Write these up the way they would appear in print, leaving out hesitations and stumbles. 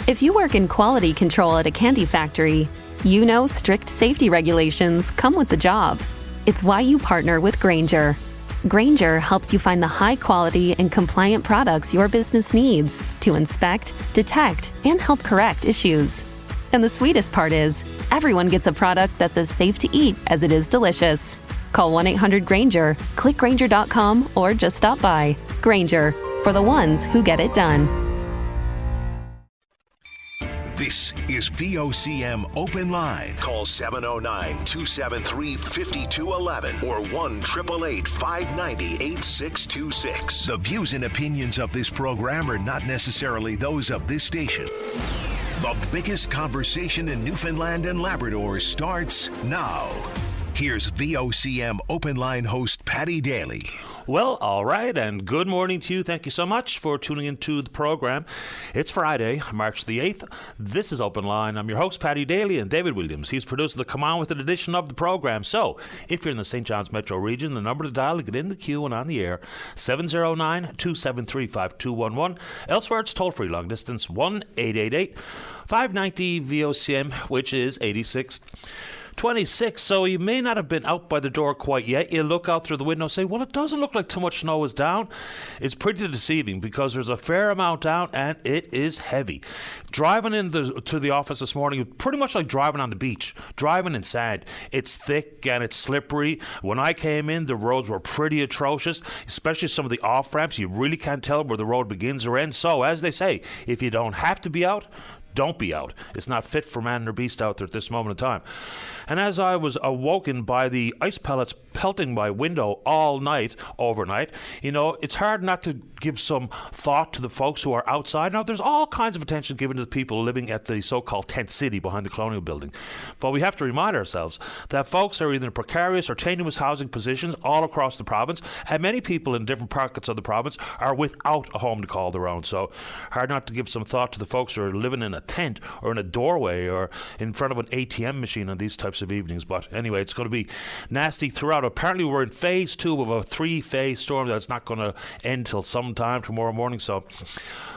If you work in quality control at a candy factory, you know strict safety regulations come with the job. It's why you partner with Grainger. Grainger helps you find the high-quality and compliant products your business needs to inspect, detect, and help correct issues. And the sweetest part is, everyone gets a product that's as safe to eat as it is delicious. Call 1-800-GRAINGER, click Grainger.com, or just stop by. Grainger, for the ones who get it done. This is VOCM Open Line. Call 709-273-5211 or 1-888-590-8626. The views and opinions of this program are not necessarily those of this station. The biggest conversation in Newfoundland and Labrador starts now. Here's VOCM Open Line host Paddy Daly. Well, all right, and good morning to you. Thank you so much for tuning into the program. It's Friday, March the 8th. This is Open Line. I'm your host, Paddy Daly, and David Williams. He's producing the Come On With It edition of the program. So, if you're in the St. John's metro region, the number to dial to get in the queue and on the air, 709-273-5211. Elsewhere, it's toll-free long distance, 1-888-590-VOCM, which is 8626. So you may not have been out by the door quite yet. You look out through the window and say, well, it doesn't look like too much snow is down. It's pretty deceiving because there's a fair amount down and it is heavy. Driving to the office this morning, pretty much like driving on the beach, driving in sand. It's thick and it's slippery. When I came in, the roads were pretty atrocious, especially some of the off-ramps. You really can't tell where the road begins or ends. So, as they say, if you don't have to be out, don't be out. It's not fit for man or beast out there at this moment in time. And as I was awoken by the ice pellets pelting my window all night, overnight, it's hard not to give some thought to the folks who are outside. Now, there's all kinds of attention given to the people living at the so-called tent city behind the Colonial Building. But we have to remind ourselves that folks are either in precarious or tenuous housing positions all across the province, and many people in different pockets of the province are without a home to call their own. So hard not to give some thought to the folks who are living in a tent or in a doorway or in front of an ATM machine on these types of evenings. But anyway, it's going to be nasty throughout. Apparently we're in phase 2 of a 3-phase storm that's not going to end till sometime tomorrow morning. So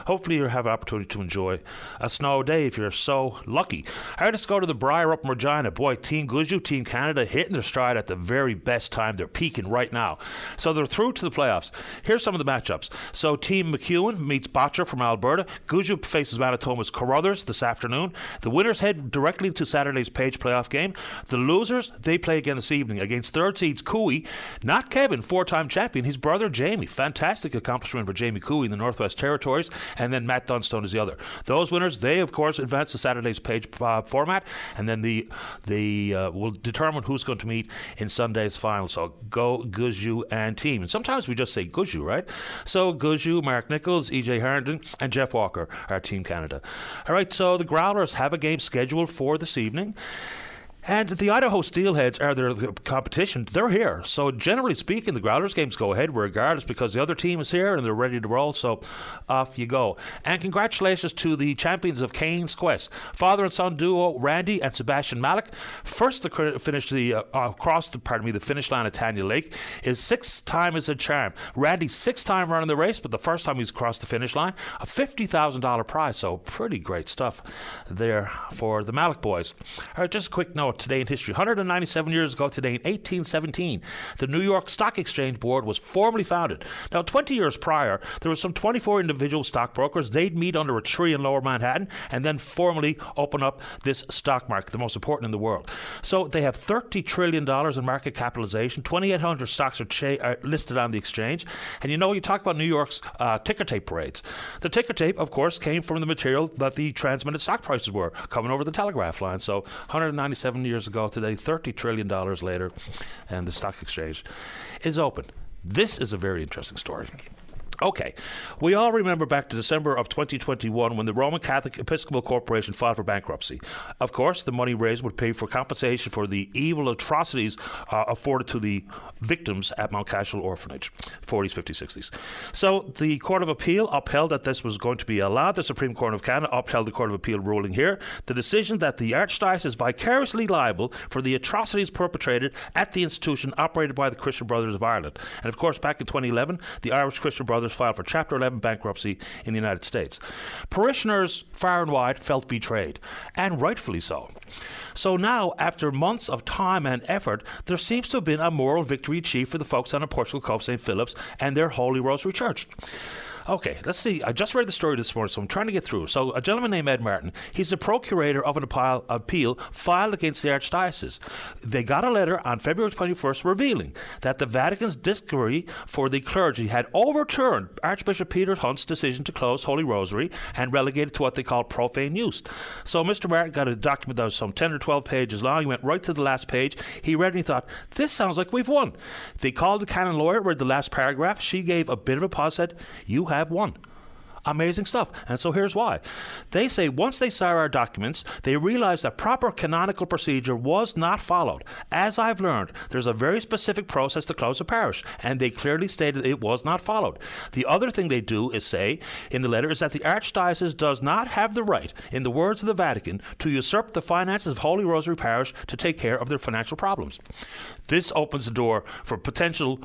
hopefully you'll have an opportunity to enjoy a snow day if you're so lucky. All right, let's go to the Briar up in Regina. Boy, Team Guju, Team Canada hitting their stride at the very best time. They're peaking right now. So they're through to the playoffs. Here's some of the matchups. So Team McEwen meets Botcher from Alberta. Guju faces Manitoba's Carruthers this afternoon. The winners head directly into Saturday's Page playoff game. The losers, they play again this evening against third seeds Cooey, not Kevin, 4-time champion, his brother Jamie. Fantastic accomplishment for Jamie Cooey in the Northwest Territories, and then Matt Dunstone is the other. Those winners, they of course advance to Saturday's Page format, and then they will determine who's going to meet in Sunday's final. So go Guju and team. And sometimes we just say Guju, right? So Guju, Mark Nichols, EJ Harrington, and Jeff Walker are Team Canada. All right, so the Growlers have a game scheduled for this evening. And the Idaho Steelheads are their competition. They're here. So generally speaking, the Growlers games go ahead regardless because the other team is here and they're ready to roll. So off you go. And congratulations to the champions of Cairns Quest. Father and son duo Randy and Sebastian Malik. First to finish the finish line at Tanya Lake is 6th time is a charm. Randy's 6th time running the race, but the first time he's crossed the finish line, a $50,000 prize. So pretty great stuff there for the Malik boys. All right, just a quick note. Today in history. 197 years ago today, in 1817, the New York Stock Exchange Board was formally founded. Now, 20 years prior, there were some 24 individual stockbrokers. They'd meet under a tree in Lower Manhattan and then formally open up this stock market, the most important in the world. So they have $30 trillion in market capitalization. 2,800 stocks are listed on the exchange. And you talk about New York's ticker tape parades. The ticker tape, of course, came from the material that the transmitted stock prices were coming over the telegraph line. So 197 years ago today, $30 trillion later, and the stock exchange is open. This is a very interesting story. Okay, we all remember back to December of 2021 when the Roman Catholic Episcopal Corporation filed for bankruptcy. Of course, the money raised would pay for compensation for the evil atrocities afforded to the victims at Mount Cashel Orphanage, 40s, 50s, 60s. So the Court of Appeal upheld that this was going to be allowed. The Supreme Court of Canada upheld the Court of Appeal ruling here. The decision that the Archdiocese is vicariously liable for the atrocities perpetrated at the institution operated by the Christian Brothers of Ireland. And of course, back in 2011, the Irish Christian Brothers Brothers filed for Chapter 11 bankruptcy in the United States. Parishioners far and wide felt betrayed, and rightfully so. So now, after months of time and effort, there seems to have been a moral victory achieved for the folks down in Portugal Cove St. Philip's and their Holy Rosary Church. Okay, let's see. I just read the story this morning, so I'm trying to get through. So a gentleman named Ed Martin, he's the procurator of an appeal filed against the Archdiocese. They got a letter on February 21st revealing that the Vatican's decree for the clergy had overturned Archbishop Peter Hunt's decision to close Holy Rosary and relegate it to what they call profane use. So Mr. Martin got a document that was some 10 or 12 pages long. He went right to the last page. He read it and he thought, this sounds like we've won. They called the canon lawyer, read the last paragraph. She gave a bit of a pause, said, you have won. Amazing stuff. And so here's why. They say once they saw our documents, they realized that proper canonical procedure was not followed. As I've learned, there's a very specific process to close a parish, and they clearly stated it was not followed. The other thing they do is say in the letter is that the Archdiocese does not have the right, in the words of the Vatican, to usurp the finances of Holy Rosary Parish to take care of their financial problems. This opens the door for potential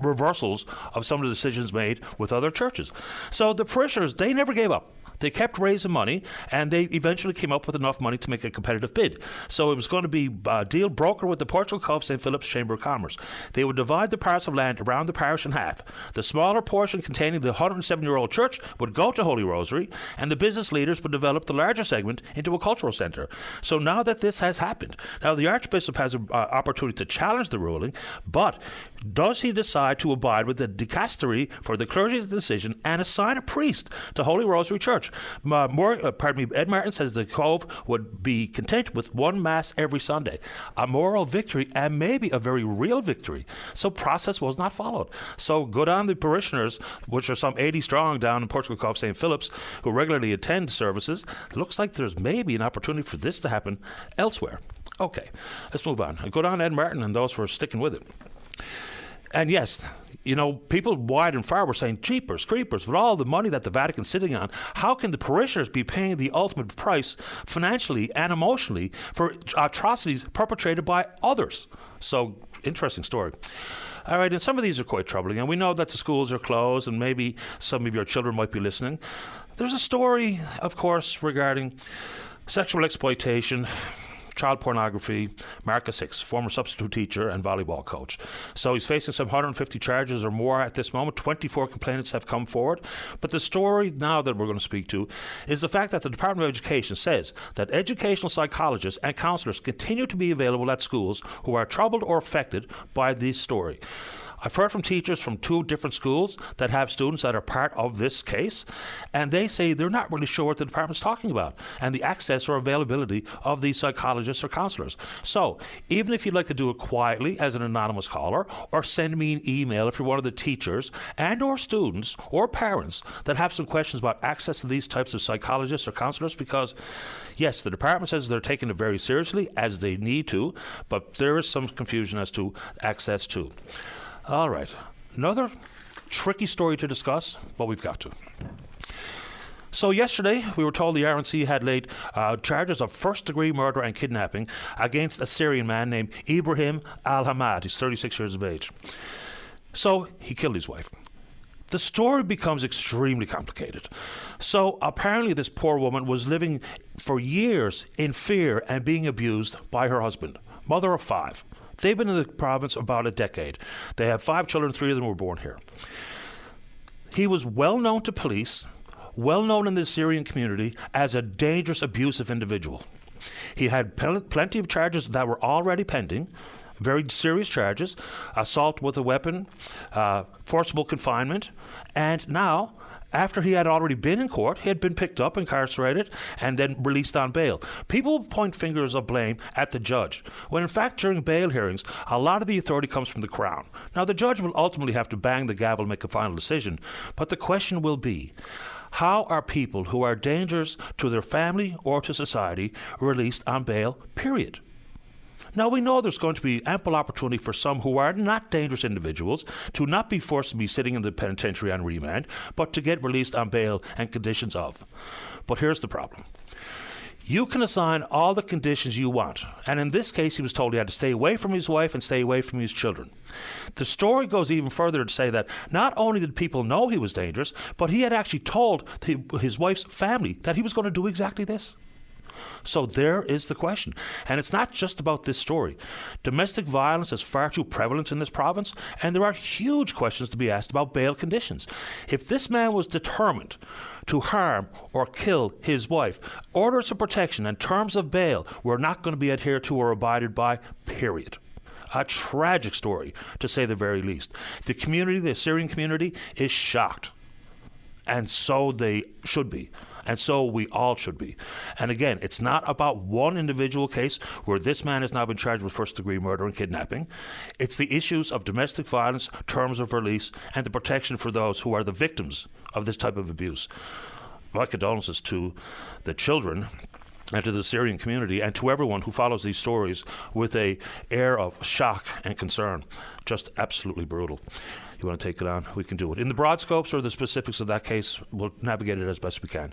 reversals of some of the decisions made with other churches. So the parishioners, they never gave up. They kept raising money, and they eventually came up with enough money to make a competitive bid. So it was going to be a deal brokered with the Portugal Cove St. Philip's Chamber of Commerce. They would divide the parcel of land around the parish in half. The smaller portion containing the 107-year-old church would go to Holy Rosary, and the business leaders would develop the larger segment into a cultural centre. So now that this has happened, now the Archbishop has an opportunity to challenge the ruling, but does he decide to abide with the dicastery for the clergy's decision and assign a priest to Holy Rosary Church? Ed Martin says the Cove would be content with one Mass every Sunday. A moral victory, and maybe a very real victory. So process was not followed. So good on the parishioners, which are some 80 strong down in Portugal Cove St. Philip's, who regularly attend services. It looks like there's maybe an opportunity for this to happen elsewhere. Okay, let's move on. Good on Ed Martin and those who are sticking with it. And yes, you know, people wide and far were saying, jeepers, creepers, with all the money that the Vatican's sitting on, how can the parishioners be paying the ultimate price financially and emotionally for atrocities perpetrated by others? So, interesting story. All right, and some of these are quite troubling, and we know that the schools are closed, and maybe some of your children might be listening. There's a story, of course, regarding sexual exploitation, child pornography. Marcus Hicks, former substitute teacher and volleyball coach. So he's facing some 150 charges or more at this moment. 24 complainants have come forward. But the story now that we're going to speak to is the fact that the Department of Education says that educational psychologists and counselors continue to be available at schools who are troubled or affected by this story. I've heard from teachers from 2 different schools that have students that are part of this case, and they say they're not really sure what the department's talking about and the access or availability of these psychologists or counselors. So even if you'd like to do it quietly as an anonymous caller, or send me an email if you're one of the teachers and or students or parents that have some questions about access to these types of psychologists or counselors, because yes, the department says they're taking it very seriously, as they need to, but there is some confusion as to access to. All right, another tricky story to discuss, but we've got to. So yesterday, we were told the RNC had laid charges of first-degree murder and kidnapping against a Syrian man named Ibrahim al-Hamad. He's 36 years of age. So he killed his wife. The story becomes extremely complicated. So apparently this poor woman was living for years in fear and being abused by her husband, mother of 5. They've been in the province about a decade. They have 5 children, 3 of them were born here. He was well known to police, well known in the Syrian community as a dangerous, abusive individual. He had plenty of charges that were already pending, very serious charges, assault with a weapon, forcible confinement, and now, after he had already been in court, he had been picked up, incarcerated, and then released on bail. People point fingers of blame at the judge, when in fact during bail hearings, a lot of the authority comes from the Crown. Now the judge will ultimately have to bang the gavel and make a final decision, but the question will be, how are people who are dangerous to their family or to society released on bail, period? Now, we know there's going to be ample opportunity for some who are not dangerous individuals to not be forced to be sitting in the penitentiary on remand, but to get released on bail and conditions of. But here's the problem. You can assign all the conditions you want. And in this case, he was told he had to stay away from his wife and stay away from his children. The story goes even further to say that not only did people know he was dangerous, but he had actually told his wife's family that he was going to do exactly this. So there is the question. And it's not just about this story. Domestic violence is far too prevalent in this province, and there are huge questions to be asked about bail conditions. If this man was determined to harm or kill his wife, orders of protection and terms of bail were not going to be adhered to or abided by, period. A tragic story, to say the very least. The community, the Assyrian community, is shocked. And so they should be. And so we all should be. And again, it's not about one individual case where this man has now been charged with first-degree murder and kidnapping. It's the issues of domestic violence, terms of release, and the protection for those who are the victims of this type of abuse. My condolences to the children and to the Syrian community and to everyone who follows these stories with a air of shock and concern. Just absolutely brutal. You want to take it on? We can do it. In the broad scopes or the specifics of that case, we'll navigate it as best we can.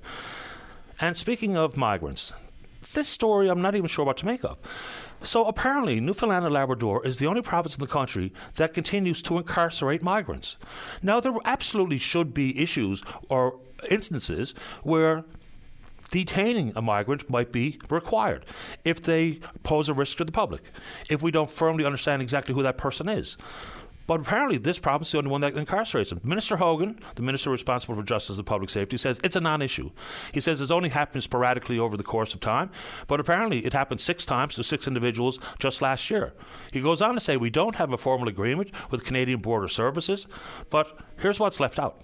And speaking of migrants, this story I'm not even sure what to make of. So apparently, Newfoundland and Labrador is the only province in the country that continues to incarcerate migrants. Now, there absolutely should be issues or instances where detaining a migrant might be required if they pose a risk to the public, if we don't firmly understand exactly who that person is. But apparently this province is the only one that incarcerates them. Minister Hogan, the minister responsible for justice and public safety, says it's a non-issue. He says it's only happened sporadically over the course of time, but apparently it happened 6 times to 6 individuals just last year. He goes on to say we don't have a formal agreement with Canadian Border Services, but here's what's left out.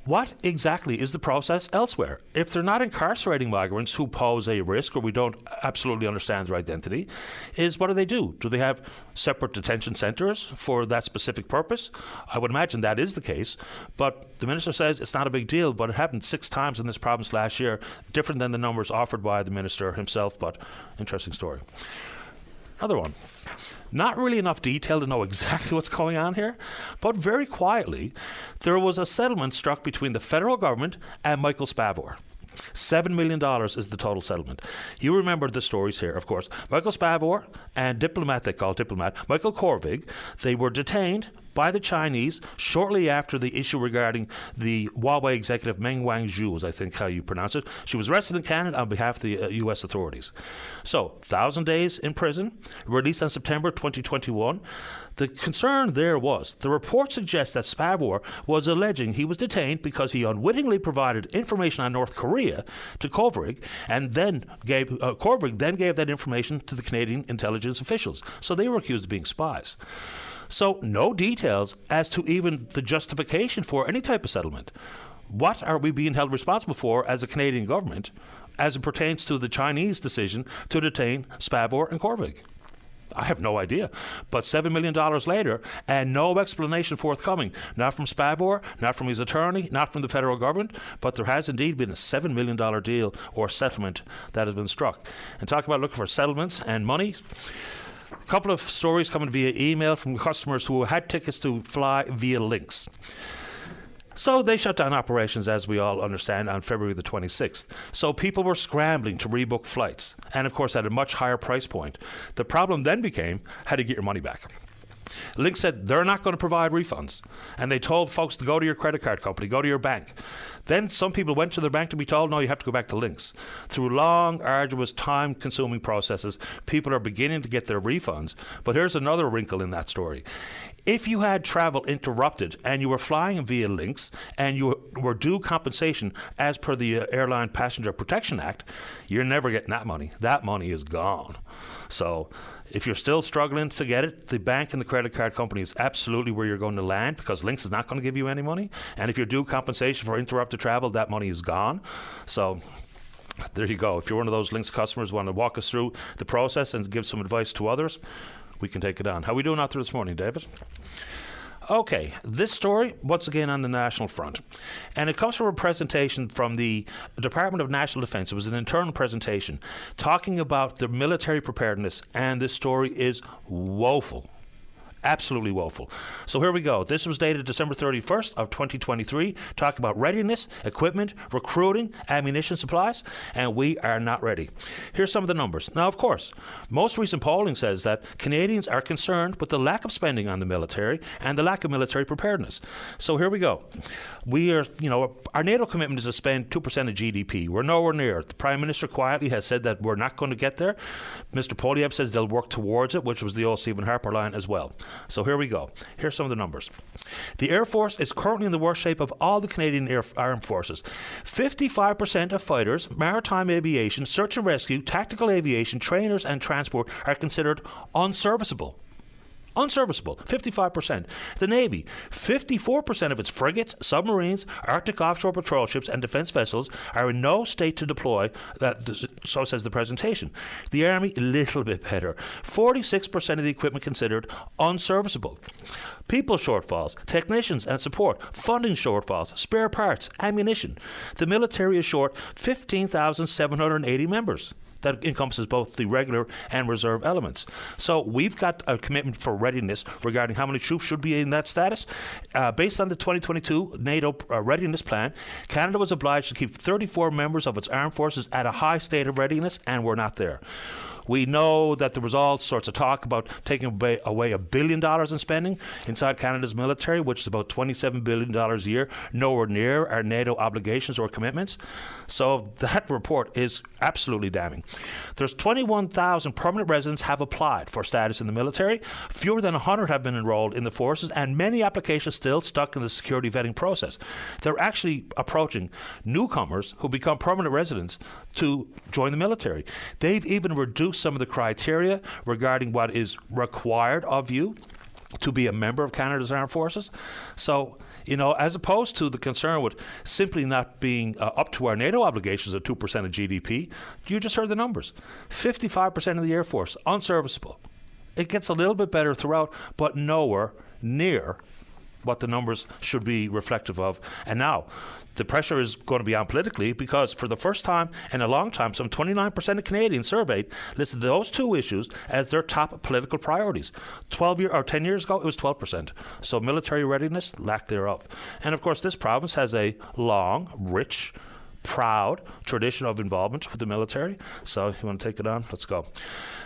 What exactly is the process elsewhere? If they're not incarcerating migrants who pose a risk or we don't absolutely understand their identity, what do? Do they have separate detention centres for that specific purpose? I would imagine that is the case, but the minister says it's not a big deal, but it happened 6 times in this province last year, different than the numbers offered by the minister himself, but interesting story. Another one. Not really enough detail to know exactly what's going on here, but very quietly, there was a settlement struck between the federal government and Michael Spavor. $7 million is the total settlement. You remember the stories here, of course. Michael Spavor and Michael Korvig, they were detained by the Chinese shortly after the issue regarding the Huawei executive Meng Wanzhou, is I think how you pronounce it. She was arrested in Canada on behalf of the U.S. authorities. So, 1,000 days in prison, released on September 2021. The concern there was, the report suggests that Spavor was alleging he was detained because he unwittingly provided information on North Korea to Korvig, and then Korvig then gave that information to the Canadian intelligence officials. So they were accused of being spies. So no details as to even the justification for any type of settlement. What are we being held responsible for as a Canadian government as it pertains to the Chinese decision to detain Spavor and Korvig? I have no idea. But $7 million later, and no explanation forthcoming, not from Spavor, not from his attorney, not from the federal government, but there has indeed been a $7 million deal or settlement that has been struck. And talk about looking for settlements and money. A couple of stories coming via email from customers who had tickets to fly via Lynx. So they shut down operations, as we all understand, on February the 26th. So people were scrambling to rebook flights, and of course at a much higher price point. The problem then became how to get your money back. Lynx said they're not going to provide refunds, and they told folks to go to your credit card company, go to your bank. Then some people went to their bank to be told, no, you have to go back to Lynx. Through long, arduous, time-consuming processes, people are beginning to get their refunds. But here's another wrinkle in that story. If you had travel interrupted and you were flying via Lynx and you were due compensation as per the Airline Passenger Protection Act, you're never getting that money. That money is gone. So if you're still struggling to get it, the bank and the credit card company is absolutely where you're going to land, because Lynx is not going to give you any money. And if you're due compensation for interrupted travel, that money is gone. So there you go. If you're one of those Lynx customers who want to walk us through the process and give some advice to others, we can take it on. How are we doing out there this morning, David? Okay, this story, once again on the national front. And it comes from a presentation from the Department of National Defence. It was an internal presentation talking about the military preparedness, and this story is woeful. Absolutely woeful. So here we go. This was dated December 31st of 2023. Talk about readiness, equipment, recruiting, ammunition supplies, and we are not ready. Here's some of the numbers. Now, of course, most recent polling says that Canadians are concerned with the lack of spending on the military and the lack of military preparedness. So here we go. We are, our NATO commitment is to spend 2% of GDP. We're nowhere near. The Prime Minister quietly has said that we're not going to get there. Mr. Poilievre says they'll work towards it, which was the old Stephen Harper line as well. So here we go. Here's some of the numbers. The Air Force is currently in the worst shape of all the Canadian Armed Forces. 55% of fighters, maritime aviation, search and rescue, tactical aviation, trainers and transport are considered unserviceable. Unserviceable, 55%. The Navy, 54% of its frigates, submarines, Arctic offshore patrol ships, and defence vessels are in no state to deploy, so says the presentation. The Army, a little bit better. 46% of the equipment considered unserviceable. People shortfalls, technicians and support, funding shortfalls, spare parts, ammunition. The military is short 15,780 members. That encompasses both the regular and reserve elements. So we've got a commitment for readiness regarding how many troops should be in that status. Based on the 2022 NATO readiness plan, Canada was obliged to keep 34 members of its armed forces at a high state of readiness, and we're not there. We know that there was all sorts of talk about taking away $1 billion in spending inside Canada's military, which is about $27 billion a year, nowhere near our NATO obligations or commitments. So that report is absolutely damning. There's 21,000 permanent residents have applied for status in the military. Fewer than 100 have been enrolled in the forces, and many applications still stuck in the security vetting process. They're actually approaching newcomers who become permanent residents to join the military. They've even reduced some of the criteria regarding what is required of you to be a member of Canada's Armed Forces. So, as opposed to the concern with simply not being up to our NATO obligations of 2% of GDP, you just heard the numbers. 55% of the Air Force, unserviceable. It gets a little bit better throughout, but nowhere near what the numbers should be reflective of. And now, the pressure is going to be on politically because for the first time in a long time, some 29% of Canadians surveyed listed those two issues as their top political priorities. 10 years ago, it was 12%. So military readiness, lack thereof. And of course, this province has a long, rich, proud tradition of involvement with the military. So if you want to take it on, let's go.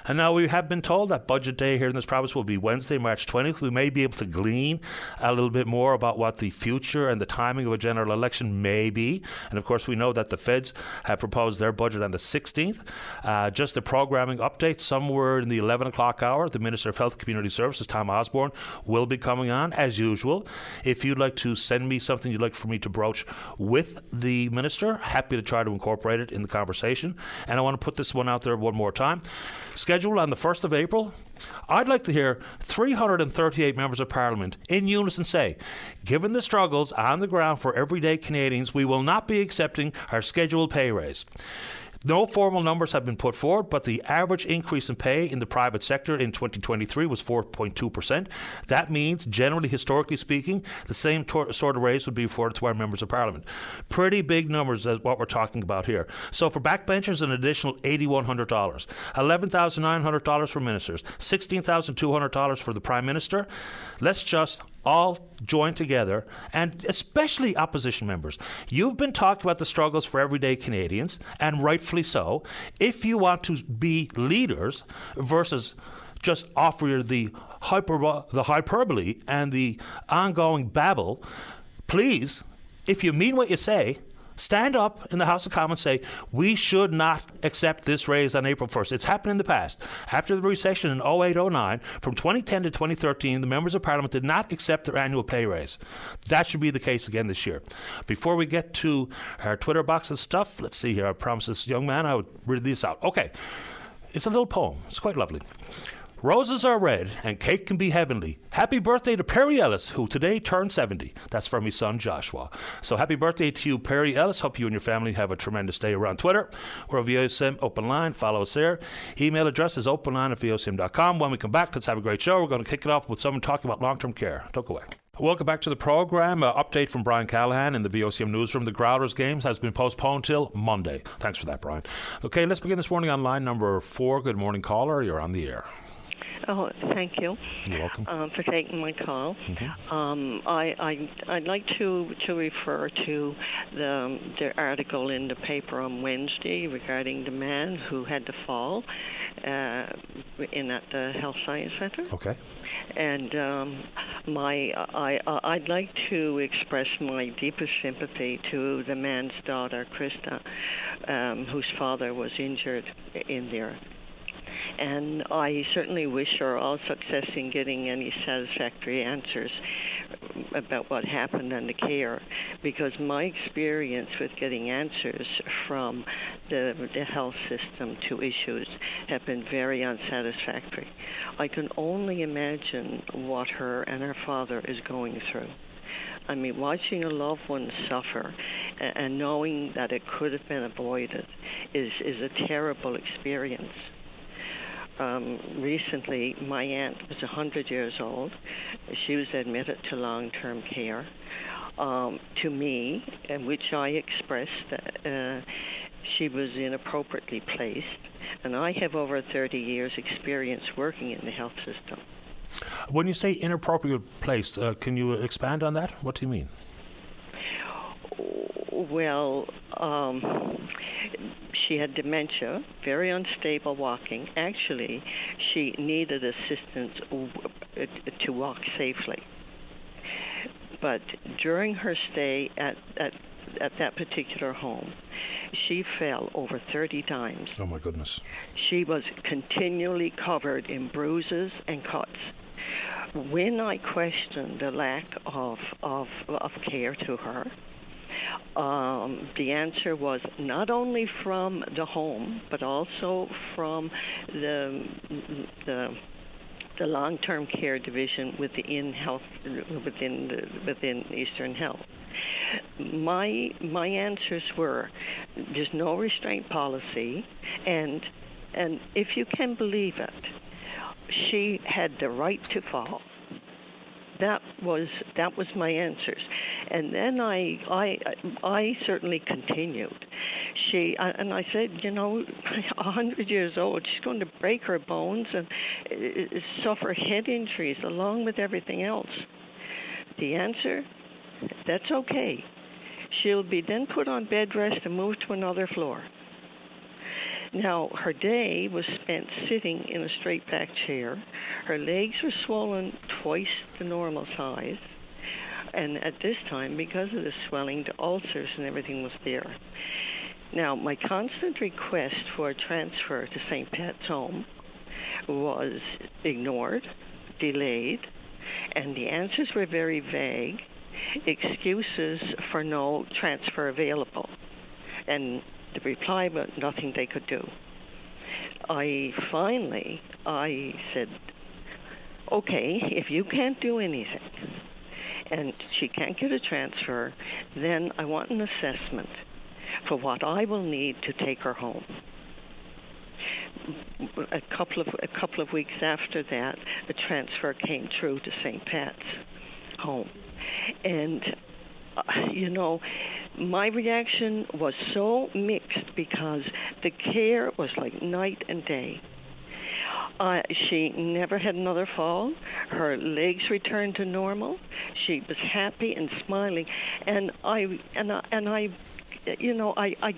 And now we have been told that budget day here in this province will be Wednesday, March 20th. We may be able to glean a little bit more about what the future and the timing of a general election may be. And of course, we know that the Feds have proposed their budget on the 16th. Just a programming update, somewhere in the 11 o'clock hour, the Minister of Health and Community Services, Tom Osborne, will be coming on as usual. If you'd like to send me something you'd like for me to broach with the Minister, happy to try to incorporate it in the conversation. And I want to put this one out there one more time. Scheduled on the 1st of April, I'd like to hear 338 members of Parliament in unison say, given the struggles on the ground for everyday Canadians, we will not be accepting our scheduled pay raise. No formal numbers have been put forward, but the average increase in pay in the private sector in 2023 was 4.2%. That means, generally, historically speaking, the same sort of raise would be afforded to our members of Parliament. Pretty big numbers is what we're talking about here. So for backbenchers, an additional $8,100, $11,900 for ministers, $16,200 for the Prime Minister. Let's just all join together, and especially opposition members. You've been talking about the struggles for everyday Canadians, and rightfully so. If you want to be leaders versus just offer the hyperbole and the ongoing babble, please, if you mean what you say, stand up in the House of Commons and say, we should not accept this raise on April 1st. It's happened in the past. After the recession in 08-09, from 2010 to 2013, the members of Parliament did not accept their annual pay raise. That should be the case again this year. Before we get to our Twitter box and stuff, let's see here. I promised this young man I would read this out. Okay. It's a little poem. It's quite lovely. Roses are red and cake can be heavenly. Happy birthday to Perry Ellis, who today turned 70. That's from his son, Joshua. So happy birthday to you, Perry Ellis. Hope you and your family have a tremendous day around Twitter. We're at VOCM Openline. Follow us there. Email address is openline@vocm.com. When we come back, let's have a great show. We're going to kick it off with someone talking about long-term care. Don't go away. Welcome back to the program. Update from Brian Callahan in the VOCM newsroom. The Growlers games has been postponed till Monday. Thanks for that, Brian. Okay, let's begin this morning on line number 4. Good morning, caller. You're on the air. Oh, thank you. You're welcome. For taking my call. I'd like to refer to the article in the paper on Wednesday regarding the man who had to fall in at the Health Science Center. Okay. And I'd like to express my deepest sympathy to the man's daughter, Krista, whose father was injured in there. And I certainly wish her all success in getting any satisfactory answers about what happened and the care, because my experience with getting answers from the health system to issues have been very unsatisfactory. I can only imagine what her and her father is going through. I mean, watching a loved one suffer and knowing that it could have been avoided is a terrible experience. Recently, my aunt was 100 years old. She was admitted to long-term care. To me, in which I expressed that she was inappropriately placed, and I have over 30 years' experience working in the health system. When you say inappropriate placed, can you expand on that? What do you mean? Well, she had dementia, very unstable walking. Actually, she needed assistance to walk safely. But during her stay at that particular home, she fell over 30 times. Oh, my goodness. She was continually covered in bruises and cuts. When I questioned the lack of care to her, the answer was not only from the home, but also from the long-term care division within Eastern Health. My answers were, there's no restraint policy, and if you can believe it, she had the right to fall. That was my answers. And then I certainly continued. And I said, 100 years old, she's going to break her bones and suffer head injuries along with everything else. The answer, that's okay. She'll be then put on bed rest and moved to another floor. Now, her day was spent sitting in a straight-back chair. Her legs were swollen twice the normal size. And at this time, because of the swelling, the ulcers and everything was there. Now, my constant request for a transfer to St. Pat's Home was ignored, delayed, and the answers were very vague, excuses for no transfer available. And the reply was nothing they could do. I said, okay, if you can't do anything, and she can't get a transfer, then I want an assessment for what I will need to take her home. A couple of weeks after that, a transfer came through to St. Pat's Home. And, my reaction was so mixed because the care was like night and day. She never had another fall. Her legs returned to normal. She was happy and smiling, and I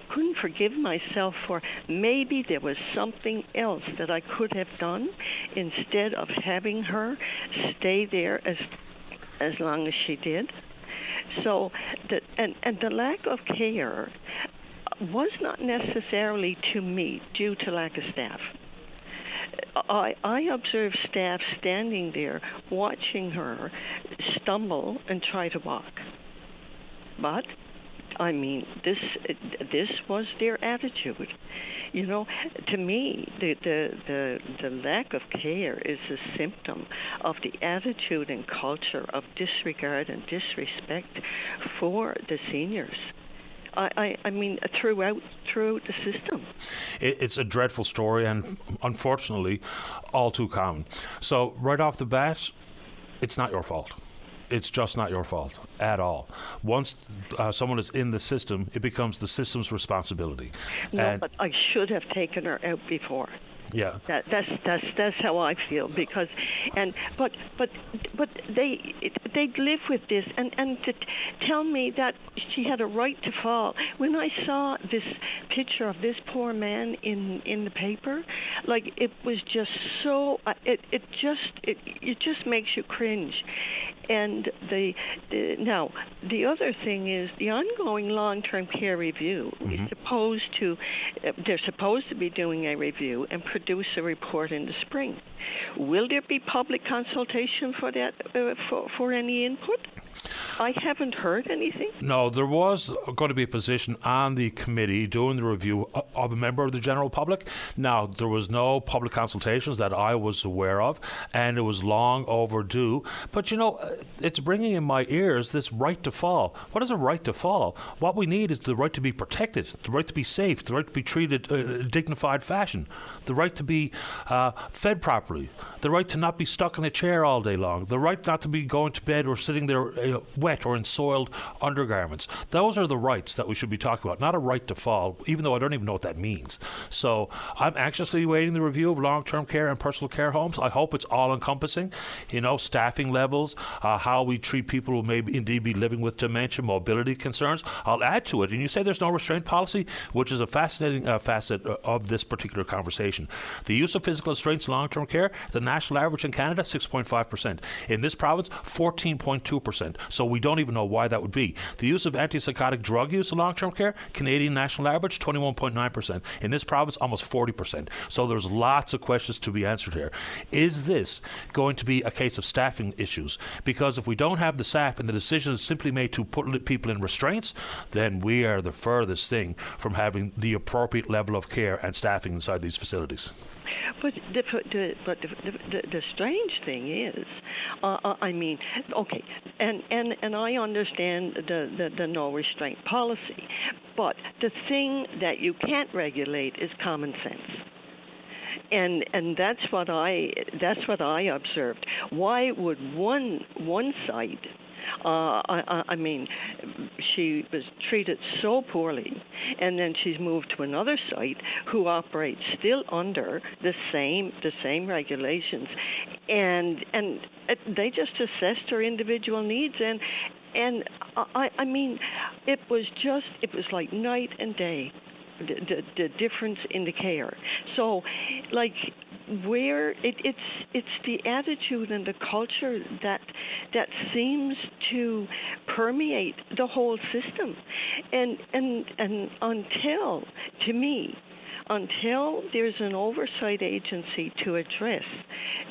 couldn't forgive myself for maybe there was something else that I could have done instead of having her stay there as long as she did. So, the lack of care was not necessarily to me due to lack of staff. I observed staff standing there watching her stumble and try to walk. But, this was their attitude. To me, the lack of care is a symptom of the attitude and culture of disregard and disrespect for the seniors. Throughout the system. It's a dreadful story and, unfortunately, all too common. So, right off the bat, it's not your fault. It's just not your fault at all. Once someone is in the system, it becomes the system's responsibility. No, but I should have taken her out before. Yeah. That's how I feel, because but they live with this, and to tell me that she had a right to fall. When I saw this picture of this poor man in the paper, like, it was just so it just makes you cringe. And now the other thing is the ongoing long-term care review is they're supposed to be doing a review and produce a report in the spring. Will there be public consultation for that, for any input? I haven't heard anything. No, there was going to be a position on the committee doing the review of a member of the general public. Now, there was no public consultations that I was aware of, and it was long overdue. But, it's bringing in my ears this right to fall. What is a right to fall? What we need is the right to be protected, the right to be safe, the right to be treated in a dignified fashion, the right to be fed properly, the right to not be stuck in a chair all day long, the right not to be going to bed or sitting there wet or in soiled undergarments. Those are the rights that we should be talking about, not a right to fall, even though I don't even know what that means. So I'm anxiously awaiting the review of long-term care and personal care homes. I hope it's all-encompassing, staffing levels, how we treat people who may indeed be living with dementia, mobility concerns. I'll add to it, and you say there's no restraint policy, which is a fascinating facet of this particular conversation. The use of physical restraints in long-term care, the national average in Canada, 6.5%. In this province, 14.2%. So we don't even know why that would be. The use of antipsychotic drug use in long-term care, Canadian national average, 21.9%. In this province, almost 40%. So there's lots of questions to be answered here. Is this going to be a case of staffing issues? Because if we don't have the staff and the decision is simply made to put people in restraints, then we are the furthest thing from having the appropriate level of care and staffing inside these facilities. But the strange thing is, okay, and I understand the no restraint policy, but the thing that you can't regulate is common sense. And that's what I observed. Why would one site? She was treated so poorly, and then she's moved to another site who operates still under the same regulations, and they just assessed her individual needs, and it was like night and day. The difference in the care. So, like, where it's the attitude and the culture that seems to permeate the whole system, and until there's an oversight agency to address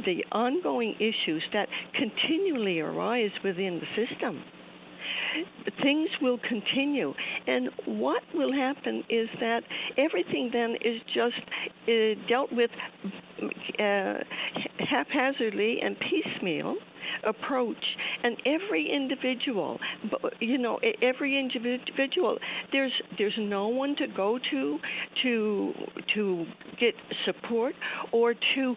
the ongoing issues that continually arise within the system, things will continue. And what will happen is that everything then is just dealt with haphazardly and piecemeal approach, and every individual, there's no one to go to get support or to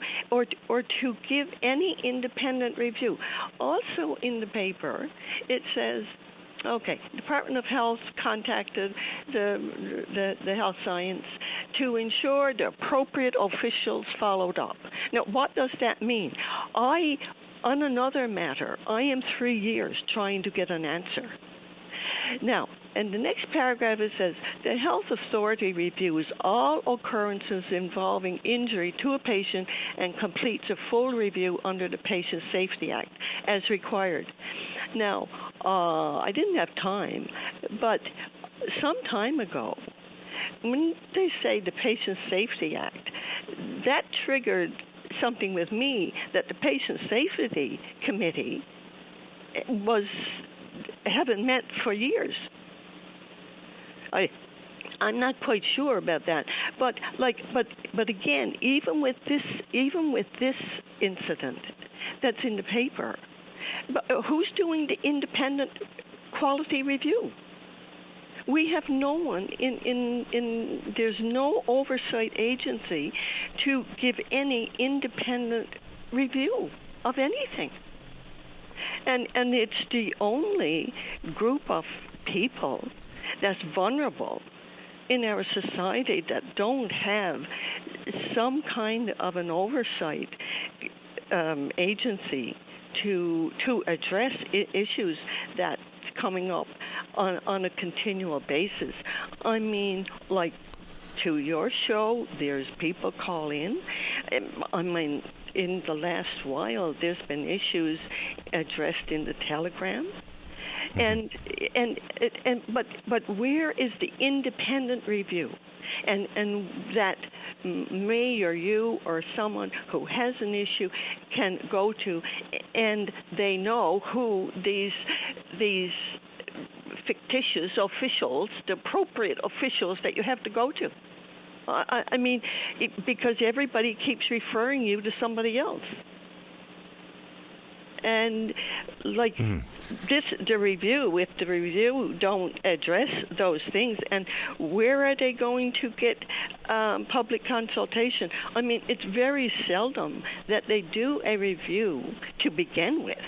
give any independent review. Also in the paper, it says, okay, Department of Health contacted the health science to ensure the appropriate officials followed up. Now, what does that mean? On another matter, I am 3 years trying to get an answer. Now, in the next paragraph, it says, the health authority reviews all occurrences involving injury to a patient and completes a full review under the Patient Safety Act as required. Now, I didn't have time, but some time ago, when they say the Patient Safety Act, that triggered something with me that the Patient Safety Committee haven't met for years. I'm not quite sure about that, but again, even with this incident that's in the paper, but who's doing the independent quality review? We have no one there's no oversight agency to give any independent review of anything. And it's the only group of people that's vulnerable in our society that don't have some kind of an oversight agency to address issues that's coming up on a continual basis. I mean, like, to your show, there's people call in. I mean, in the last while, there's been issues addressed in the Telegram. But where is the independent review? And that me or you or someone who has an issue can go to, and they know who these fictitious officials, the appropriate officials that you have to go to. I mean, because everybody keeps referring you to somebody else. And like the review, if the review don't address those things, and where are they going to get public consultation? I mean, it's very seldom that they do a review to begin with.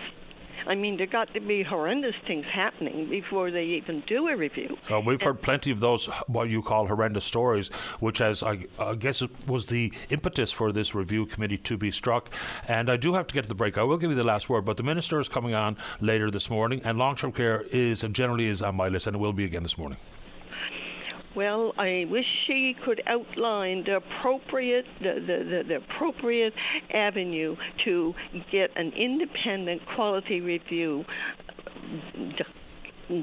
I mean, there got to be horrendous things happening before they even do a review. We've heard plenty of those, what you call horrendous stories, which has, I guess it was the impetus for this review committee to be struck. And I do have to get to the break. I will give you the last word, but the Minister is coming on later this morning, and long-term care is and generally is on my list, and it will be again this morning. Well, I wish she could outline the appropriate the appropriate avenue to get an independent quality review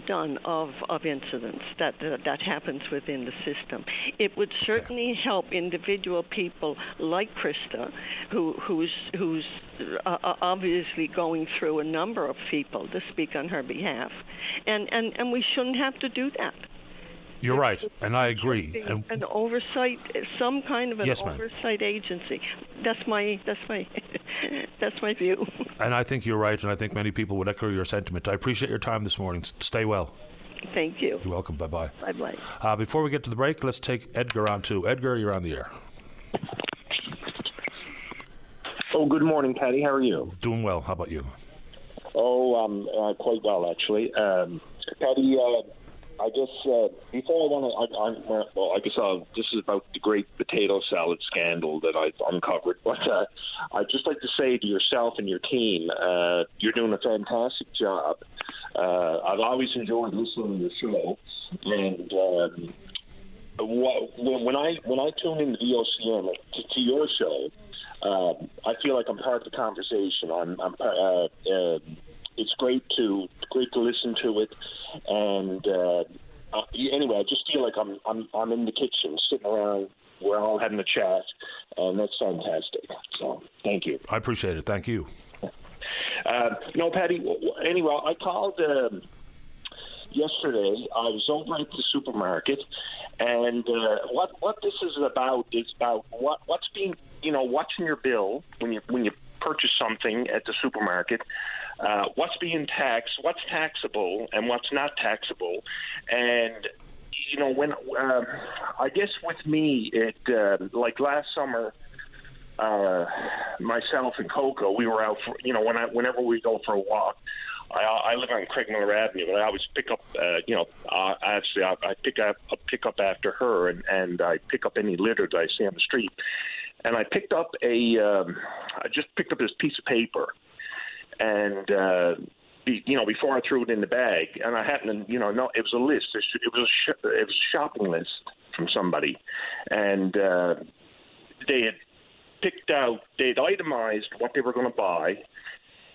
done of incidents that happens within the system. It would certainly help individual people like Krista, who's obviously going through a number of people to speak on her behalf, and we shouldn't have to do that. You're right, and I agree. An oversight, some kind of an oversight agency. That's my that's my view. And I think you're right, and I think many people would echo your sentiment. I appreciate your time this morning. Stay well. Thank you. You're welcome. Bye-bye. Bye-bye. Before we get to the break, let's take Edgar on too. Edgar, you're on the air. Oh, good morning, Patty. How are you? Doing well. How about you? Oh, quite well, actually. Patty, I guess before this is about the great potato salad scandal that I've uncovered. But I'd just like to say to yourself and your team, you're doing a fantastic job. I've always enjoyed listening to your show, and when I tune into VOCM to your show, I feel like I'm part of the conversation. It's great to listen to it, and anyway, I just feel like I'm in the kitchen, sitting around. We're all having a chat, and that's fantastic. So, thank you. I appreciate it. Thank you. No, Patty. Anyway, I called yesterday. I was over at the supermarket, and what this is about what's being, watching your bill when you purchase something at the supermarket. What's being taxed, what's taxable, and what's not taxable. And, when I guess with me, it like last summer, myself and Coco, we were out for, whenever we go for a walk. I live on Craigmiller Avenue, and I always pick up, actually, I pick up after her, and I pick up any litter that I see on the street. And I picked up I just picked up this piece of paper. And, before I threw it in the bag, and I happened to, no, it was a list. It was a shopping list from somebody. And they had itemized what they were going to buy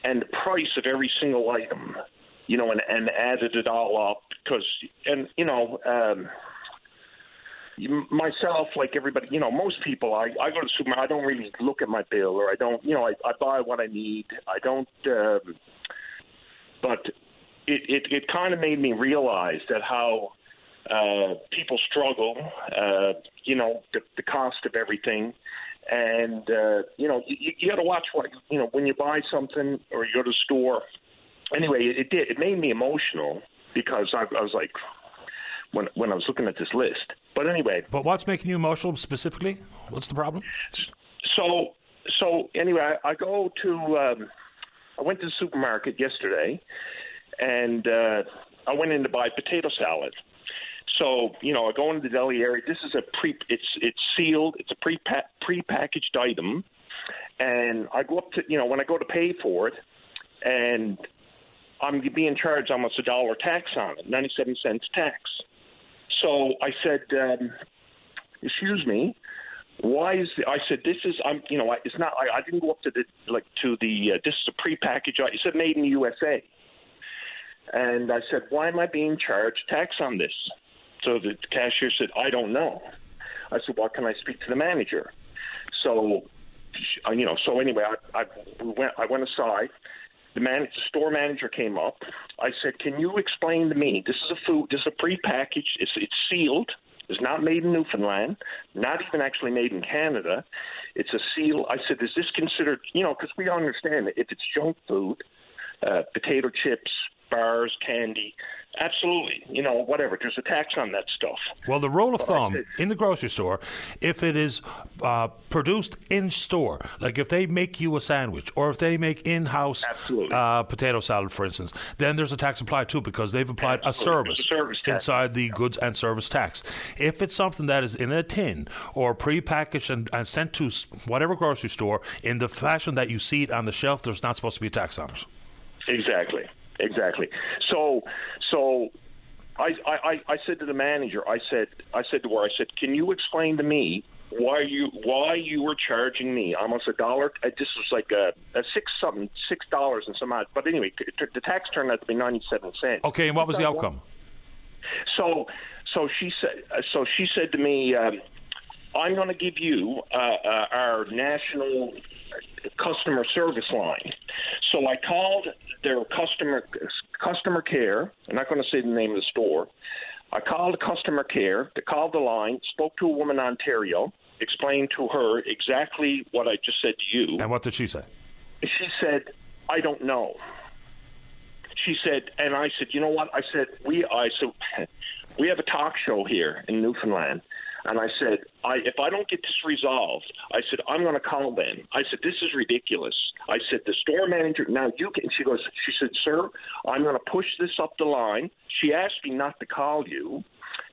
and the price of every single item, and added it all up. Myself, like everybody, most people, I go to the supermarket, I don't really look at my bill, or I don't, I buy what I need. I don't, but it kind of made me realize that how people struggle, the cost of everything. And, you got to watch what, when you buy something or you go to the store. Anyway, it made me emotional because I was like, when I was looking at this list. But anyway. But what's making you emotional specifically? What's the problem? So anyway, I go to I went to the supermarket yesterday, and I went in to buy potato salad. So, I go into the deli area. This is it's sealed. It's a pre-packaged item. And I go up to, when I go to pay for it, and I'm being charged almost $1 tax on it, 97 cents tax. So I said, excuse me, why is I said, this is, it's not, I didn't go up to this is a prepackaged, it said made in the USA. And I said, why am I being charged tax on this? So the cashier said, I don't know. I said, well, can I speak to the manager? So, so anyway, I went aside. The store manager came up. I said, can you explain to me, this is a prepackaged, it's sealed. It's not made in Newfoundland, not even actually made in Canada. It's a seal. I said, is this considered, because we understand that if it's junk food, potato chips, bars, candy, absolutely, whatever. There's a tax on that stuff. Well, the rule of thumb in the grocery store, if it is produced in store, like if they make you a sandwich or if they make in-house potato salad, for instance, then there's a tax applied too because they've applied a service inside the goods and service tax. If it's something that is in a tin or prepackaged and sent to whatever grocery store in the fashion that you see it on the shelf, there's not supposed to be a tax on it. Exactly. So I said to the manager, I said to her, can you explain to me why you were charging me almost $1? This was like a $6 and some odd. But anyway, the tax turned out to be 97 cents. Okay, and what was the outcome? So she said to me, I'm going to give you our national customer service line. So I called their customer care. I'm not going to say the name of the store. I called the customer care. They called the line, spoke to a woman in Ontario, explained to her exactly what I just said to you. And what did she say? She said, I don't know. She said, and I said, you know what? I said, we have a talk show here in Newfoundland. And I said, if I don't get this resolved, I said, I'm going to call them. I said, this is ridiculous. I said, the store manager, now you can, she said, sir, I'm going to push this up the line. She asked me not to call you.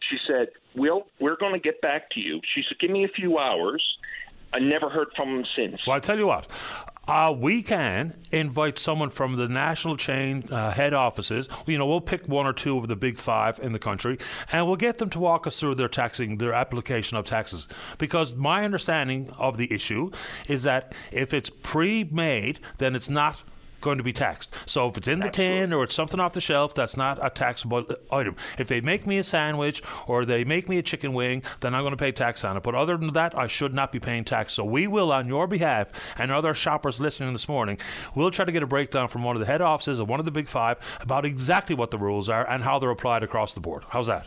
She said, we're going to get back to you. She said, give me a few hours. I never heard from them since. Well, I tell you what. We can invite someone from the national chain head offices. We'll pick one or two of the big five in the country, and we'll get them to walk us through their application of taxes. Because my understanding of the issue is that if it's pre-made, then it's not going to be taxed. So if it's in the tin or it's something off the shelf, that's not a taxable item. If they make me a sandwich or they make me a chicken wing, then I'm going to pay tax on it. But other than that, I should not be paying tax. So we will, on your behalf and other shoppers listening this morning, we'll try to get a breakdown from one of the head offices of one of the big five about exactly what the rules are and how they're applied across the board. How's that?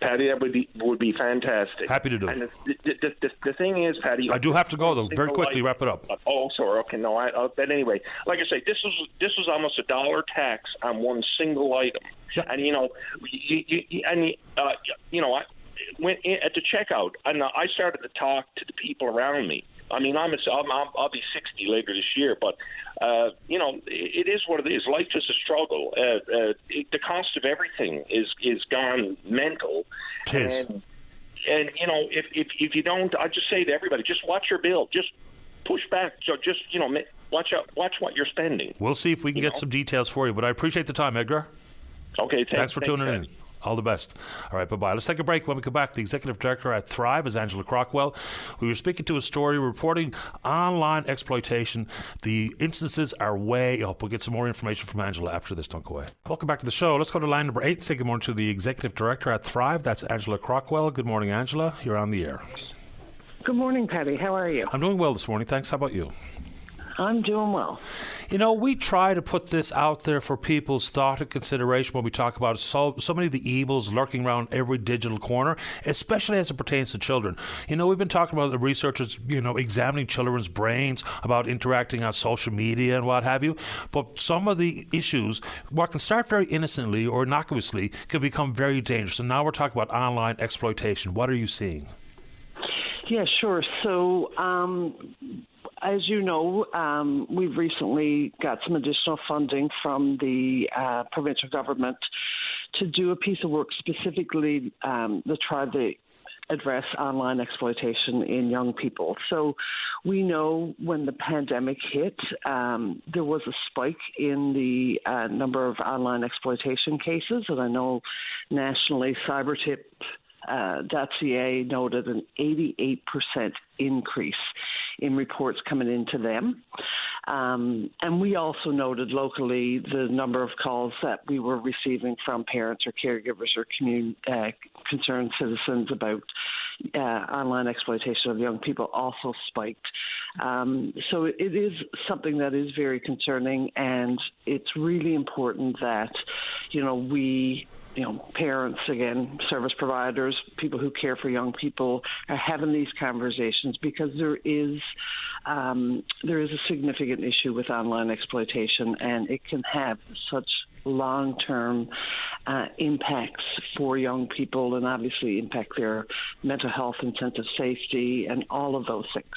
Patty, that would be fantastic. Happy to do it. And the thing is, Patty, I do have to go though. Very quickly, wrap it up. Oh, sorry. Okay, no. But anyway, like I say, this was almost $1 tax on one single item. Yeah. And I went in at the checkout, and I started to talk to the people around me. I mean, I'll be 60 later this year, but it is what it is. Life is a struggle. The cost of everything is gone mental. It is. And if you don't, I just say to everybody, just watch your bill. Just push back. So just watch what you're spending. We'll see if we can get some details for you. But I appreciate the time, Edgar. Okay, thanks for tuning in. All the best. All right, bye-bye. Let's take a break. When we come back, the Executive Director at Thrive is Angela Crockwell. We were speaking to a story reporting online exploitation. The instances are way up. We'll get some more information from Angela after this. Don't go away. Welcome back to the show. Let's go to line number 8. Say good morning to the Executive Director at Thrive. That's Angela Crockwell. Good morning, Angela. You're on the air. Good morning, Patty. How are you? I'm doing well this morning. Thanks. How about you? I'm doing well. We try to put this out there for people's thought and consideration when we talk about so many of the evils lurking around every digital corner, especially as it pertains to children. We've been talking about the researchers, examining children's brains, about interacting on social media and what have you. But some of the issues, what can start very innocently or innocuously, can become very dangerous. And now we're talking about online exploitation. What are you seeing? Yeah, sure. So, as you know, we've recently got some additional funding from the provincial government to do a piece of work specifically that tried to address online exploitation in young people. So we know when the pandemic hit, there was a spike in the number of online exploitation cases, and I know nationally cybertip.ca noted an 88% increase in reports coming into them. And we also noted locally the number of calls that we were receiving from parents or caregivers or concerned citizens about online exploitation of young people also spiked. So it is something that is very concerning, and it's really important that, we, parents, again, service providers, people who care for young people are having these conversations, because there is a significant issue with online exploitation, and it can have such long-term impacts for young people, and obviously impact their mental health and sense of safety and all of those things.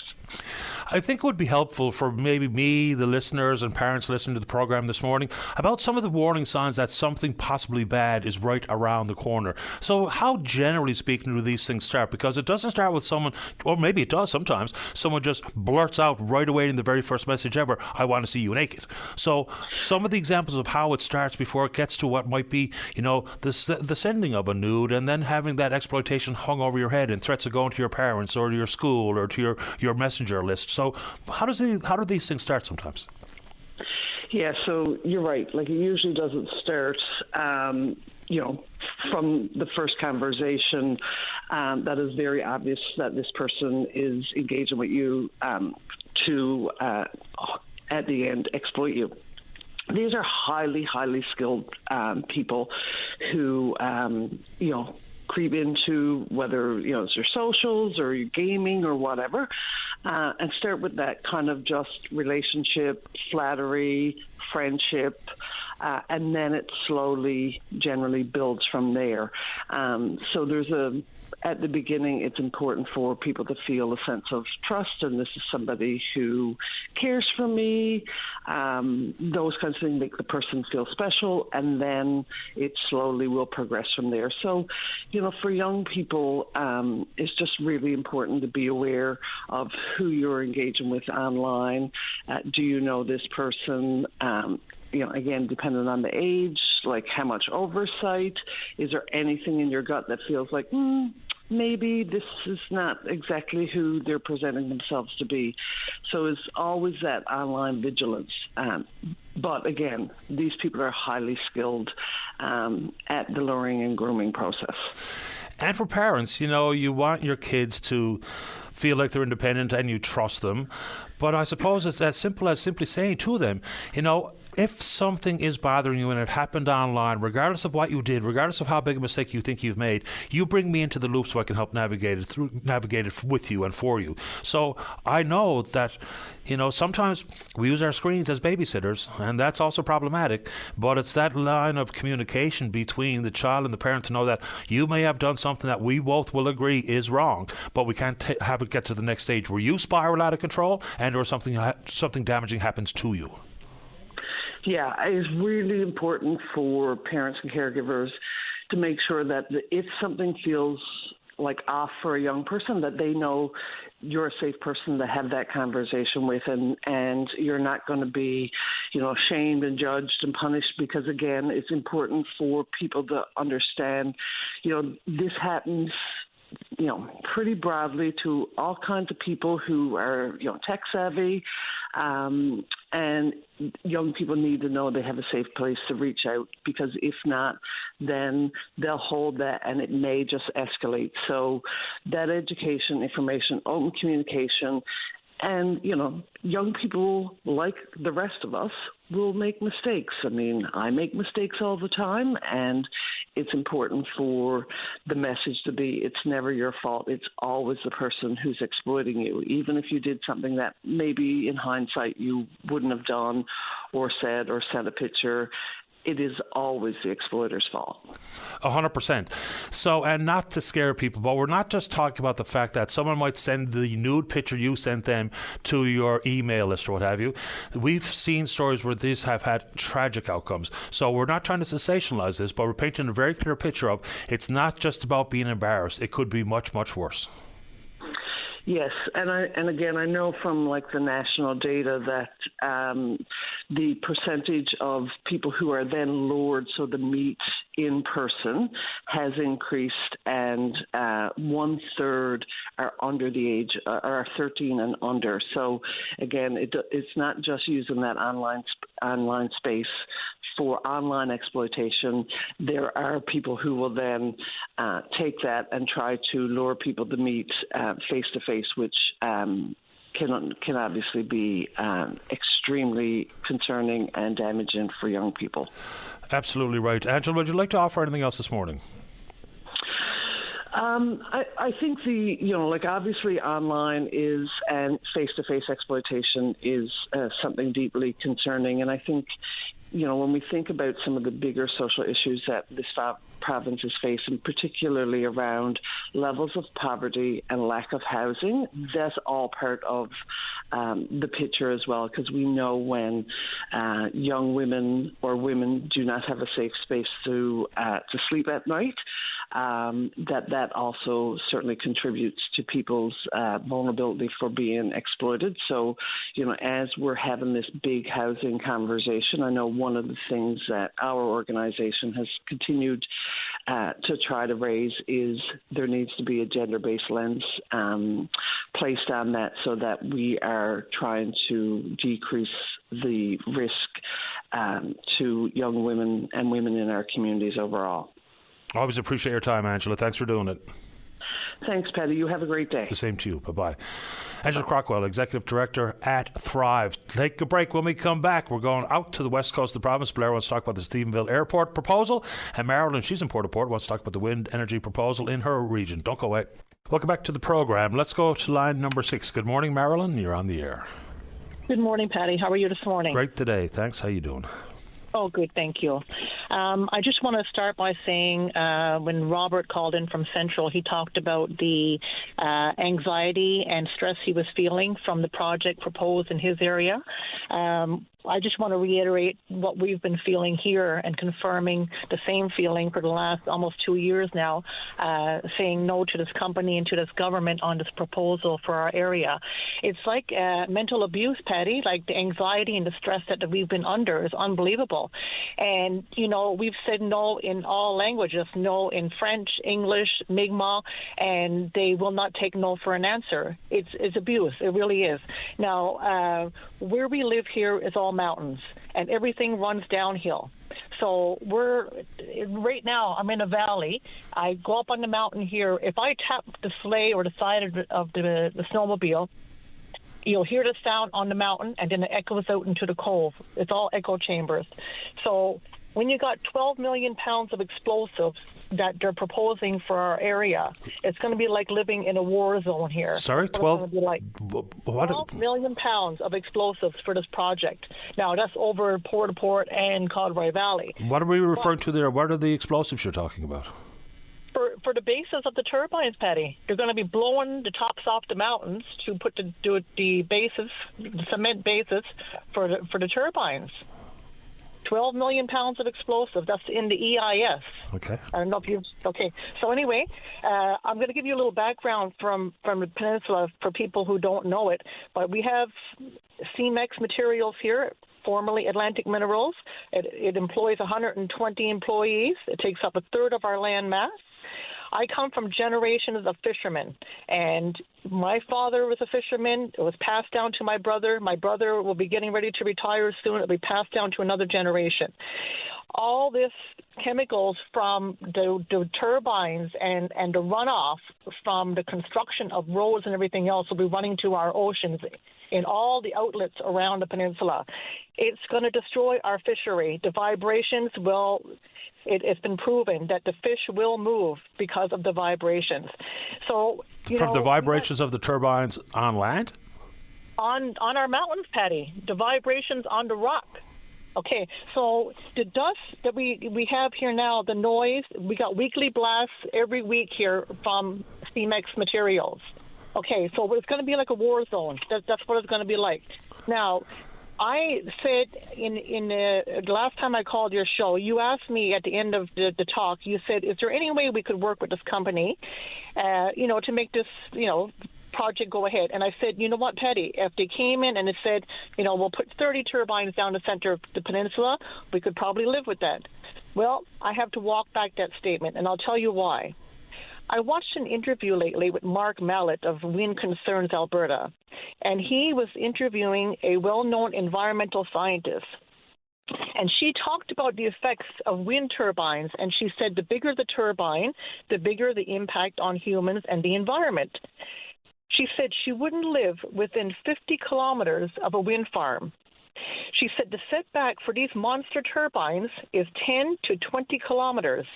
I think it would be helpful for maybe me, the listeners and parents listening to the program this morning, about some of the warning signs that something possibly bad is right around the corner. So how, generally speaking, do these things start? Because it doesn't start with someone, or maybe it does sometimes, someone just blurts out right away in the very first message ever, I want to see you naked. So some of the examples of how it starts before it gets to what might be, the sending of a nude, and then having that exploitation hung over your head and threats of going to your parents or to your school or to your messenger list. So how do these things start sometimes? Yeah, so you're right. Like, it usually doesn't start, from the first conversation that is very obvious that this person is engaging with you to, at the end, exploit you. These are highly, highly skilled people who, creep into whether, it's your socials or your gaming or whatever, and start with that kind of just relationship, flattery, friendship, and then it slowly generally builds from there. So at the beginning, it's important for people to feel a sense of trust, and this is somebody who cares for me. Those kinds of things make the person feel special, and then it slowly will progress from there. So, for young people, it's just really important to be aware of who you're engaging with online. Do you know this person? Again, depending on the age, like how much oversight, is there anything in your gut that feels like, maybe this is not exactly who they're presenting themselves to be. So it's always that online vigilance. But again, these people are highly skilled at the luring and grooming process. And for parents, you want your kids to feel like they're independent and you trust them. But I suppose it's as simple as simply saying to them, if something is bothering you and it happened online, regardless of what you did, regardless of how big a mistake you think you've made, you bring me into the loop so I can help navigate it with you and for you. So I know that, sometimes we use our screens as babysitters, and that's also problematic, but it's that line of communication between the child and the parent to know that you may have done something that we both will agree is wrong, but we can't have it get to the next stage where you spiral out of control and or something damaging happens to you. Yeah, it's really important for parents and caregivers to make sure that if something feels like off for a young person, that they know you're a safe person to have that conversation with, and you're not going to be, shamed and judged and punished, because, again, it's important for people to understand, this happens pretty broadly to all kinds of people who are, tech savvy, and young people need to know they have a safe place to reach out, because if not, then they'll hold that and it may just escalate. So that education, information, open communication, and, young people, like the rest of us, will make mistakes. I mean, I make mistakes all the time, and it's important for the message to be, it's never your fault. It's always the person who's exploiting you, even if you did something that maybe in hindsight you wouldn't have done or said or sent a picture. it is always the exploiter's fault. 100%. So, and not to scare people, but we're not just talking about the fact that someone might send the nude picture you sent them to your email list or what have you. We've seen stories where these have had tragic outcomes. So we're not trying to sensationalize this, but we're painting a very clear picture of it's not just about being embarrassed. It could be much, much worse. Yes, and again, I know from like the national data that the percentage of people who are then lured so to meet in person has increased, and 1/3 are under the age, are 13 and under. So again, it's not just using that online space for online exploitation. There are people who will then take that and try to lure people to meet face-to-face, which can obviously be extremely concerning and damaging for young people. Absolutely right. Angela, would you like to offer anything else this morning? I think obviously online is, and face-to-face exploitation is something deeply concerning. And I think, when we think about some of the bigger social issues that this province is facing, particularly around levels of poverty and lack of housing, that's all part of the picture as well, because we know when young women or women do not have a safe space to sleep at night, that also certainly contributes to people's vulnerability for being exploited. So, as we're having this big housing conversation, I know one of the things that our organization has continued to try to raise is there needs to be a gender-based lens placed on that, so that we are trying to decrease the risk to young women and women in our communities overall. Always appreciate your time, Angela. Thanks for doing it. Thanks, Patty. You have a great day. The same to you. Bye-bye. Angela Crockwell, Executive Director at Thrive. Take a break. When we come back, we're going out to the west coast of the province. Blair wants to talk about the Stephenville Airport proposal. And Marilyn, she's in Port-au-Port, wants to talk about the wind energy proposal in her region. Don't go away. Welcome back to the program. Let's go to line number 6. Good morning, Marilyn. You're on the air. Good morning, Patty. How are you this morning? Great today. Thanks. How you doing? Oh, good. Thank you. I just want to start by saying when Robert called in from Central, he talked about the anxiety and stress he was feeling from the project proposed in his area. I just want to reiterate what we've been feeling here and confirming the same feeling for the last almost 2 years now, saying no to this company and to this government on this proposal for our area. It's like mental abuse, Patty, like the anxiety and the stress that we've been under is unbelievable. And, we've said no in all languages, no in French, English, Mi'kmaq, and they will not take no for an answer. It's abuse. It really is. Now, where we live here is all mountains, and everything runs downhill. So right now, I'm in a valley. I go up on the mountain here. If I tap the sleigh or the side of the snowmobile, you'll hear the sound on the mountain, and then it echoes out into the cove. It's all echo chambers. So when you got 12 million pounds of explosives that they're proposing for our area, it's going to be like living in a war zone here. Sorry, 12? 12 million pounds of explosives for this project. Now, that's over Port-au-Port and Codroy Valley. What are we referring to there? What are the explosives you're talking about? For the bases of the turbines, Patty, they're going to be blowing the tops off the mountains to put the bases, the cement bases for the turbines. 12 million pounds of explosive. That's in the EIS. Okay. I don't know if okay. So anyway, I'm going to give you a little background from the peninsula for people who don't know it. But we have CEMEX Materials here, formerly Atlantic Minerals. It employs 120 employees. It takes up 1/3 of our land mass. I come from generations of fishermen, and my father was a fisherman. It was passed down to my brother. My brother will be getting ready to retire soon. It'll be passed down to another generation. All this chemicals from the turbines and the runoff from the construction of roads and everything else will be running to our oceans in all the outlets around the peninsula. It's going to destroy our fishery. The vibrations will... It's been proven that the fish will move because of the vibrations. So, from the vibrations of the turbines on land? On our mountains, Patty. The vibrations on the rock. Okay, so the dust that we have here now, the noise, we got weekly blasts every week here from CEMEX materials. Okay, so it's going to be like a war zone. That's what it's going to be like. Now, I said in the last time I called your show, you asked me at the end of the talk, you said, is there any way we could work with this company, to make this, project go ahead? And I said, you know what, Patty, if they came in and it said, we'll put 30 turbines down the center of the peninsula, we could probably live with that. Well, I have to walk back that statement, and I'll tell you why. I watched an interview lately with Mark Mallett of Wind Concerns Alberta, and he was interviewing a well-known environmental scientist. And she talked about the effects of wind turbines, and she said the bigger the turbine, the bigger the impact on humans and the environment. She said she wouldn't live within 50 kilometers of a wind farm. She said the setback for these monster turbines is 10 to 20 kilometers.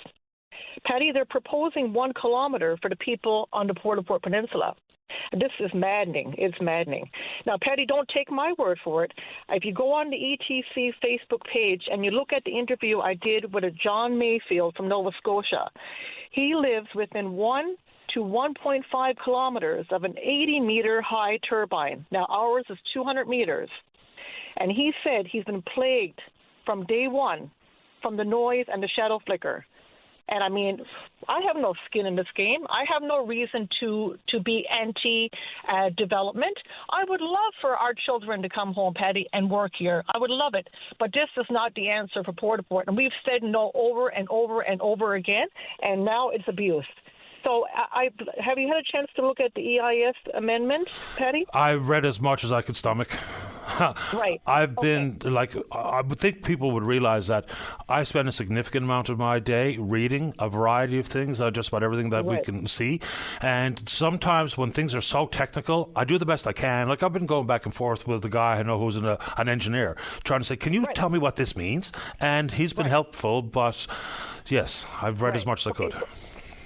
Patty, they're proposing 1 kilometer for the people on the Port au Port Peninsula. This is maddening. It's maddening. Now, Patty, don't take my word for it. If you go on the ETC Facebook page and you look at the interview I did with a John Mayfield from Nova Scotia, he lives within 1 to 1.5 kilometers of an 80-meter high turbine. Now, ours is 200 meters. And he said he's been plagued from day one from the noise and the shadow flicker. And I mean, I have no skin in this game. I have no reason to be anti-development. I would love for our children to come home, Patty, and work here. I would love it. But this is not the answer for Port au Port. And we've said no over and over and over again, and now it's abuse. So have you had a chance to look at the EIS amendment, Patty? I read as much as I could stomach. Right. I've been, I would think people would realize that I spend a significant amount of my day reading a variety of things, just about everything that we can see. And sometimes when things are so technical, I do the best I can. Like I've been going back and forth with the guy I know who's an engineer, trying to say, can you tell me what this means? And he's been helpful, but yes, I've read as much as I could.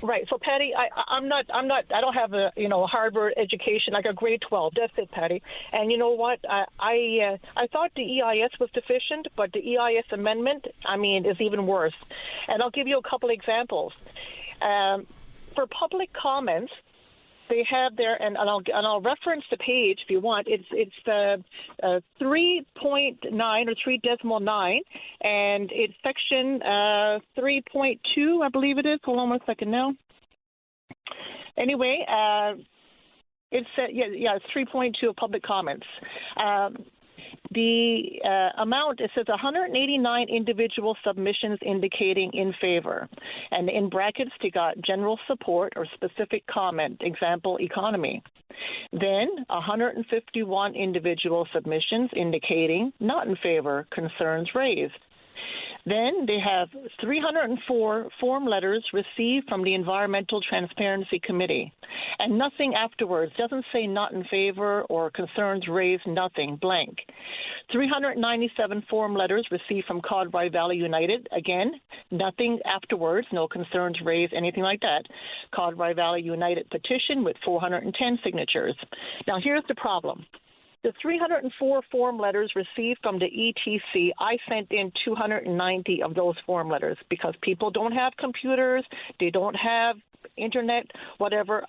Right. So, Patty, I don't have a Harvard education, like a grade 12. That's it, Patty. And you know what? I thought the EIS was deficient, but the EIS amendment, is even worse. And I'll give you a couple examples. For public comments, they have there, and I'll reference the page if you want. It's 3.9 or 3.9, and it's section 3.2, I believe it is. Hold on 1 second now. Anyway, it's 3.2 of public comments. The amount, it says 189 individual submissions indicating in favor. And in brackets, they got general support or specific comment, example, economy. Then 151 individual submissions indicating not in favor, concerns raised. Then they have 304 form letters received from the Environmental Transparency Committee. And nothing afterwards. Doesn't say not in favor or concerns raised, nothing, blank. 397 form letters received from Causeway Valley United. Again, nothing afterwards, no concerns raised, anything like that. Causeway Valley United petition with 410 signatures. Now, here's the problem. The 304 form letters received from the ETC, I sent in 290 of those form letters because people don't have computers, they don't have internet, whatever.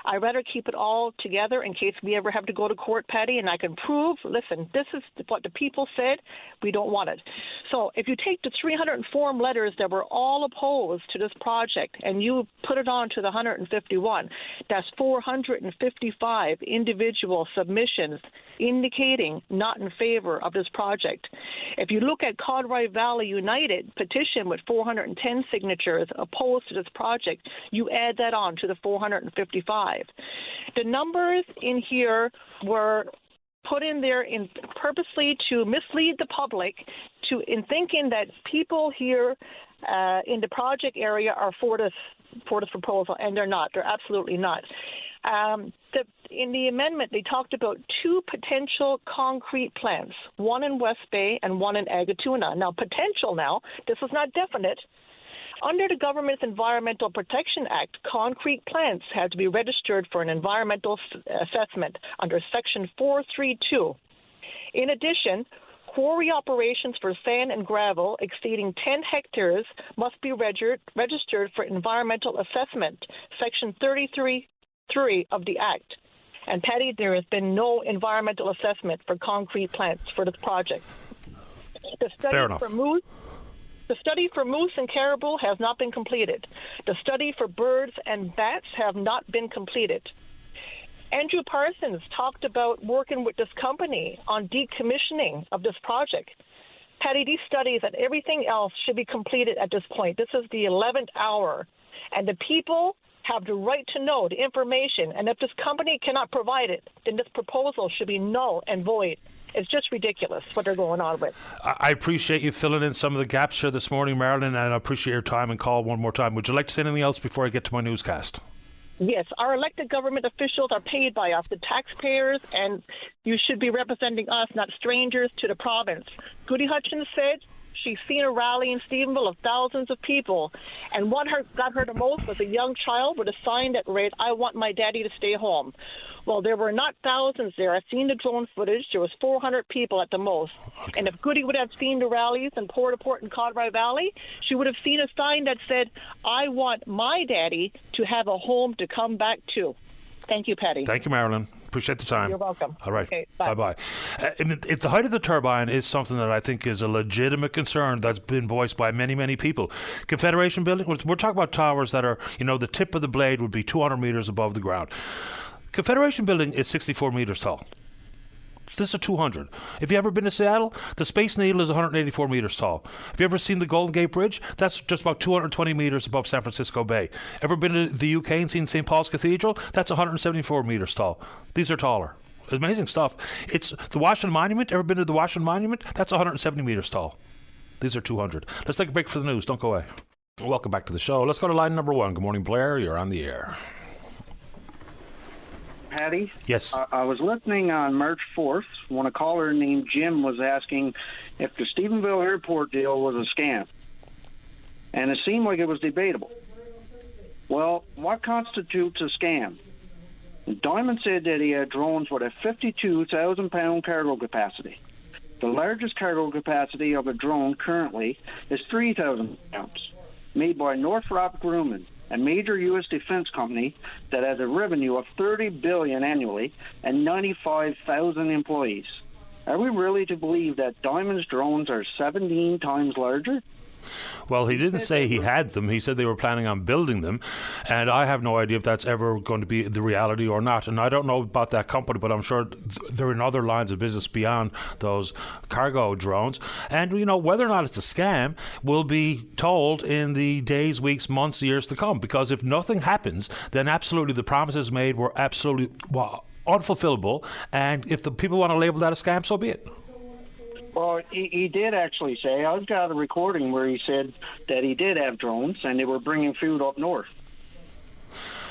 I'd rather keep it all together in case we ever have to go to court, Patty, and I can prove, listen, this is what the people said, we don't want it. So if you take the 300 form letters that were all opposed to this project and you put it on to the 151, that's 455 individual submissions indicating not in favor of this project. If you look at Causeway Valley United petition with 410 signatures opposed to this project, you add that on to the 455. The numbers in here were put in there purposely to mislead the public in thinking that people here in the project area are for this proposal, and they're not. They're absolutely not. In the amendment, they talked about 2 potential concrete plants, one in West Bay and one in Agatuna. Now, potential now, this is not definite. Under the government's Environmental Protection Act, concrete plants had to be registered for an environmental assessment under Section 432. In addition, Quarry operations for sand and gravel exceeding 10 hectares must be registered for environmental assessment, Section 33(3) of the Act. And Patty, there has been no environmental assessment for concrete plants for this project. Fair enough. The study for moose and caribou has not been completed. The study for birds and bats have not been completed. Andrew Parsons talked about working with this company on decommissioning of this project. Patty, these studies and everything else should be completed at this point. This is the 11th hour, and the people have the right to know the information, and if this company cannot provide it, then this proposal should be null and void. It's just ridiculous what they're going on with. I appreciate you filling in some of the gaps here this morning, Marilyn, and I appreciate your time and call one more time. Would you like to say anything else before I get to my newscast? Yes, our elected government officials are paid by us, the taxpayers, and you should be representing us, not strangers to the province. Goody Hutchins said she's seen a rally in Stephenville of thousands of people, and what got her the most was a young child with a sign that read, "I want my daddy to stay home." Well, there were not thousands there. I've seen the drone footage. There was 400 people at the most. Okay. And if Goody would have seen the rallies in Port-au-Port and Codroy Valley, she would have seen a sign that said, "I want my daddy to have a home to come back to." Thank you, Patty. Thank you, Marilyn. Appreciate the time. You're welcome. All right. Okay, bye-bye. If the height of the turbine is something that I think is a legitimate concern that's been voiced by many, many people. Confederation Building, we're talking about towers that are, the tip of the blade would be 200 metres above the ground. Confederation Building is 64 metres tall. This is a 200. If you ever been to Seattle, the Space Needle is 184 metres tall. Have you ever seen the Golden Gate Bridge? That's just about 220 metres above San Francisco Bay. Ever been to the UK and seen St. Paul's Cathedral? That's 174 metres tall. These are taller. Amazing stuff. It's the Washington Monument. Ever been to the Washington Monument? That's 170 metres tall. These are 200. Let's take a break for the news. Don't go away. Welcome back to the show. Let's go to line number 1. Good morning, Blair. You're on the air. Patty? Yes. I was listening on March 4th when a caller named Jim was asking if the Stephenville airport deal was a scam. And it seemed like it was debatable. Well, what constitutes a scam? Diamond said that he had drones with a 52,000-pound cargo capacity. The largest cargo capacity of a drone currently is 3,000 pounds, made by Northrop Grumman, a major U.S. defense company that has a revenue of $30 billion annually and 95,000 employees. Are we really to believe that Diamond's drones are 17 times larger? Well, he didn't say he had them. He said they were planning on building them. And I have no idea if that's ever going to be the reality or not. And I don't know about that company, but I'm sure they're in other lines of business beyond those cargo drones. And, whether or not it's a scam will be told in the days, weeks, months, years to come. Because if nothing happens, then absolutely the promises made were absolutely unfulfillable. And if the people want to label that a scam, so be it. Well, he did actually say, I've got a recording where he said that he did have drones and they were bringing food up north.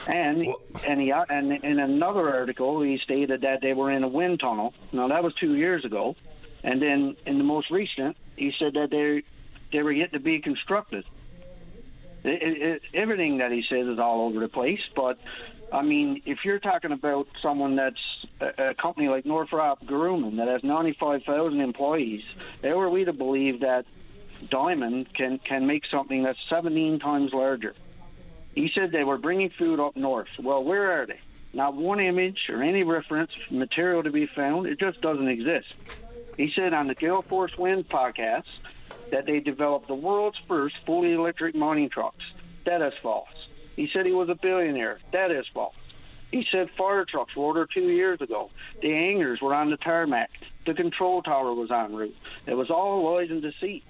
And in another article, he stated that they were in a wind tunnel. Now, that was 2 years ago. And then in the most recent, he said that they were yet to be constructed. Everything that he says is all over the place, but I mean, if you're talking about someone that's a company like Northrop Grumman that has 95,000 employees, how are we to believe that Diamond can make something that's 17 times larger? He said they were bringing food up north. Well, where are they? Not one image or any reference material to be found. It just doesn't exist. He said on the Gale Force Wind podcast that they developed the world's first fully electric mining trucks. That is false. He said he was a billionaire. That is false. He said fire trucks were ordered 2 years ago. The hangars were on the tarmac. The control tower was en route. It was all lies and deceit.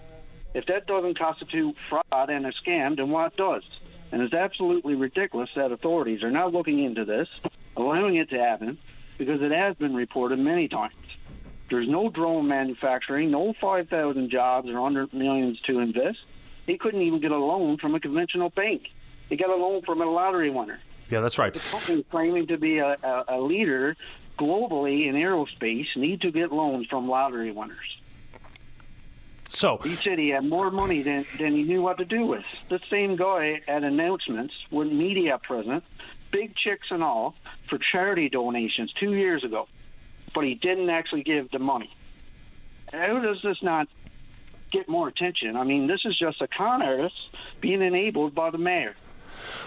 If that doesn't constitute fraud and a scam, then what does? And it's absolutely ridiculous that authorities are not looking into this, allowing it to happen, because it has been reported many times. There's no drone manufacturing, no 5,000 jobs or hundred millions to invest. He couldn't even get a loan from a conventional bank. He got a loan from a lottery winner. Yeah, that's right. The company claiming to be a leader globally in aerospace need to get loans from lottery winners. So he said he had more money than he knew what to do with. The same guy at announcements with media present, big checks and all, for charity donations 2 years ago. But he didn't actually give the money. how does this not get more attention? I mean, this is just a con artist being enabled by the mayor.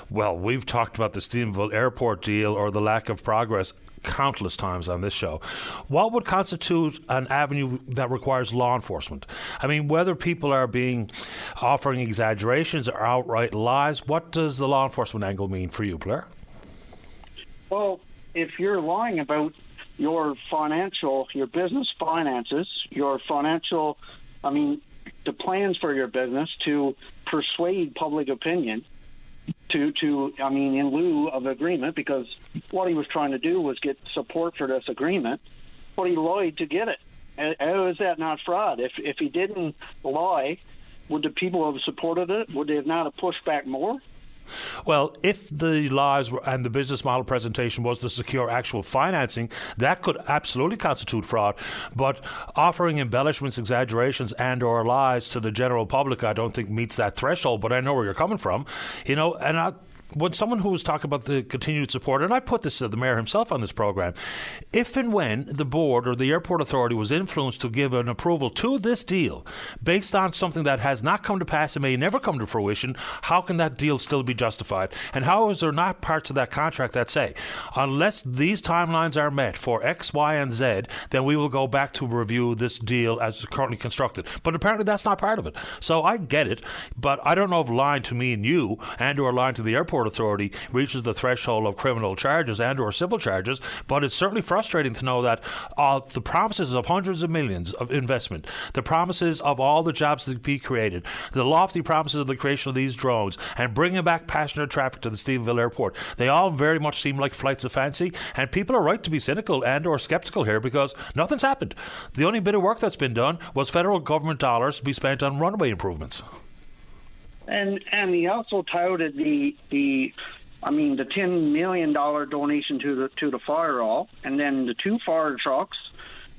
Well, we've talked about the Stephenville Airport deal or the lack of progress countless times on this show. What would constitute an avenue that requires law enforcement? I mean, whether people are offering exaggerations or outright lies, what does the law enforcement angle mean for you, Blair? Well, if you're lying about your business finances, the plans for your business to persuade public opinion, in lieu of agreement, because what he was trying to do was get support for this agreement, but he lied to get it. How is that not fraud? If he didn't lie, would the people have supported it? Would they have not have pushed back more? Well, if the lies and the business model presentation was to secure actual financing, that could absolutely constitute fraud. But offering embellishments, exaggerations, and or lies to the general public, I don't think meets that threshold. But I know where you're coming from, when someone who was talking about the continued support, and I put this to the mayor himself on this program, if and when the board or the airport authority was influenced to give an approval to this deal based on something that has not come to pass and may never come to fruition, how can that deal still be justified? And how is there not parts of that contract that say, unless these timelines are met for X, Y, and Z, then we will go back to review this deal as currently constructed? But apparently that's not part of it. So I get it, but I don't know if lying to me and you and or lying to the airport authority reaches the threshold of criminal charges and or civil charges. But it's certainly frustrating to know that the promises of hundreds of millions of investment, the promises of all the jobs that be created, the lofty promises of the creation of these drones and bringing back passenger traffic to the Stephenville Airport, they all very much seem like flights of fancy, and people are right to be cynical and or skeptical here because nothing's happened. The only bit of work that's been done was federal government dollars to be spent on runway improvements. And he also touted the $10 million donation to the fire hall, and then the 2 fire trucks,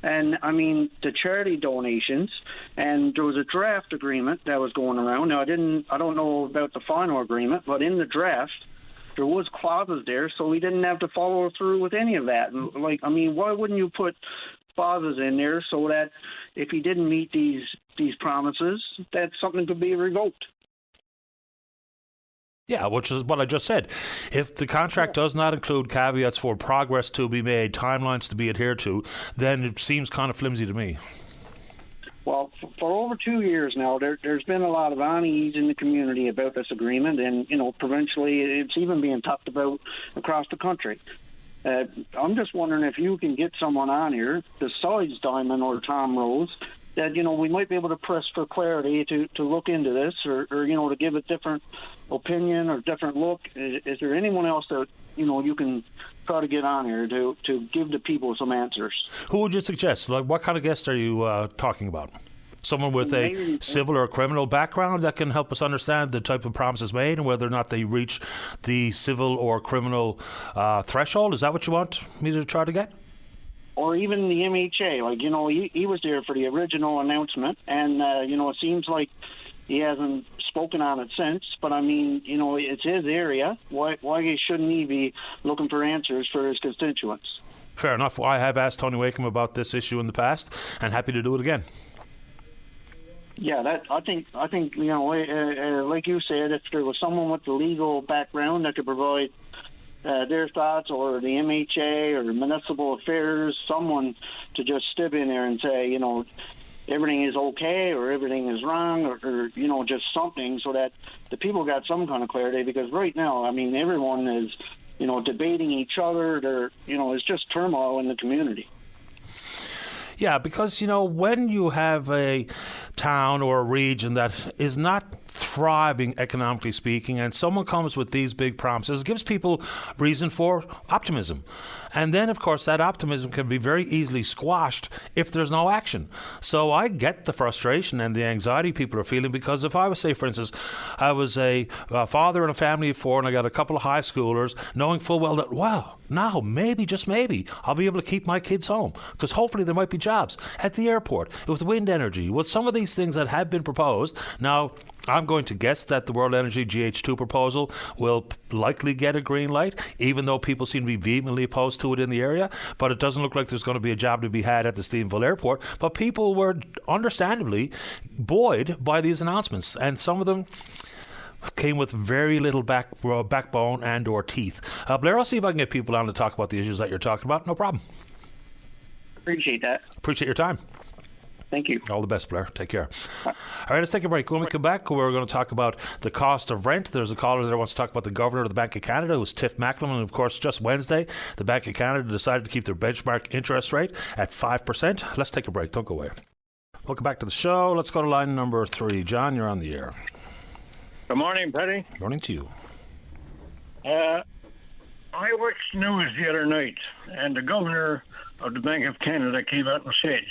and the charity donations, and there was a draft agreement that was going around. Now I don't know about the final agreement, but in the draft there was clauses there, so we didn't have to follow through with any of that. Why wouldn't you put clauses in there so that if he didn't meet these promises, that something could be revoked? Yeah, which is what I just said. If the contract does not include caveats for progress to be made, timelines to be adhered to, then it seems kind of flimsy to me. Well, for over 2 years now, there's been a lot of unease in the community about this agreement, and, provincially it's even being talked about across the country. I'm just wondering if you can get someone on here besides Diamond or Tom Rose that, we might be able to press for clarity to look into this or to give a different opinion or different look. Is there anyone else that, you can try to get on here to give the people some answers? Who would you suggest? Like, what kind of guest are you talking about? Someone with a civil or criminal background that can help us understand the type of promises made and whether or not they reach the civil or criminal threshold? Is that what you want me to try to get? Or even the MHA, he was there for the original announcement, and, it seems like he hasn't spoken on it since, but it's his area. Why shouldn't he be looking for answers for his constituents? Fair enough. I have asked Tony Wakeham about this issue in the past, and happy to do it again. Yeah, I think like you said, if there was someone with the legal background that could provide their thoughts, or the MHA or municipal affairs, someone to just step in there and say, everything is okay or everything is wrong or just something so that the people got some kind of clarity. Because right now, everyone is, debating each other. It's just turmoil in the community. Yeah, because, when you have a town or a region that is not thriving economically speaking, and someone comes with these big promises, it gives people reason for optimism. And then, of course, that optimism can be very easily squashed if there's no action. So I get the frustration and the anxiety people are feeling, because if I was, say, for instance, I was a father in a family of 4 and I got a couple of high schoolers, knowing full well that, now maybe, just maybe, I'll be able to keep my kids home, because hopefully there might be jobs at the airport, with wind energy, with some of these things that have been proposed. Now, I'm going to guess that the World Energy GH2 proposal will likely get a green light, even though people seem to be vehemently opposed to it in the area. But it doesn't look like there's going to be a job to be had at the Stephenville Airport. But people were understandably buoyed by these announcements, and some of them came with very little backbone and or teeth. Blair, I'll see if I can get people on to talk about the issues that you're talking about. No problem. Appreciate that. Appreciate your time. Thank you. All the best, Blair. Take care. All right, let's take a break. When we come back, we're going to talk about the cost of rent. There's a caller there who wants to talk about the governor of the Bank of Canada, who's Tiff Macklem. And, of course, just Wednesday, the Bank of Canada decided to keep their benchmark interest rate at 5%. Let's take a break. Don't go away. Welcome back to the show. Let's go to line number 3. John, you're on the air. Good morning, Paddy. Morning to you. I watched news the other night, and the governor of the Bank of Canada came out and said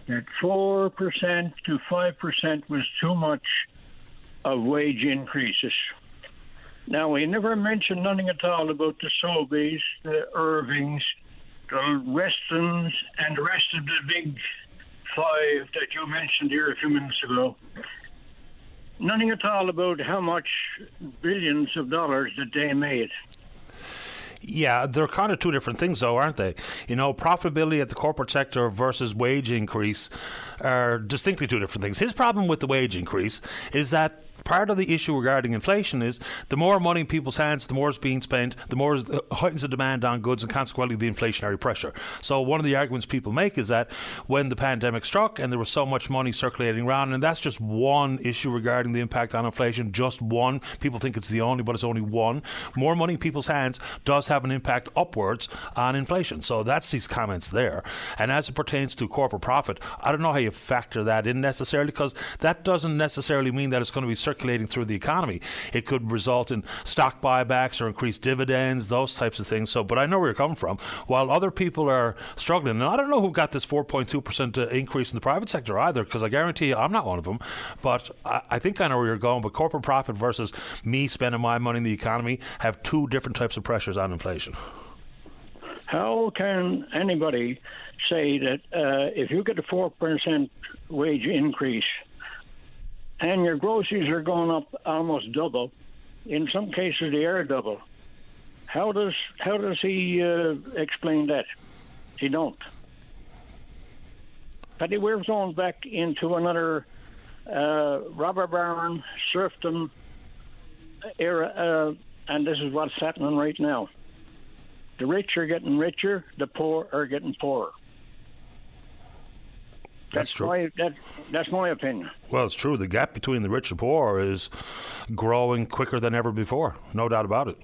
that 4% to 5% was too much of wage increases. Now, he never mentioned nothing at all about the Sobeys, the Irvings, the Westons, and the rest of the big 5 that you mentioned here a few minutes ago. Nothing at all about how much billions of dollars that they made. Yeah, they're kind of two different things, though, aren't they? You know, profitability at the corporate sector versus wage increase are distinctly two different things. His problem with the wage increase is that part of the issue regarding inflation is the more money in people's hands, the more is being spent, the more heightens the demand on goods, and consequently the inflationary pressure. So one of the arguments people make is that when the pandemic struck and there was so much money circulating around, and that's just one issue regarding the impact on inflation, just one. People think it's the only, but it's only one. More money in people's hands does have an impact upwards on inflation. So that's these comments there. And as it pertains to corporate profit, I don't know how you factor that in necessarily, because that doesn't necessarily mean that it's going to be circulating through the economy. It could result in stock buybacks or increased dividends, those types of things. So, but I know where you're coming from. While other people are struggling, and I don't know who got this 4.2% increase in the private sector either, because I guarantee you I'm not one of them. But I think I know where you're going. But corporate profit versus me spending my money in the economy have two different types of pressures on inflation. How can anybody say that if you get a 4% wage increase and your groceries are going up almost double, in some cases they are double, how does he explain that? He don't. But we're going back into another robber baron, serfdom era, and this is what's happening right now. The rich are getting richer, the poor are getting poorer. That's true. That's my opinion. Well, it's true. The gap between the rich and poor is growing quicker than ever before. No doubt about it.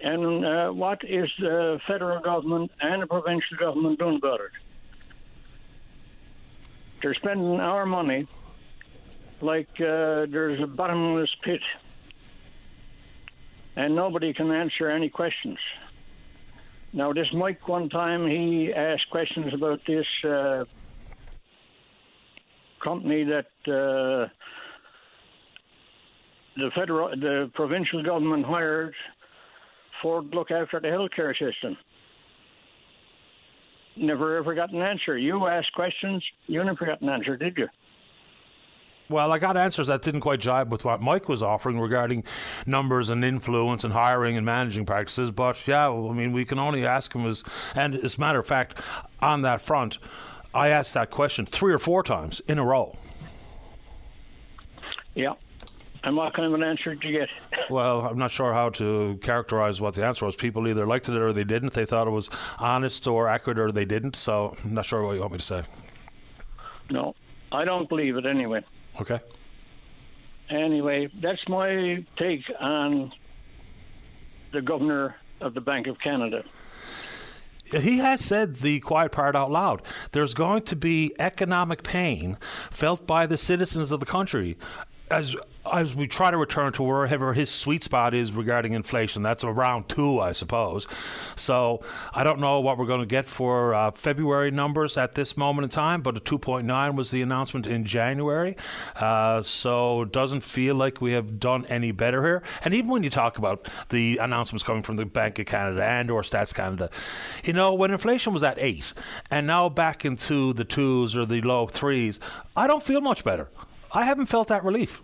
And what is the federal government and the provincial government doing about it? They're spending our money like there's a bottomless pit. And nobody can answer any questions. Now, this Mike, one time, he asked questions about this company that the provincial government hired for to look after the healthcare system. Never ever got an answer. You asked questions, you never got an answer, did you? Well, I got answers that didn't quite jibe with what Mike was offering regarding numbers and influence and hiring and managing practices. But yeah, I mean, we can only ask him and as a matter of fact, on that front, I asked that question 3 or 4 times in a row. Yeah. And what kind of an answer did you get? Well, I'm not sure how to characterize what the answer was. People either liked it or they didn't. They thought it was honest or accurate or they didn't. So I'm not sure what you want me to say. No, I don't believe it anyway. Okay. Anyway, that's my take on the governor of the Bank of Canada. He has said the quiet part out loud. There's going to be economic pain felt by the citizens of the country as we try to return to wherever his sweet spot is regarding inflation. That's around 2, I suppose. So I don't know what we're going to get for February numbers at this moment in time, but a 2.9 was the announcement in January. So it doesn't feel like we have done any better here. And even when you talk about the announcements coming from the Bank of Canada and or Stats Canada, you know, when inflation was at 8 and now back into the 2s or the low 3s, I don't feel much better. I haven't felt that relief.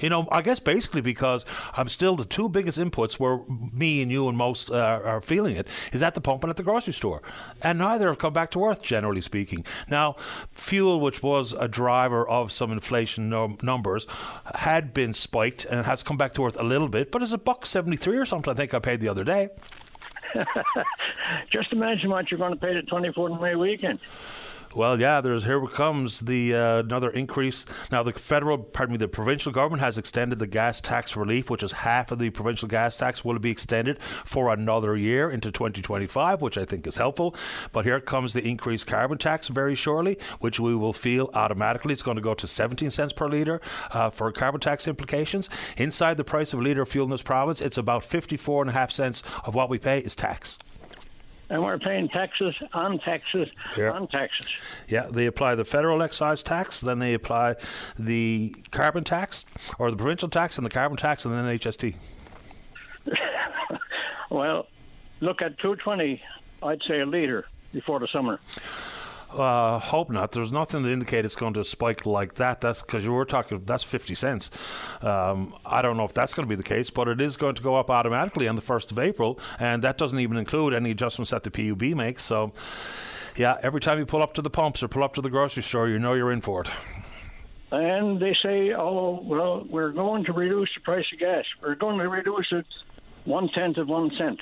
I guess basically because I'm still the two biggest inputs where me and you and most are feeling it is at the pump and at the grocery store. And neither have come back to earth, generally speaking. Now, fuel, which was a driver of some inflation numbers, had been spiked and has come back to earth a little bit, but it's $1.73 or something I think I paid the other day. Just imagine what you're going to pay the 24th of May weekend. Well, yeah, here comes the another increase. Now, the provincial government has extended the gas tax relief, which is half of the provincial gas tax, will be extended for another year into 2025, which I think is helpful. But here comes the increased carbon tax very shortly, which we will feel automatically. It's going to go to 17 cents per litre for carbon tax implications. Inside the price of a litre of fuel in this province, it's about 54.5 cents of what we pay is tax. And we're paying taxes on taxes on taxes. Yeah, they apply the federal excise tax, then they apply the carbon tax, or the provincial tax and the carbon tax, and then HST. Well, look at $2.20, I'd say a litre before the summer. Hope not. There's nothing to indicate it's going to spike like that. That's because you were talking, that's 50 cents. I don't know if that's going to be the case, but it is going to go up automatically on the 1st of April, and that doesn't even include any adjustments that the PUB makes. So, yeah, every time you pull up to the pumps or pull up to the grocery store, you know you're in for it. And they say, oh, well, we're going to reduce the price of gas. We're going to reduce it 1/10 of 1 cent.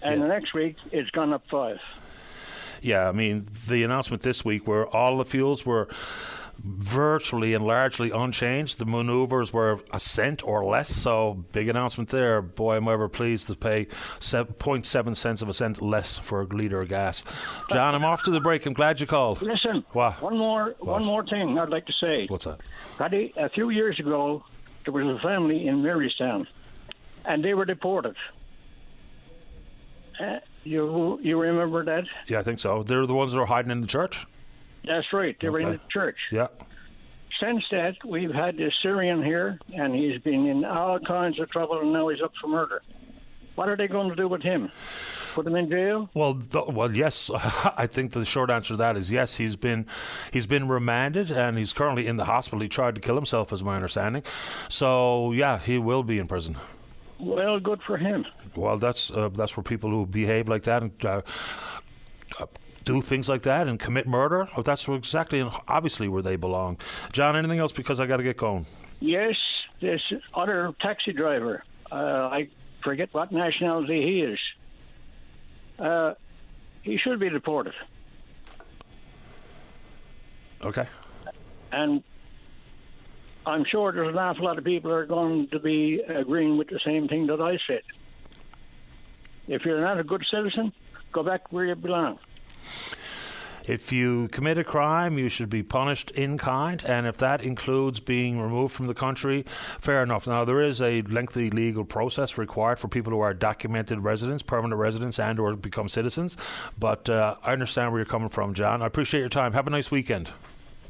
And the next week, it's gone up 5. Yeah, I mean, the announcement this week where all the fuels were virtually and largely unchanged. The manoeuvres were a cent or less, so big announcement there. Boy, am I ever pleased to pay 0.7 cents of a cent less for a litre of gas. John, I'm off to the break. I'm glad you called. Listen, what? One more thing I'd like to say. What's that? Paddy, a few years ago, there was a family in Marystown, and they were deported. You remember that? Yeah, I think so. They're the ones that are hiding in the church? That's right. They were in the church. Yeah. Since that, we've had this Syrian here, and he's been in all kinds of trouble, and now he's up for murder. What are they going to do with him? Put him in jail? Well, yes. I think the short answer to that is yes. He's been remanded, and he's currently in the hospital. He tried to kill himself, is my understanding. So, yeah, he will be in prison. Well, good for him. Well, that's where people who behave like that and do things like that and commit murder, that's exactly and obviously where they belong. John, anything else, because I got to get going? Yes, this other taxi driver, I forget what nationality he is. He should be deported. Okay. And I'm sure there's an awful lot of people who are going to be agreeing with the same thing that I said. If you're not a good citizen, go back where you belong. If you commit a crime, you should be punished in kind, and if that includes being removed from the country, fair enough. Now, there is a lengthy legal process required for people who are documented residents, permanent residents, and or become citizens, but I understand where you're coming from, John. I appreciate your time. Have a nice weekend.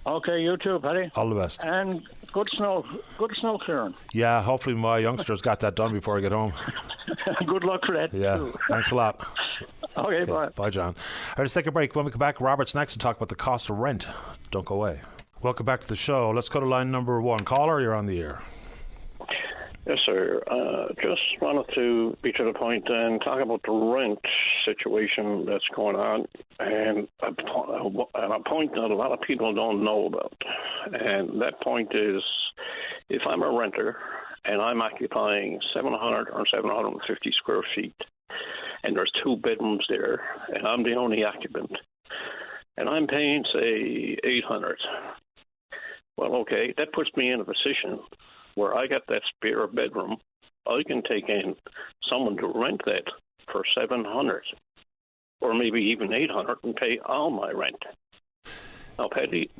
Okay, you too, Paddy. All the best. And good snow clearing. Yeah, hopefully my youngsters got that done before I get home. Good luck for that. Yeah, thanks a lot. Okay, bye. Bye, John. All right, let's take a break. When we come back, Robert's next to talk about the cost of rent. Don't go away. Welcome back to the show. Let's go to line number 1. Caller, you're on the air. Yes, sir. Just wanted to be to the point and talk about the rent situation that's going on, and a point that a lot of people don't know about. And that point is, if I'm a renter and I'm occupying 700 or 750 square feet, and there's 2 bedrooms there, and I'm the only occupant, and I'm paying, say, $800. Well, okay, that puts me in a position where I got that spare bedroom. I can take in someone to rent that for $700, or maybe even $800, and pay all my rent. Now, Paddy,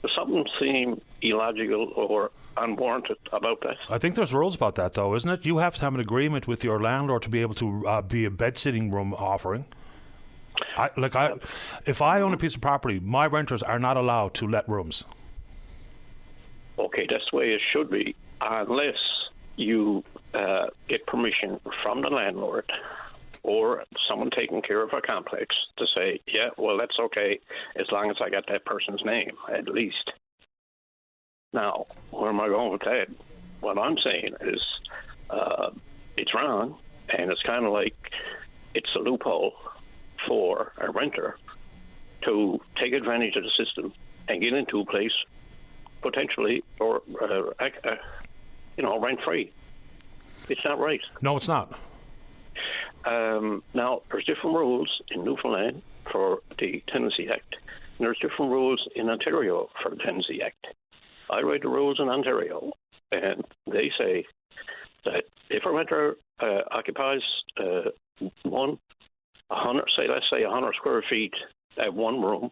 does something seem illogical or unwarranted about that? I think there's rules about that, though, isn't it? You have to have an agreement with your landlord to be able to be a bed-sitting room offering. If I own a piece of property, my renters are not allowed to let rooms. Okay, that's the way it should be, unless you get permission from the landlord or someone taking care of a complex to say, yeah, well, that's okay, as long as I got that person's name, at least. Now, where am I going with that? What I'm saying is it's wrong, and it's kind of like it's a loophole for a renter to take advantage of the system and get into a place potentially or rent-free. It's not right. No, it's not. Now, there's different rules in Newfoundland for the Tenancy Act, and there's different rules in Ontario for the Tenancy Act. I read the rules in Ontario, and they say that if a renter occupies let's say 100 square feet at one room,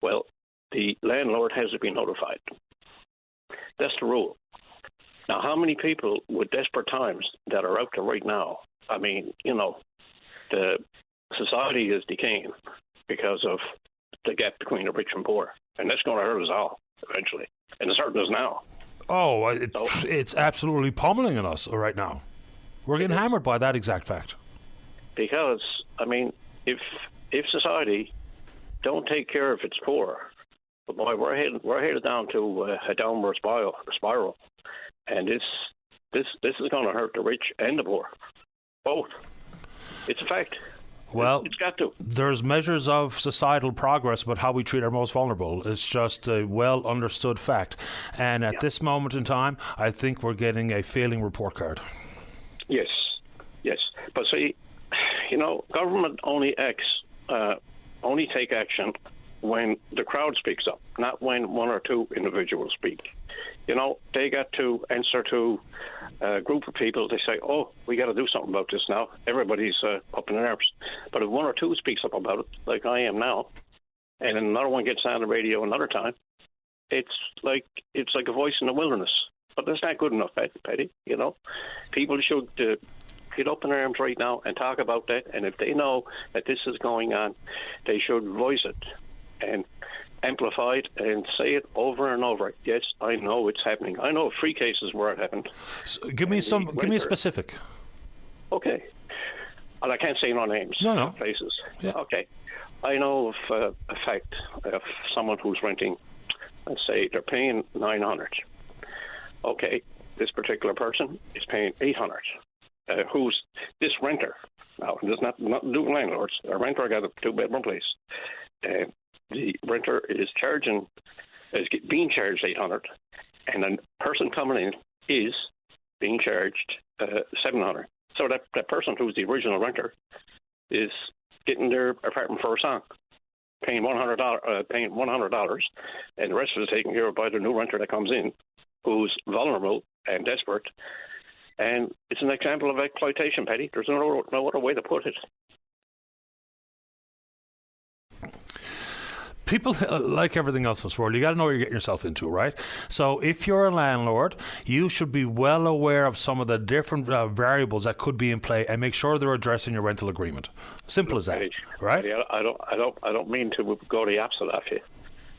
well, the landlord has to be notified. That's the rule. Now, how many people with desperate times that are out there right now? I mean, the society is decaying because of the gap between the rich and poor, and that's going to hurt us all eventually, and it's hurting us now. Oh, it's absolutely pummeling on us right now. We're getting hammered by that exact fact. Because, I mean, if society don't take care of its poor, boy, we're headed down to a downward spiral, and this is going to hurt the rich and the poor, both. It's a fact. Well, it's got to. There's measures of societal progress about how we treat our most vulnerable. It's just a well understood fact, and at this moment in time, I think we're getting a failing report card. Yes. But see, government only take action when the crowd speaks up, not when one or two individuals speak. They got to answer to a group of people. They say, oh, we got to do something about this now. Everybody's up in their arms. But if one or two speaks up about it, like I am now, and then another one gets on the radio another time, it's like a voice in the wilderness. But that's not good enough, Patty. People should get up in their arms right now and talk about that. And if they know that this is going on, they should voice it and amplify it and say it over and over. Yes, I know it's happening. I know 3 cases where it happened. So give me a specific. Okay. And I can't say no names. No. Places. Yeah. Okay. I know of a fact of someone who's renting, let's say they're paying $900. Okay. This particular person is paying $800. Who's this renter? Now, there's nothing to do with landlords. A renter got a 2-bedroom place. The renter is being charged $800, and the person coming in is being charged $700. So that person who's the original renter is getting their apartment for a song, paying $100, and the rest of it is taken care of by the new renter that comes in, who's vulnerable and desperate. And it's an example of exploitation, Patty. There's no other way to put it. People, like everything else in this world, you got to know what you're getting yourself into, right? So if you're a landlord, you should be well aware of some of the different variables that could be in play, and make sure they're addressing your rental agreement. Simple as that, right? I don't mean to go the opposite of you.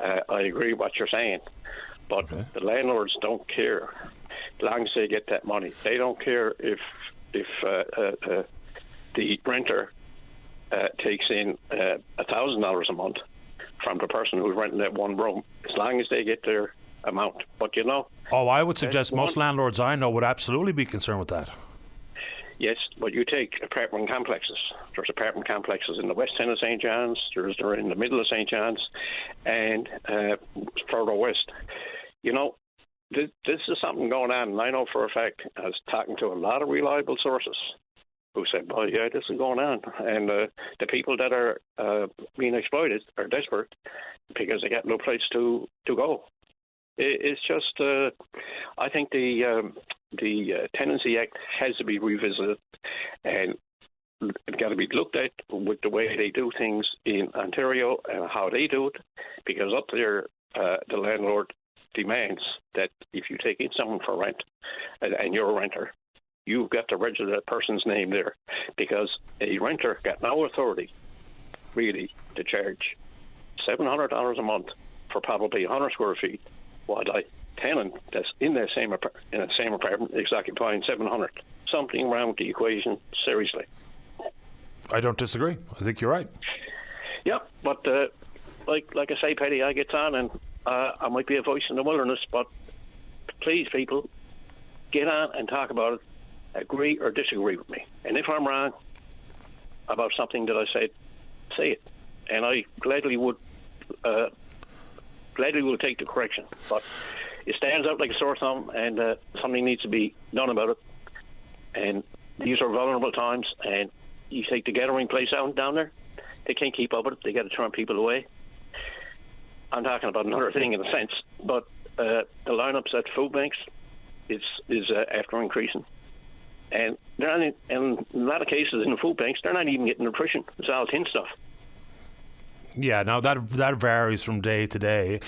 I agree with what you're saying, but the landlords don't care as long as they get that money. They don't care if the renter takes in $1,000 a month from the person who's renting that one room, as long as they get their amount. But I would suggest most landlords I know would absolutely be concerned with that. Yes, but you take apartment complexes. There's apartment complexes in the west end of St. John's, they're in the middle of St. John's, and further west. This is something going on, and I know for a fact, I was talking to a lot of reliable sources who said, well, yeah, this is going on. And the people that are being exploited are desperate because they got no place to go. It's just, I think the Tenancy Act has to be revisited, and it's got to be looked at with the way they do things in Ontario and how they do it, because up there, the landlord demands that if you take in someone for rent and you're a renter, you've got to register that person's name there, because a renter got no authority, really, to charge $700 a month for probably 100 square feet, while a tenant that's in that same apartment is occupying 700. Something wrong with the equation, seriously. I don't disagree. I think you're right. Yeah, but like I say, Paddy, I get on, and I might be a voice in the wilderness, but please, people, get on and talk about it. Agree or disagree with me. And if I'm wrong about something that I said, say it. And I gladly will take the correction. But it stands out like a sore thumb, and something needs to be done about it. And these are vulnerable times, and you take the gathering place down there, they can't keep up with it. They got to turn people away. I'm talking about another thing in a sense, but the lineups at food banks is after increasing. And they're not in a lot of cases in the food banks, they're not even getting nutrition. It's all tin stuff. Yeah, now that varies from day to day,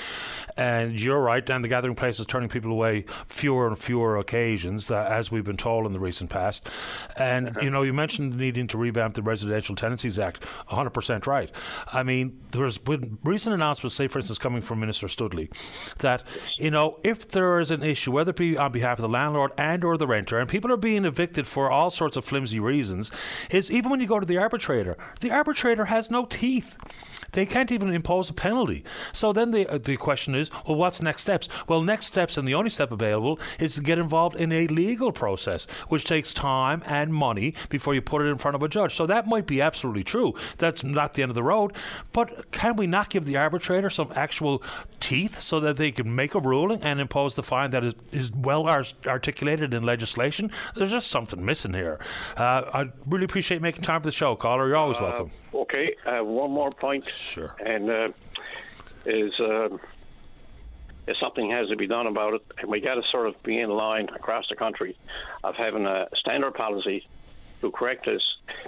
and you're right. Dan, the gathering place is turning people away fewer and fewer occasions, as we've been told in the recent past. And you mentioned needing to revamp the Residential Tenancies Act. 100% right. I mean, there's been recent announcements, say for instance, coming from Minister Studley, that if there is an issue, whether it be on behalf of the landlord and or the renter, and people are being evicted for all sorts of flimsy reasons, is even when you go to the arbitrator has no teeth. They can't even impose a penalty. So then the question is, well, what's next steps? Well, next steps, and the only step available, is to get involved in a legal process, which takes time and money before you put it in front of a judge. So that might be absolutely true. That's not the end of the road. But can we not give the arbitrator some actual teeth so that they can make a ruling and impose the fine that is well articulated in legislation? There's just something missing here. I really appreciate making time for the show, caller. You're always welcome. Okay, one more point. Sure. And if something has to be done about it, and we got to sort of be in line across the country of having a standard policy to correct this,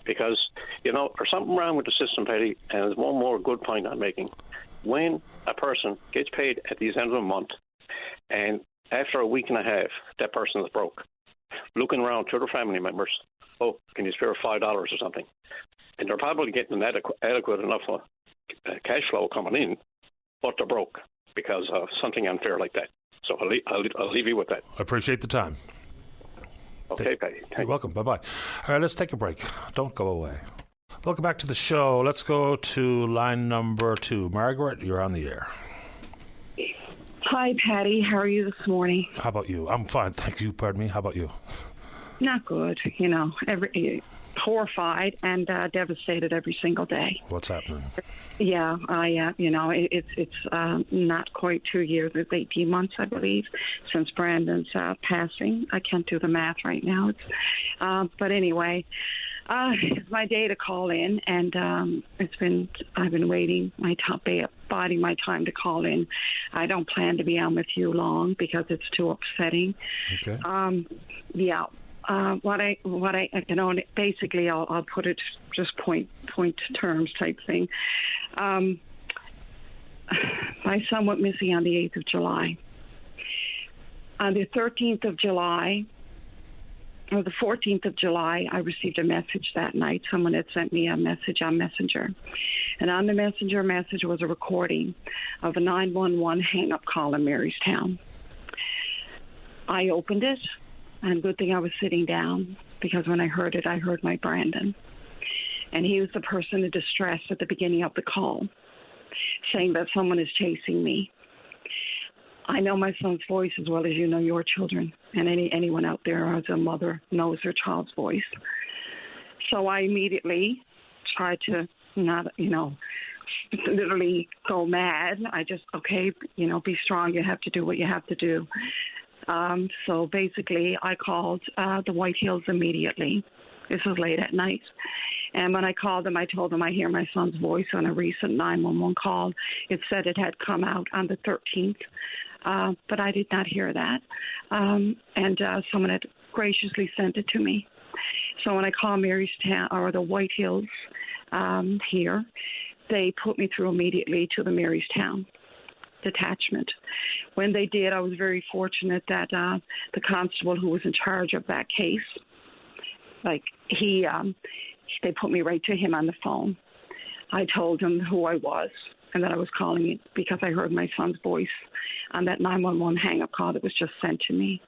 because there's something wrong with the system, Paddy. And there's one more good point I'm making. When a person gets paid at the end of the month, and after a week and a half, that person is broke, looking around to their family members, oh, can you spare $5 or something? And they're probably getting an adequate enough cash flow coming in, but they're broke because of something unfair like that. So I'll leave you with that. I appreciate the time. Okay, Patty. You're welcome. Bye-bye. All right, let's take a break. Don't go away. Welcome back to the show. Let's go to line number 2. Margaret, you're on the air. Hi, Patty. How are you this morning? How about you? I'm fine, thank you. Pardon me. How about you? Not good. Horrified and devastated every single day. What's happening? Yeah, it's not quite 2 years. It's 18 months, I believe, since Brandon's passing. I can't do the math right now. But anyway, it's my day to call in, and I've been waiting biding my time to call in. I don't plan to be on with you long because it's too upsetting. Okay. Yeah. Basically, I'll put it just point terms type thing. My son went missing on the 8th of July. On the 13th of July, or the 14th of July, I received a message that night. Someone had sent me a message on Messenger. And on the Messenger message was a recording of a 911 hang-up call in Marystown. I opened it. And good thing I was sitting down, because when I heard it, I heard my Brandon. And he was the person in distress at the beginning of the call, saying that someone is chasing me. I know my son's voice as well as you know your children. And anyone out there as a mother knows their child's voice. So I immediately tried to not, literally go mad. I just, be strong. You have to do what you have to do. So basically, I called the White Hills immediately. This was late at night. And when I called them, I told them I hear my son's voice on a recent 911 call. It said it had come out on the 13th, but I did not hear that. And someone had graciously sent it to me. So when I called Marystown, or the White Hills here, they put me through immediately to the Marystown detachment. When they did, I was very fortunate that the constable who was in charge of that case, they put me right to him on the phone. I told him who I was and that I was calling it because I heard my son's voice on that 911 hang-up call that was just sent to me.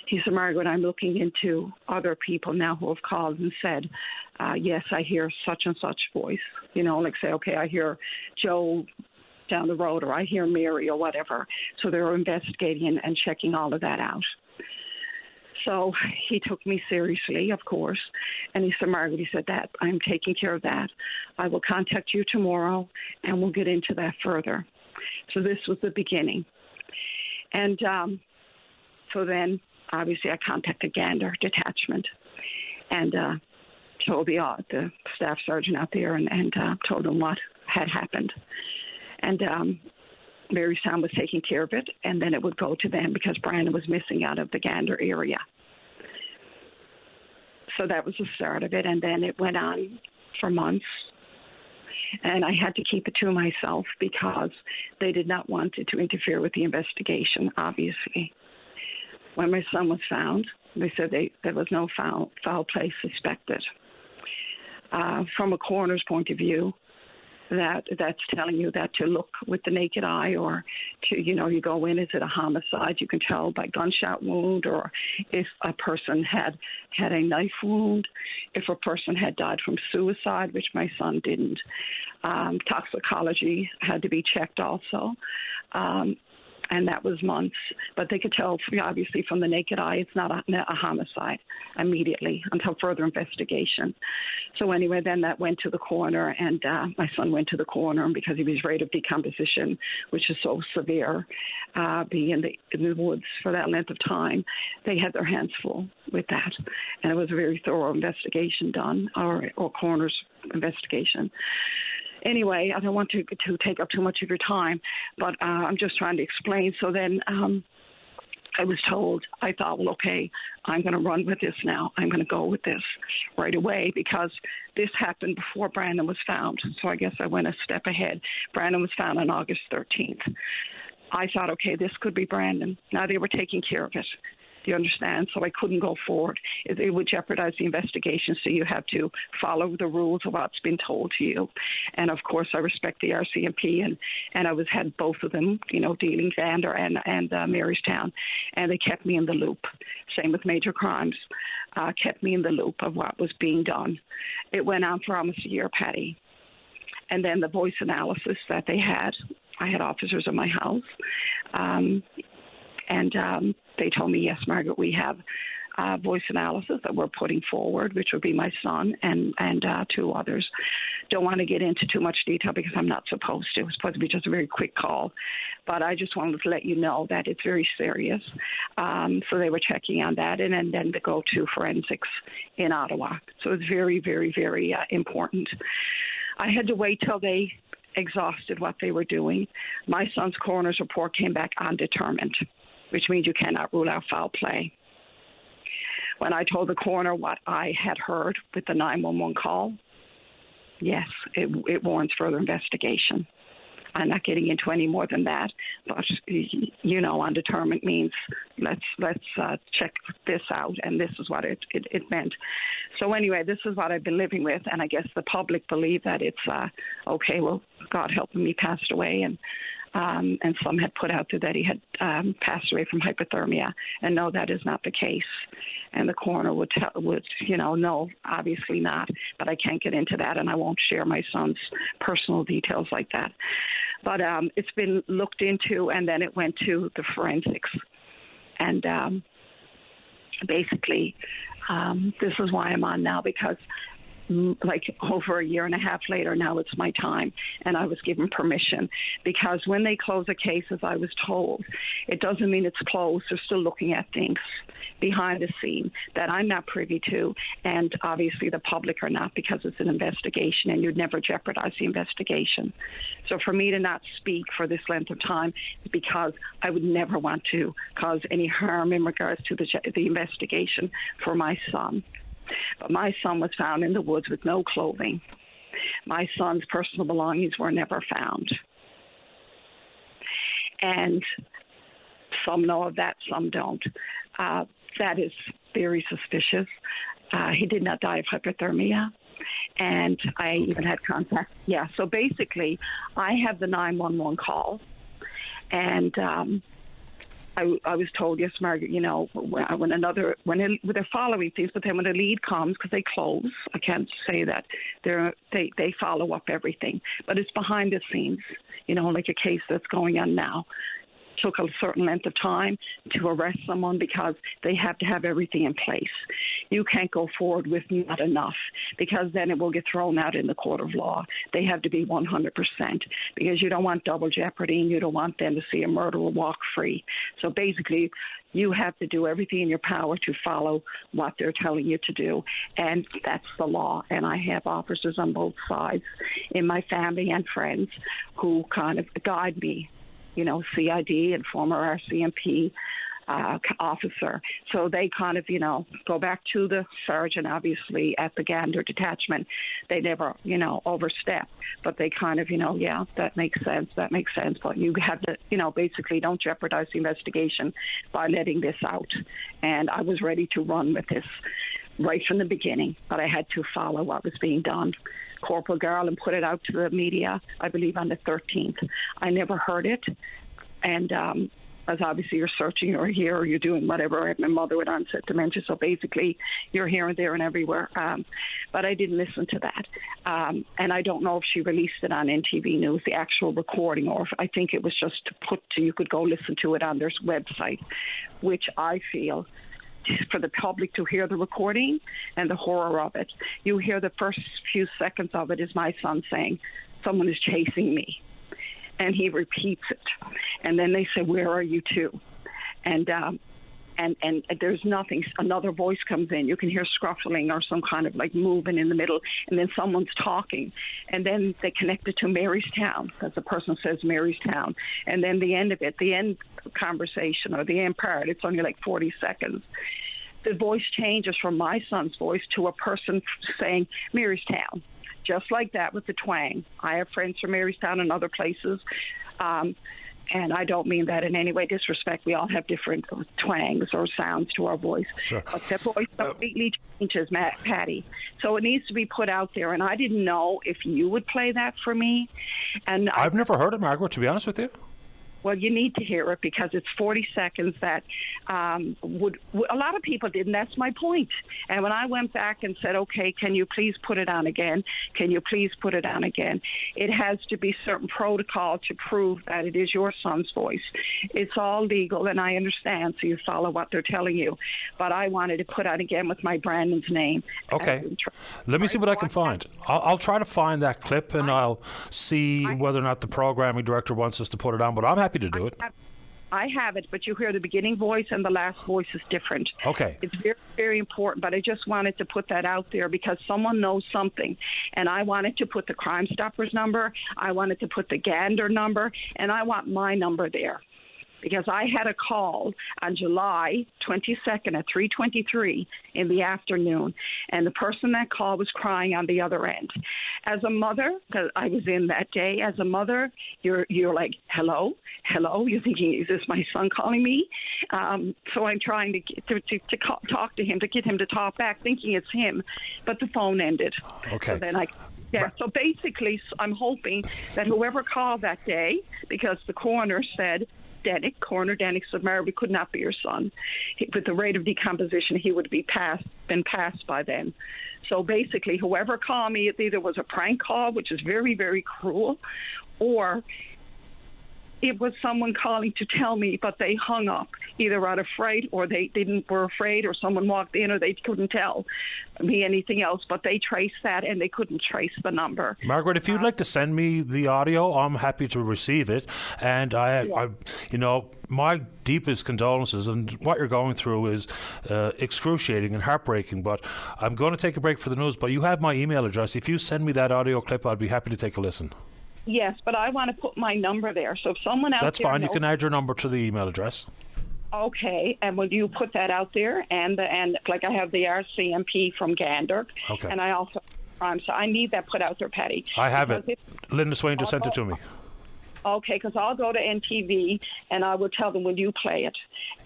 He said, Margaret, I'm looking into other people now who have called and said, yes, I hear such and such voice. Say, okay, I hear Joe down the road, or I hear Mary or whatever. So they were investigating and checking all of that out. So he took me seriously, of course, and he said, Margaret, he said, that I'm taking care of that. I will contact you tomorrow, and we'll get into that further. So this was the beginning. And so then, obviously, I contacted Gander Detachment and told the staff sergeant out there and told them what had happened. And Marystown was taking care of it, and then it would go to them because Brandon was missing out of the Gander area. So that was the start of it, and then it went on for months. And I had to keep it to myself because they did not want it to interfere with the investigation, obviously. When my son was found, they said there was no foul play suspected. From a coroner's point of view, that's telling you that to look with the naked eye, or to, you go in, is it a homicide? You can tell by gunshot wound, or if a person had a knife wound, if a person had died from suicide, which my son didn't. Toxicology had to be checked also. And that was months. But they could tell, obviously, from the naked eye, it's not a homicide immediately until further investigation. So anyway, then that went to the coroner, and my son went to the coroner, and because of his rate of decomposition, which is so severe, being in the woods for that length of time, they had their hands full with that. And it was a very thorough investigation done, or coroner's investigation. Anyway, I don't want to take up too much of your time, but I'm just trying to explain. So then I was told, I thought, well, okay, I'm going to run with this now. I'm going to go with this right away because this happened before Brandon was found. So I guess I went a step ahead. Brandon was found on August 13th. I thought, okay, this could be Brandon. Now they were taking care of it. Do you understand? So I couldn't go forward. It would jeopardize the investigation, so you have to follow the rules of what's been told to you. And, of course, I respect the RCMP, and I had both of them, dealing Gander and Marystown, and they kept me in the loop. Same with major crimes, kept me in the loop of what was being done. It went on for almost a year, Patty. And then the voice analysis that they had, I had officers in my house, and they told me, yes, Margaret, we have voice analysis that we're putting forward, which would be my son and two others. Don't want to get into too much detail because I'm not supposed to. It's supposed to be just a very quick call. But I just wanted to let you know that it's very serious. So they were checking on that, and then to go to forensics in Ottawa. So it's very, very, very important. I had to wait till they exhausted what they were doing. My son's coroner's report came back undetermined, which means you cannot rule out foul play. When I told the coroner what I had heard with the 911 call, yes, it warrants further investigation. I'm not getting into any more than that, but undetermined means let's check this out, and this is what it meant. So anyway, this is what I've been living with, and I guess the public believe that it's okay. Well, God help him, he passed away, and some had put out there that he had passed away from hypothermia, and no, that is not the case. And the coroner would no, obviously not. But I can't get into that, and I won't share my son's personal details like that. But it's been looked into, and then it went to the forensics, and basically, this is why I'm on now, because like over a year and a half later, now it's my time, and I was given permission, because when they close a case, as I was told, it doesn't mean it's closed. They're still looking at things behind the scene that I'm not privy to, and obviously the public are not, because it's an investigation, and you'd never jeopardize the investigation. So for me to not speak for this length of time is because I would never want to cause any harm in regards to the investigation for my son. But my son was found in the woods with no clothing. My son's personal belongings were never found. And some know of that, some don't. That is very suspicious. He did not die of hypothermia. And I even had contact. Yeah, so basically, I have the 911 call. And I was told, yes, Margaret, you know, when they're following things, but then when the lead comes, because they close, I can't say that, they follow up everything. But it's behind the scenes, you know, like a case that's going on now. Took a certain length of time to arrest someone because they have to have everything in place. You can't go forward with not enough, because then it will get thrown out in the court of law. They have to be 100%, because you don't want double jeopardy and you don't want them to see a murderer walk free. So basically, you have to do everything in your power to follow what they're telling you to do, and that's the law. And I have officers on both sides in my family and friends who kind of guide me, you know, CID and former RCMP officer. So they kind of, you know, go back to the sergeant, obviously, at the Gander detachment. They never, you know, overstep, but they kind of, you know, yeah, that makes sense. But you have to, you know, basically don't jeopardize the investigation by letting this out. And I was ready to run with this right from the beginning, but I had to follow what was being done. Corporal Garland put it out to the media, I believe, on the 13th. I never heard it, and as obviously you're searching or here or you're doing whatever. I have my mother with onset dementia, so basically you're here and there and everywhere. But I didn't listen to that, and I don't know if she released it on NTV News, the actual recording, or if I think it was just to put to, you could go listen to it on their website, which I feel, for the public to hear the recording and the horror of it. You hear the first few seconds of it is my son saying, "Someone is chasing me." And he repeats it. And then they say, "Where are you to?" And there's nothing. Another voice comes in. You can hear scruffling or some kind of like moving in the middle, and then someone's talking. And then they connect it to Marystown, because the person says Marystown. And then the end of it, the end conversation or the end part, it's only like 40 seconds. The voice changes from my son's voice to a person saying Marystown, just like that, with the twang. I have friends from Marystown and other places. And I don't mean that in any way disrespect. We all have different twangs or sounds to our voice. Sure. But the voice completely changes, Patty. So it needs to be put out there. And I didn't know if you would play that for me. And I've never heard it, Margaret, to be honest with you. Well, you need to hear it, because it's 40 seconds that would a lot of people didn't. That's my point. And when I went back and said, okay, can you please put it on again? Can you please put it on again? It has to be certain protocol to prove that it is your son's voice. It's all legal, and I understand, so you follow what they're telling you. But I wanted to put out again with my Brandon's name. Okay. Let me see what I can find. I'll try to find that clip, and I'll see whether or not the programming director wants us to put it on, but I'm happy to do it. I have it, but you hear the beginning voice and the last voice is different. Okay. It's very, very important, but I just wanted to put that out there because someone knows something. And I wanted to put the Crime Stoppers number, I wanted to put the Gander number, and I want my number there. Because I had a call on July 22nd at 3:23 in the afternoon, and the person that called was crying on the other end. As a mother, because I was in that day, as a mother, you're like, hello? You're thinking, is this my son calling me? So I'm trying to talk to him, to get him to talk back, thinking it's him, but the phone ended. Okay. So then so basically, I'm hoping that whoever called that day, because the coroner said, Coroner Denick said, Mary, we could not be your son. With the rate of decomposition, he would be been passed by then. So basically, whoever called me, it either was a prank call, which is very, very cruel, or it was someone calling to tell me, but they hung up, either out of fright or they were afraid, or someone walked in, or they couldn't tell me anything else, but they traced that and they couldn't trace the number. Margaret, if you'd like to send me the audio, I'm happy to receive it. And I my deepest condolences, and what you're going through is excruciating and heartbreaking, but I'm going to take a break for the news, but you have my email address. If you send me that audio clip, I'd be happy to take a listen. Yes, but I want to put my number there. So if someone out That's there fine. knows, you can add your number to the email address. Okay, and will you put that out there? And like I have the RCMP from Gander. Okay. And I also, so I need that put out there, Patty. I have it. Linda Swain just sent it to me. Okay, because I'll go to NTV and I will tell them, will you play it?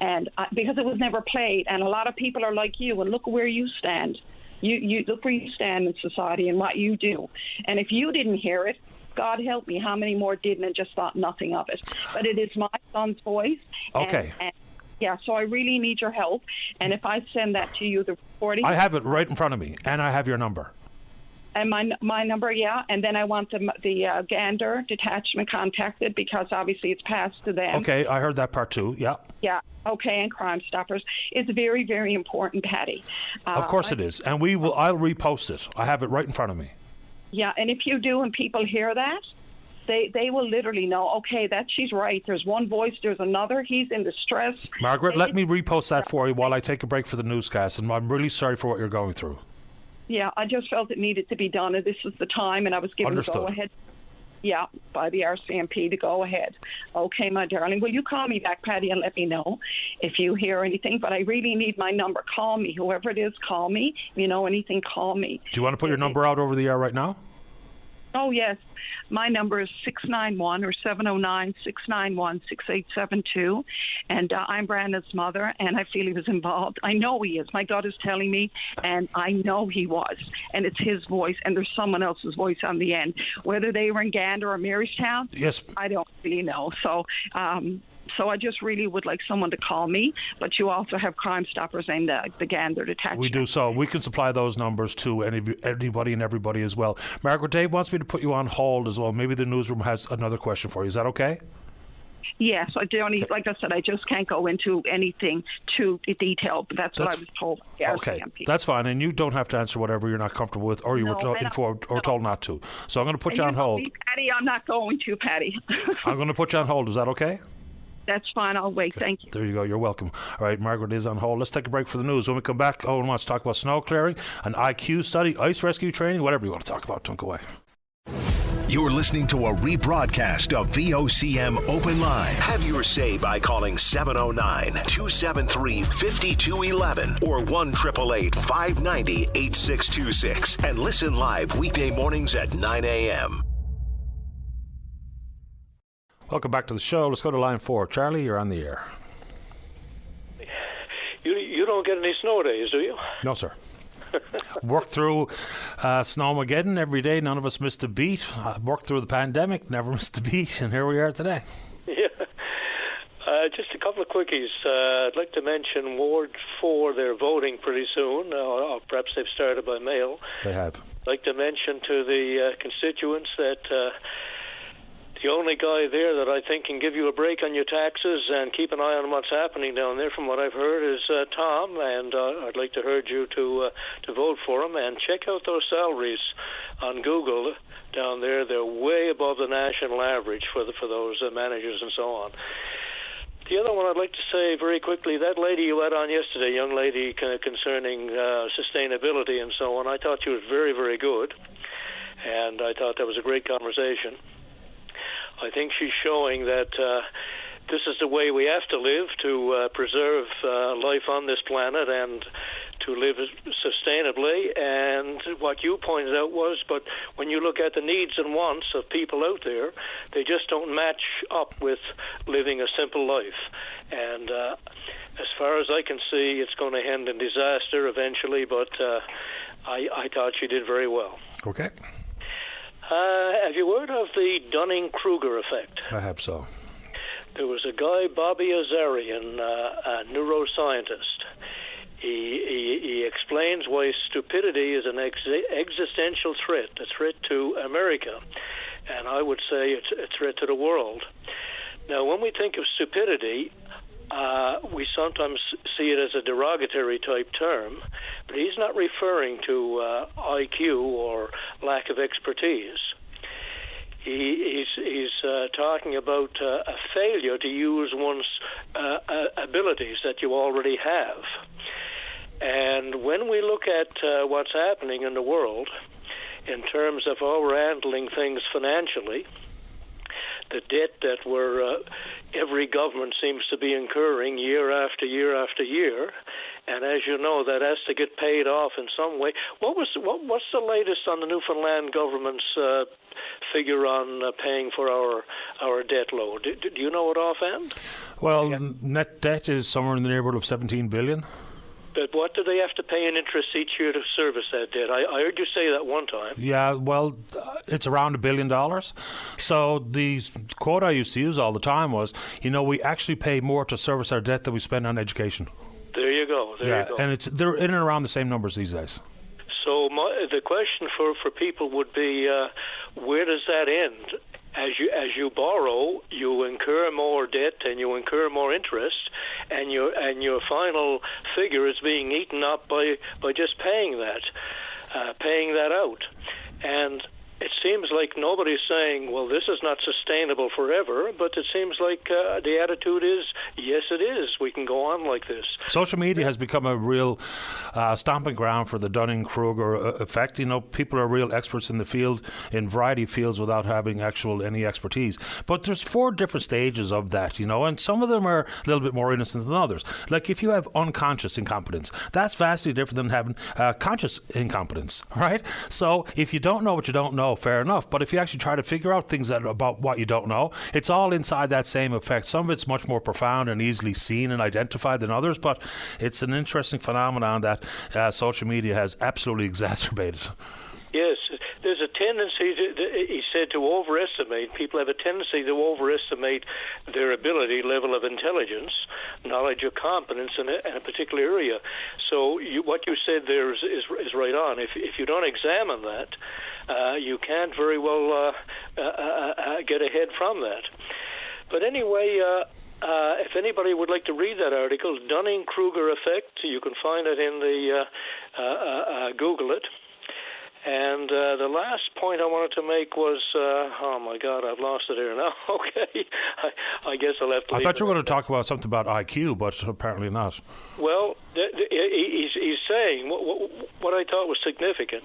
And because it was never played, and a lot of people are like you, and look where you stand. You look where you stand in society and what you do. And if you didn't hear it, God help me, how many more didn't and just thought nothing of it. But it is my son's voice. Okay. And yeah, so I really need your help. And if I send that to you, the recording. I have it right in front of me, and I have your number. And my number, yeah. And then I want the Gander detachment contacted because obviously it's passed to them. Okay, I heard that part too, yeah. Yeah, okay, and Crime Stoppers. It's very, very important, Patty. Of course it is. And I'll repost it. I have it right in front of me. Yeah, and if you do and people hear that, they will literally know, okay, that she's right. There's one voice, there's another. He's in distress. Margaret, let me repost that for you while I take a break for the newscast. And I'm really sorry for what you're going through. Yeah, I just felt it needed to be done, and this was the time, and I was given the go-ahead. Yeah, by the RCMP to go ahead. Okay, my darling. Will you call me back, Patty, and let me know if you hear anything? But I really need my number. Call me. Whoever it is, call me. If you know anything, call me. Do you want to put your number out over the air right now? Oh, yes. My number is 691 or 709-691-6872. And I'm Brandon's mother, and I feel he was involved. I know he is. My gut is telling me, and I know he was. And it's his voice, and there's someone else's voice on the end. Whether they were in Gander or Marystown, yes, I don't really know. So I just really would like someone to call me, but you also have Crime Stoppers and the Gander detachment. We do, so we can supply those numbers to anybody and everybody as well. Margaret, Dave wants me to put you on hold as well. Maybe the newsroom has another question for you. Is that okay? Yes, I do. Like I said, I just can't go into anything too detailed, but that's what I was told. Okay, that's fine, and you don't have to answer whatever you're not comfortable with, or you were informed or told not to. So I'm going to put you on hold. Patty, I'm not going to, Patty. I'm going to put you on hold. Is that okay? That's fine. I'll wait. Okay. Thank you. There you go. You're welcome. All right, Margaret is on hold. Let's take a break for the news. When we come back, Owen wants to talk about snow clearing, an IQ study, ice rescue training, whatever you want to talk about. Don't go away. You're listening to a rebroadcast of VOCM Open Line. Have your say by calling 709-273-5211 or 1-888-590-8626 and listen live weekday mornings at 9 a.m. Welcome back to the show. Let's go to line 4. Charlie, you're on the air. You don't get any snow days, do you? No, sir. Worked through Snowmageddon every day. None of us missed a beat. Worked through the pandemic. Never missed a beat. And here we are today. Yeah. Just a couple of quickies. I'd like to mention Ward 4. They're voting pretty soon. Or perhaps they've started by mail. They have. I'd like to mention to the constituents that the only guy there that I think can give you a break on your taxes and keep an eye on what's happening down there, from what I've heard, is Tom. And I'd like to urge you to vote for him and check out those salaries on Google down there. They're way above the national average for those managers and so on. The other one I'd like to say very quickly, that lady you had on yesterday, young lady concerning sustainability and so on, I thought she was very, very good. And I thought that was a great conversation. I think she's showing that this is the way we have to live to preserve life on this planet and to live sustainably. And what you pointed out was, but when you look at the needs and wants of people out there, they just don't match up with living a simple life. And as far as I can see, it's going to end in disaster eventually, but I thought she did very well. Okay. Have you heard of the Dunning-Kruger effect? I have so. There was a guy, Bobby Azarian, a neuroscientist. He explains why stupidity is an existential threat, a threat to America, and I would say it's a threat to the world. Now, when we think of stupidity, we sometimes see it as a derogatory type term, but he's not referring to IQ or lack of expertise. He's talking about a failure to use one's abilities that you already have. And when we look at what's happening in the world in terms of how we're handling things financially, the debt that every government seems to be incurring year after year after year, and as you know, that has to get paid off in some way. What's the latest on the Newfoundland government's figure on paying for our debt load? Do you know it offhand? Well, net debt is somewhere in the neighbourhood of 17 billion. But what do they have to pay in interest each year to service that debt? I heard you say that one time. Yeah, well, it's around $1 billion. So the quote I used to use all the time was, we actually pay more to service our debt than we spend on education. There you go. There you go. And they're in and around the same numbers these days. So the question for people would be, where does that end? As you borrow, you incur more debt and you incur more interest, and your final figure is being eaten up by just paying that out. And it seems like nobody's saying, well, this is not sustainable forever, but it seems like the attitude is, yes, it is. We can go on like this. Social media has become a real stomping ground for the Dunning-Kruger effect. People are real experts in the field, in variety of fields, without having any expertise. But there's 4 different stages of that, and some of them are a little bit more innocent than others. Like if you have unconscious incompetence, that's vastly different than having conscious incompetence, right? So if you don't know what you don't know, fair enough. But if you actually try to figure out things about what you don't know, it's all inside that same effect. Some of it's much more profound and easily seen and identified than others, but it's an interesting phenomenon that social media has absolutely exacerbated. Yes, there's a tendency, he said, to overestimate. People have a tendency to overestimate their ability, level of intelligence, knowledge, or competence in a particular area. So what you said there is right on. If you don't examine that, you can't very well get ahead from that. But anyway, if anybody would like to read that article, Dunning-Kruger effect, you can find it in the Google it. And the last point I wanted to make was, oh my God, I've lost it here now. Okay, I guess I'll have to. I thought you were going to talk about something about IQ, but apparently not. Well, he's saying what I thought was significant.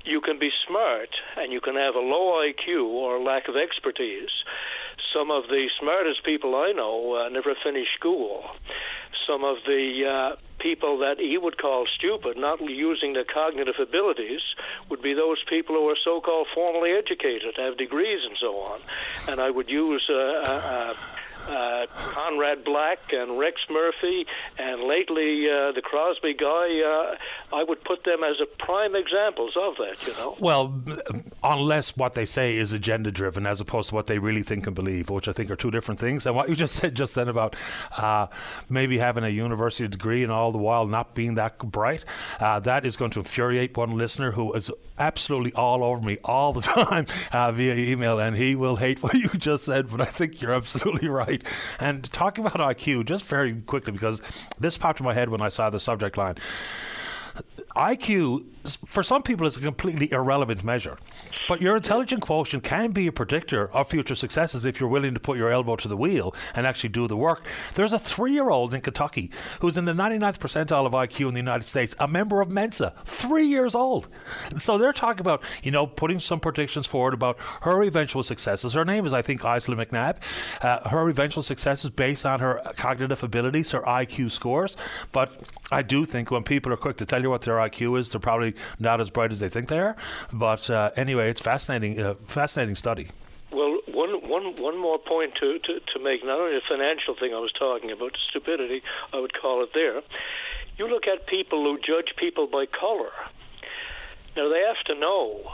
You can be smart and you can have a low IQ or lack of expertise. Some of the smartest people I know never finished school. Some of the people that he would call stupid, not using their cognitive abilities, would be those people who are so-called formally educated, have degrees and so on. And I would use Conrad Black and Rex Murphy, and lately the Crosby guy. I would put them as a prime examples of that, Well, unless what they say is agenda-driven as opposed to what they really think and believe, which I think are 2 different things. And what you just said just then about maybe having a university degree and all the while not being that bright, that is going to infuriate one listener who is absolutely all over me all the time via email, and he will hate what you just said, but I think you're absolutely right. And talking about IQ, just very quickly, because this popped in my head when I saw the subject line. IQ, for some people, is a completely irrelevant measure. But your intelligence quotient can be a predictor of future successes if you're willing to put your elbow to the wheel and actually do the work. There's a 3-year-old in Kentucky who's in the 99th percentile of IQ in the United States, a member of Mensa, 3 years old. So they're talking about, putting some predictions forward about her eventual successes. Her name is, I think, Isla McNabb. Her eventual successes based on her cognitive abilities, her IQ scores. But I do think when people are quick to tell you what their IQ is, they're probably not as bright as they think they are. But anyway, it's fascinating study. Well, one more point to make, not only the financial thing I was talking about, stupidity, I would call it there. You look at people who judge people by color. Now, they have to know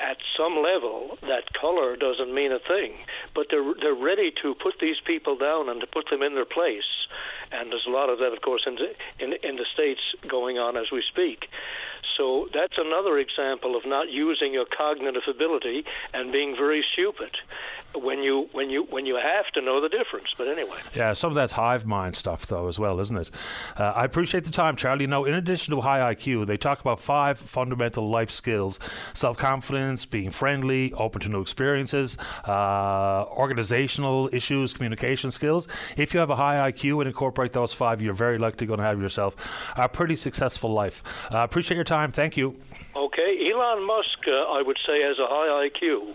at some level that color doesn't mean a thing, but they're ready to put these people down and to put them in their place. And there's a lot of that, of course, in the States going on as we speak. So that's another example of not using your cognitive ability and being very stupid when you have to know the difference. But anyway. Yeah, some of that's hive mind stuff, though, as well, isn't it? I appreciate the time, Charlie. In addition to high IQ, they talk about 5 fundamental life skills: self-confidence, being friendly, open to new experiences, organizational issues, communication skills. If you have a high IQ and incorporate those 5, you're very likely going to have yourself a pretty successful life. Appreciate your time. Thank you. Okay. Elon Musk, I would say, has a high IQ.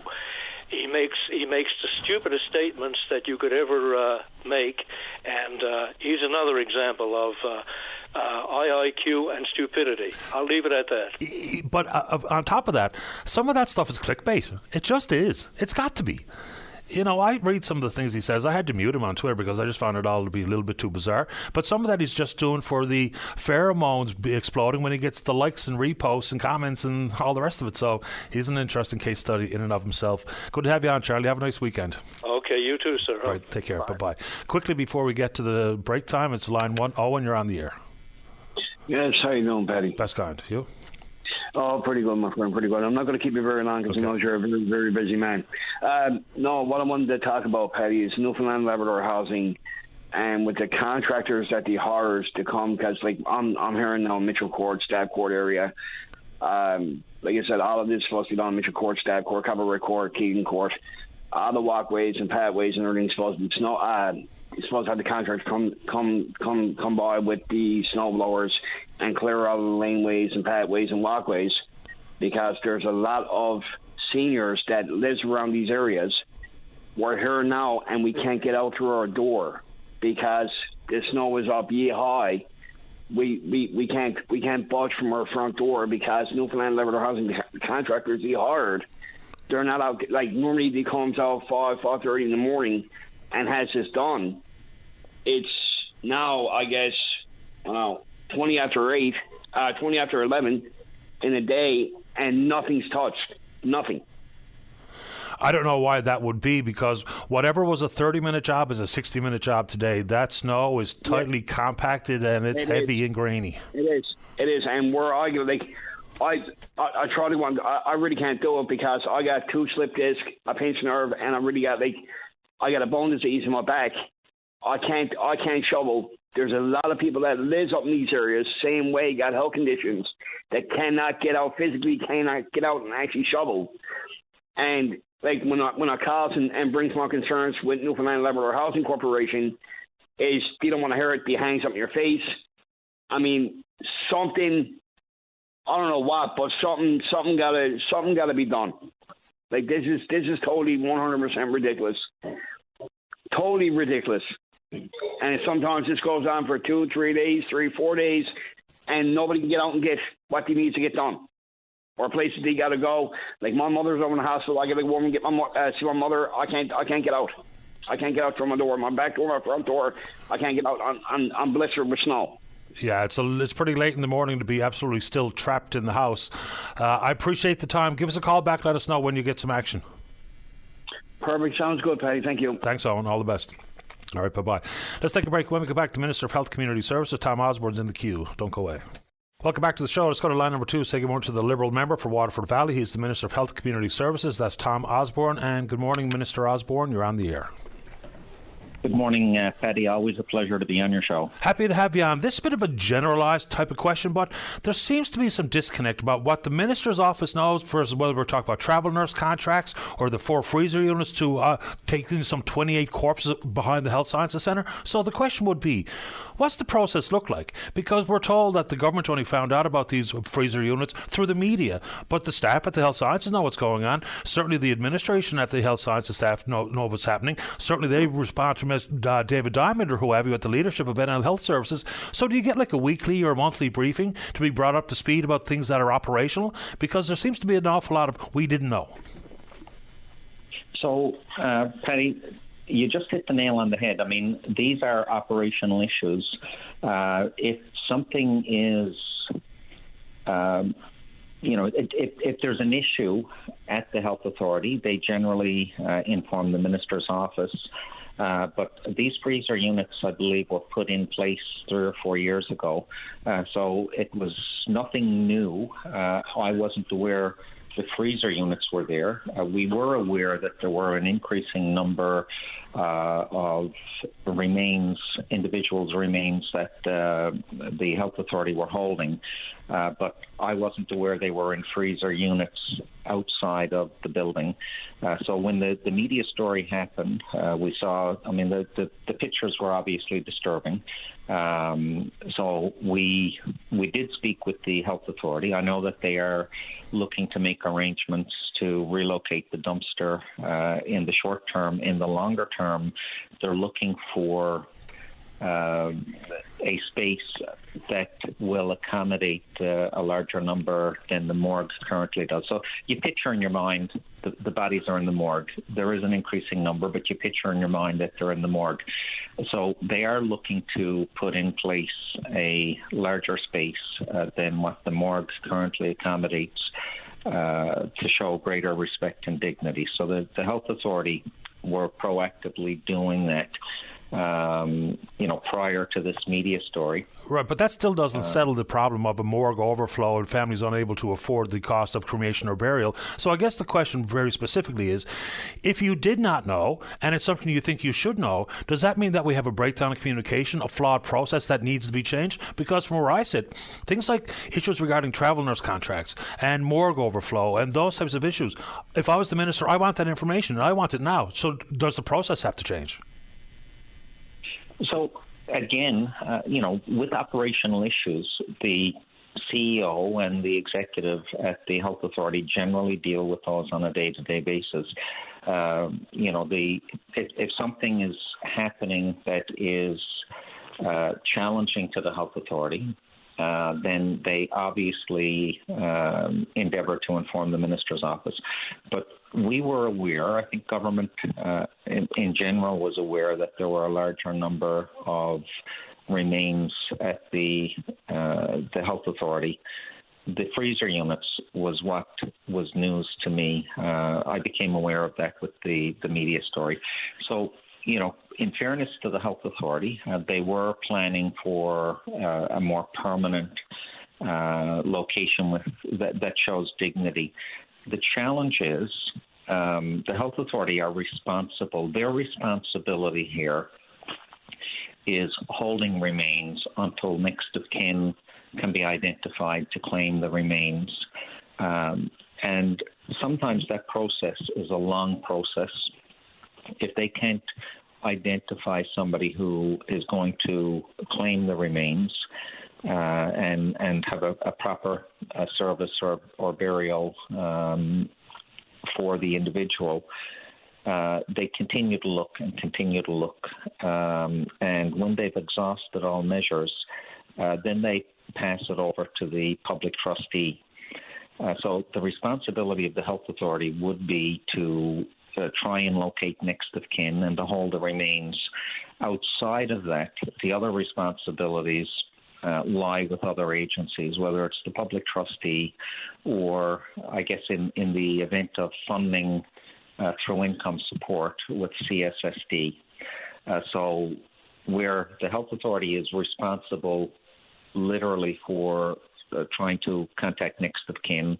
He makes the stupidest statements that you could ever make, and he's another example of high IQ and stupidity. I'll leave it at that. But on top of that, some of that stuff is clickbait. It just is. It's got to be. You know, I read some of the things he says. I had to mute him on Twitter because I just found it all to be a little bit too bizarre. But some of that he's just doing for the pheromones exploding when he gets the likes and reposts and comments and all the rest of it. So he's an interesting case study in and of himself. Good to have you on, Charlie. Have a nice weekend. Okay, you too, sir. All right, take care. Bye-bye. Quickly, before we get to the break time, it's line 1. Owen, you're on the air. Yes, how you doing, Paddy? Best kind. You? Oh, pretty good, my friend, pretty good. I'm not going to keep you very long because I know you're a very, very busy man. No, what I wanted to talk about, Paddy, is Newfoundland Labrador housing and with the contractors that they hired to come, because like I'm hearing now Mitchell Court, Stab Court area. Like I said, all of this is supposed to be done Mitchell Court, Stab Court, Cabaret Court, Keegan Court. All the walkways and pathways and everything's supposed to be you're supposed to have the contractors come by with the snow blowers and clear all the laneways and pathways and walkways, because there's a lot of seniors that lives around these areas. We're here now and we can't get out through our door because the snow is up yea high. We can't budge from our front door because Newfoundland Labrador housing contractors they hired. They're not out. Like normally they comes out 5:30 in the morning and has this done. It's now, I guess, 20 after 8, 20 after 11 in a day, and nothing's touched. Nothing. I don't know why that would be, because whatever was a 30-minute job is a 60-minute job today. That snow is tightly compacted and it's heavy and grainy. It is, and we're arguing like. I try to go. I really can't do it because I got 2 slip discs, a pinched nerve, and I got a bone disease in my back. I can't shovel. There's a lot of people that lives up in these areas, same way, got health conditions that cannot get out physically, cannot get out and actually shovel. And like when I call and brings my concerns with Newfoundland Labrador Housing Corporation, is they don't want to hear it. They hang something in your face. I mean, something. I don't know what, but something gotta be done. Like this is totally 100% ridiculous. Totally ridiculous. And sometimes this goes on for 2, 3 days, 3, 4 days, and nobody can get out and get what they need to get done. Or places they gotta go. Like my mother's over in the hospital. I gotta go over and get see my mother. I can't get out. I can't get out from my door, my back door, my front door. I can't get out. I'm blistered with snow. Yeah, it's pretty late in the morning to be absolutely still trapped in the house. I appreciate the time. Give us a call back. Let us know when you get some action. Perfect. Sounds good, Paddy. Thank you. Thanks, Owen. All the best. All right, bye-bye. Let's take a break. When we come back, the Minister of Health Community Services, Tom Osborne's in the queue. Don't go away. Welcome back to the show. Let's go to line number 2. Say good morning to the Liberal member for Waterford Valley. He's the Minister of Health Community Services. That's Tom Osborne. And good morning, Minister Osborne. You're on the air. Good morning, Paddy. Always a pleasure to be on your show. Happy to have you on. This is a bit of a generalised type of question, but there seems to be some disconnect about what the Minister's office knows versus whether we're talking about travel nurse contracts or the 4 freezer units to take in some 28 corpses behind the Health Sciences Centre. So the question would be, what's the process look like? Because we're told that the government only found out about these freezer units through the media, but the staff at the Health Sciences know what's going on. Certainly the administration at the Health Sciences staff know what's happening. Certainly they respond to David Diamond or who have you at the leadership of NL Health Services. So do you get like a weekly or monthly briefing to be brought up to speed about things that are operational? Because there seems to be an awful lot of we didn't know. So, Paddy, you just hit the nail on the head. I mean, these are operational issues. If something is, if there's an issue at the health authority, they generally inform the minister's office. But these freezer units, I believe, were put in place 3 or 4 years ago. So it was nothing new. I wasn't aware the freezer units were there. We were aware that there were an increasing number of individuals' remains that the health authority were holding. But I wasn't aware they were in freezer units outside of the building. So when the media story happened, we saw, the pictures were obviously disturbing. So we did speak with the health authority. I know that they are looking to make arrangements to relocate the dumpster in the short term. In the longer term, they're looking for a space that will accommodate a larger number than the morgue currently does. So you picture in your mind the bodies are in the morgue. There is an increasing number, but you picture in your mind that they're in the morgue. So they are looking to put in place a larger space than what the morgue currently accommodates to show greater respect and dignity. So the health authority were proactively doing that prior to this media story. Right, but that still doesn't settle the problem of a morgue overflow and families unable to afford the cost of cremation or burial. So I guess the question very specifically is, if you did not know, and it's something you think you should know, does that mean that we have a breakdown in communication, a flawed process that needs to be changed? Because from where I sit, things like issues regarding travel nurse contracts and morgue overflow and those types of issues, if I was the minister, I want that information and I want it now. So does the process have to change? So, again, with operational issues, the CEO and the executive at the Health Authority generally deal with those on a day-to-day basis. If something is happening that is challenging to the Health Authority, then they obviously endeavour to inform the Minister's office. But we were aware, I think government in general was aware that there were a larger number of remains at the Health Authority. The freezer units was what was news to me. I became aware of that with the media story. So, in fairness to the Health Authority, they were planning for a more permanent location that shows dignity. The challenge is the Health Authority are responsible. Their responsibility here is holding remains until next of kin can be identified to claim the remains. And sometimes that process is a long process. If they can't identify somebody who is going to claim the remains and have a proper service or burial for the individual, they continue to look. And when they've exhausted all measures, then they pass it over to the public trustee. So the responsibility of the Health Authority would be to try and locate next of kin and to hold the remains. Outside of that, the other responsibilities lie with other agencies, whether it's the public trustee or, I guess, in the event of funding through income support with CSSD. So where the Health Authority is responsible literally for trying to contact next of kin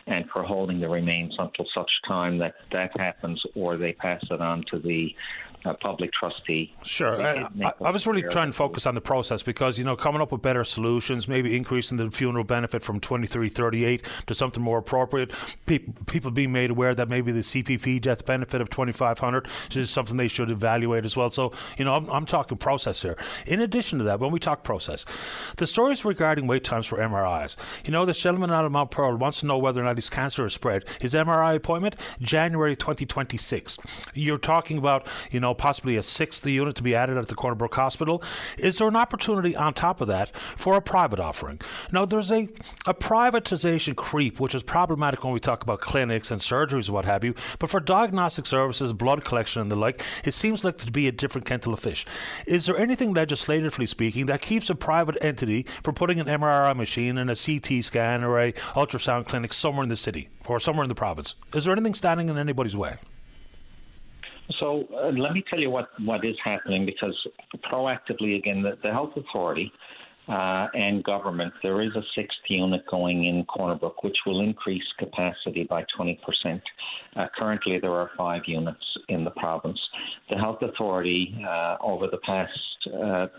and for holding the remains until such time that happens or they pass it on to the public trustee. Sure. I was really trying to focus on the process because, coming up with better solutions, maybe increasing the funeral benefit from $23.38 to something more appropriate. People being made aware that maybe the CPP death benefit of $2,500 is something they should evaluate as well. So, I'm talking process here. In addition to that, when we talk process, the stories regarding wait times for MRIs. This gentleman out of Mount Pearl wants to know whether or not his cancer is spread. His MRI appointment, January 2026. You're talking about, possibly a sixth unit to be added at the Cornerbrook Hospital. Is there an opportunity on top of that for a private offering? Now, there's a privatization creep, which is problematic when we talk about clinics and surgeries and what have you, but for diagnostic services, blood collection and the like, it seems like to be a different kettle of fish. Is there anything legislatively speaking that keeps a private entity from putting an MRI machine and a CT scan or a ultrasound clinic somewhere in the city or somewhere in the province? Is there anything standing in anybody's way? So let me tell you what is happening, because proactively, again, the Health Authority and government, there is a sixth unit going in Cornerbrook, which will increase capacity by 20%. Currently, there are 5 units in the province. The Health Authority, over the past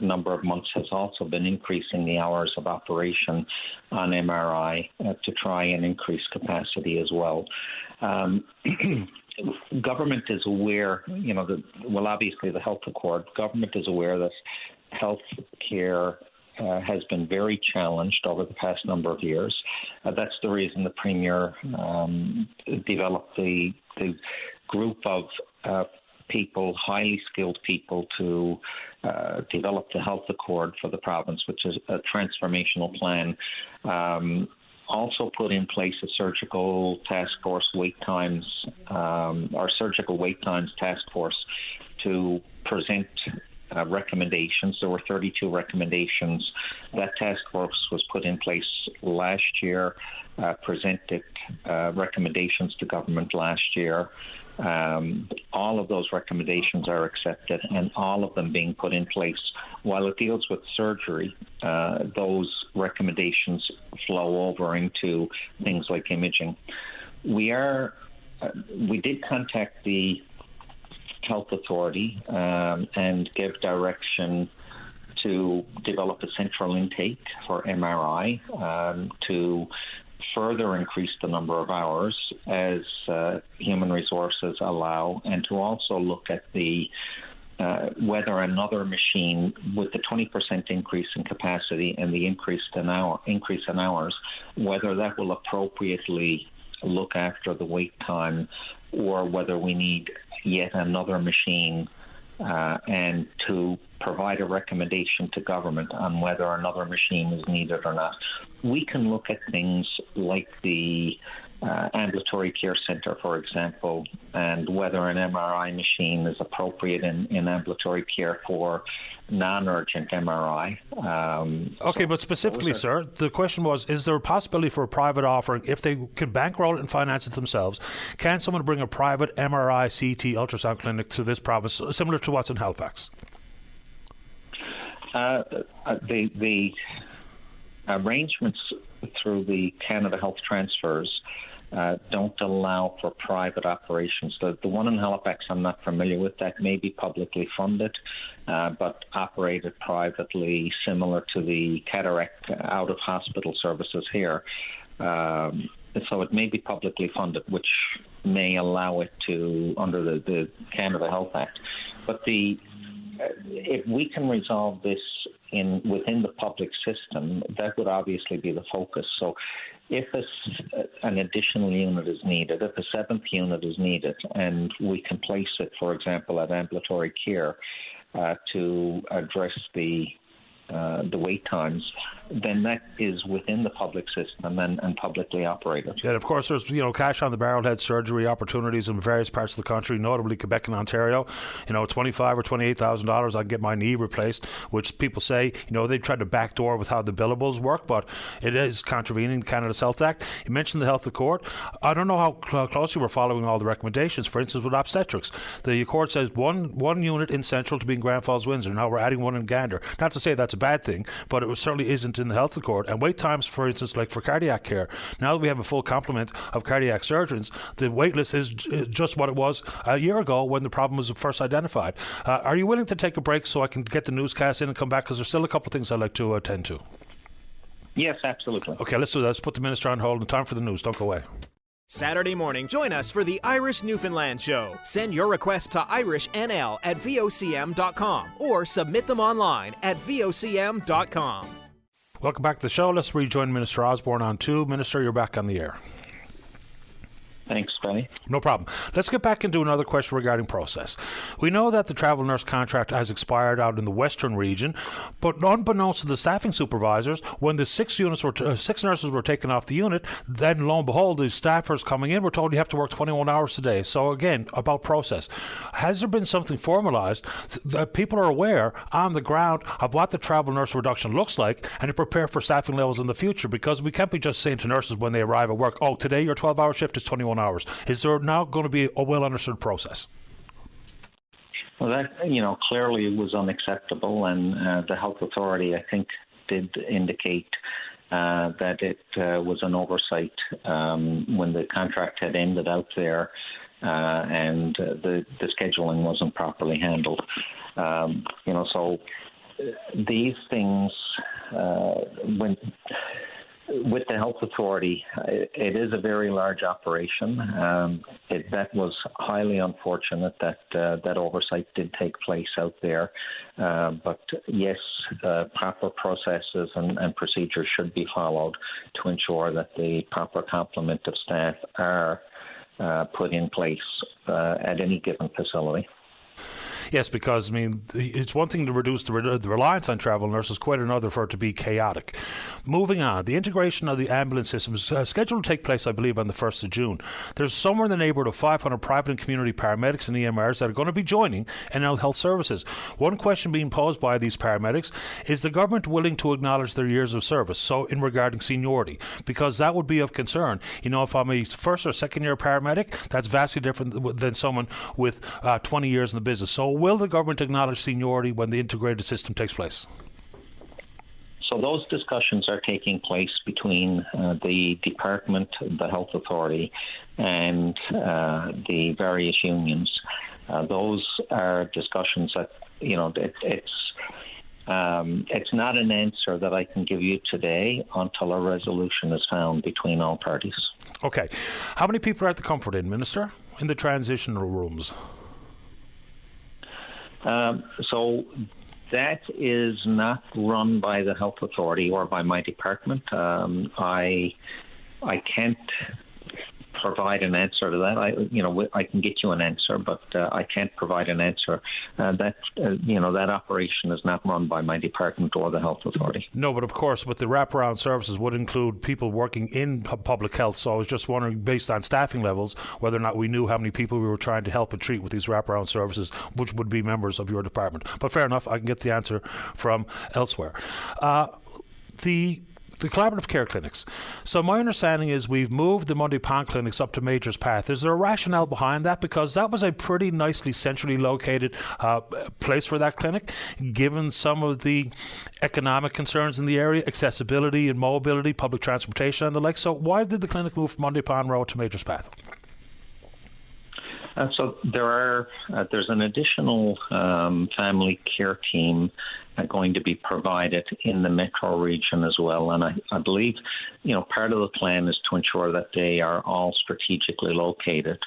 number of months, has also been increasing the hours of operation on MRI to try and increase capacity as well. Government is aware, obviously the health accord, government is aware that health care has been very challenged over the past number of years. That's the reason the Premier developed the group of people, highly skilled people, to develop the health accord for the province, which is a transformational plan. Also put in place a surgical task force surgical wait times task force to present recommendations. There were 32 recommendations. That task force was put in place last year, presented recommendations to government last year. All of those recommendations are accepted, and all of them being put in place. While it deals with surgery, those recommendations flow over into things like imaging. We did contact the Health Authority and give direction to develop a central intake for MRI to further increase the number of hours as human resources allow, and to also look at the whether another machine, with the 20% increase in capacity and the increase in hours, whether that will appropriately look after the wait time, or whether we need yet another machine, and to provide a recommendation to government on whether another machine is needed or not. We can look at things like the ambulatory care centre, for example, and whether an MRI machine is appropriate in ambulatory care for non-urgent MRI. Okay, but specifically, sir, the question was, is there a possibility for a private offering, if they can bankroll it and finance it themselves, can someone bring a private MRI, CT, ultrasound clinic to this province, similar to what's in Halifax? The arrangements through the Canada Health Transfers don't allow for private operations. The one in Halifax I'm not familiar with. That may be publicly funded, but operated privately, similar to the cataract out-of-hospital services here. So it may be publicly funded, which may allow it to, under the Canada Health Act. But if we can resolve this within the public system, that would obviously be the focus. So if an additional unit is needed, if a seventh unit is needed, and we can place it, for example, at ambulatory care to address the wait times, then that is within the public system and publicly operated. Yeah, and of course, there's cash on the barrel head surgery opportunities in various parts of the country, notably Quebec and Ontario. $25,000 or $28,000, I can get my knee replaced, which people say they tried to backdoor with how the billables work, but it is contravening the Canada's Health Act. You mentioned the Health Accord. I don't know how closely we're following all the recommendations. For instance, with obstetrics, the Accord says one unit in Central to be in Grand Falls, Windsor. Now we're adding one in Gander. Not to say that's a bad thing, but it certainly isn't in the Health Accord. And wait times, for instance, like for cardiac care, now that we have a full complement of cardiac surgeons, the wait list is just what it was a year ago when the problem was first identified. Are you willing to take a break so I can get the newscast in and come back? Because there's still a couple of things I'd like to attend to. Yes, absolutely. Okay, let's do that. Let's put the minister on hold. And time for the news. Don't go away. Saturday morning, join us for the Irish Newfoundland Show. Send your request to irishnl@vocm.com or submit them online at vocm.com. Welcome back to the show. Let's rejoin Minister Osborne on 2. Minister, you're back on the air. Thanks, Benny. No problem. Let's get back into another question regarding process. We know that the travel nurse contract has expired out in the western region, but unbeknownst to the staffing supervisors, when the 6 nurses were taken off the unit, then lo and behold, the staffers coming in were told you have to work 21 hours today. So again, about process. Has there been something formalized that people are aware on the ground of what the travel nurse reduction looks like and to prepare for staffing levels in the future? Because we can't be just saying to nurses when they arrive at work, oh, today your 12-hour shift is 21 hours. Is there now going to be a well understood process? Well, that clearly was unacceptable, and the Health Authority, I think, did indicate that it was an oversight when the contract had ended out there, and the scheduling wasn't properly handled. So these things with the Health Authority, it is a very large operation. That was highly unfortunate that oversight did take place out there. But yes, proper processes and procedures should be followed to ensure that the proper complement of staff are put in place at any given facility. Yes, because, I mean, it's one thing to reduce the reliance on travel nurses, quite another for it to be chaotic. Moving on, the integration of the ambulance system is scheduled to take place, I believe, on the 1st of June. There's somewhere in the neighbourhood of 500 private and community paramedics and EMRs that are going to be joining NL Health Services. One question being posed by these paramedics is the government willing to acknowledge their years of service, so in regarding seniority, because that would be of concern. You know, if I'm a first or second year paramedic, that's vastly different than someone with 20 years in the business. So will the government acknowledge seniority when the integrated system takes place? So those discussions are taking place between the department, the health authority, and the various unions. Those are discussions that, you know, it's not an answer that I can give you today until a resolution is found between all parties. Okay. How many people are at the Comfort Inn, Minister, in the transitional rooms? So that is not run by the health authority or by my department. I can't provide an answer to that. I can get you an answer, but I can't provide an answer. That operation is not run by my department or the health authority. No, but of course, but the wraparound services would include people working in public health. So I was just wondering, based on staffing levels, whether or not we knew how many people we were trying to help and treat with these wraparound services, which would be members of your department. But fair enough, I can get the answer from elsewhere. The collaborative care clinics. So my understanding is we've moved the Monday Pond clinics up to Major's Path. Is there a rationale behind that? Because that was a pretty nicely centrally located place for that clinic, given some of the economic concerns in the area, accessibility and mobility, public transportation and the like. So why did the clinic move from Monday Pond Road to Major's Path? So there's an additional family care team going to be provided in the metro region as well, and I believe, part of the plan is to ensure that they are all strategically located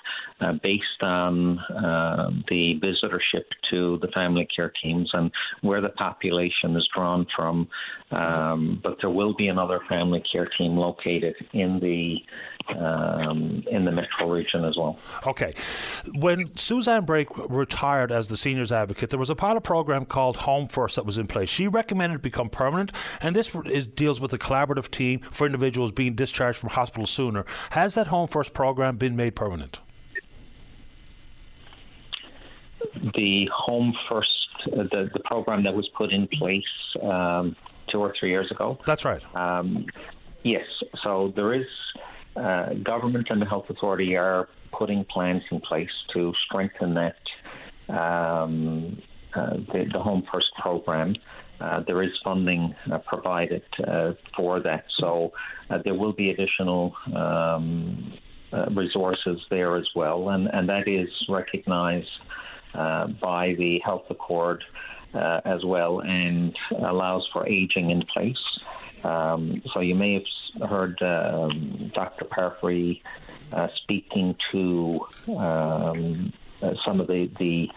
based on the visitorship to the family care teams and where the population is drawn from. But there will be another family care team located in the metro region as well. Okay. When Suzanne Brake retired as the seniors advocate, there was a pilot program called Home First that was in place. She recommended it become permanent, and this deals with a collaborative team for individuals being discharged from hospital sooner. Has that Home First program been made permanent? The Home First, the program that was put in place 2 or 3 years ago. That's right. Yes. So there is government and the health authority are putting plans in place to strengthen that the Home First program. There is funding provided for that, so there will be additional resources there as well, and that is recognised by the Health Accord as well, and allows for ageing in place. So you may have heard Dr. Parfrey speaking to some of the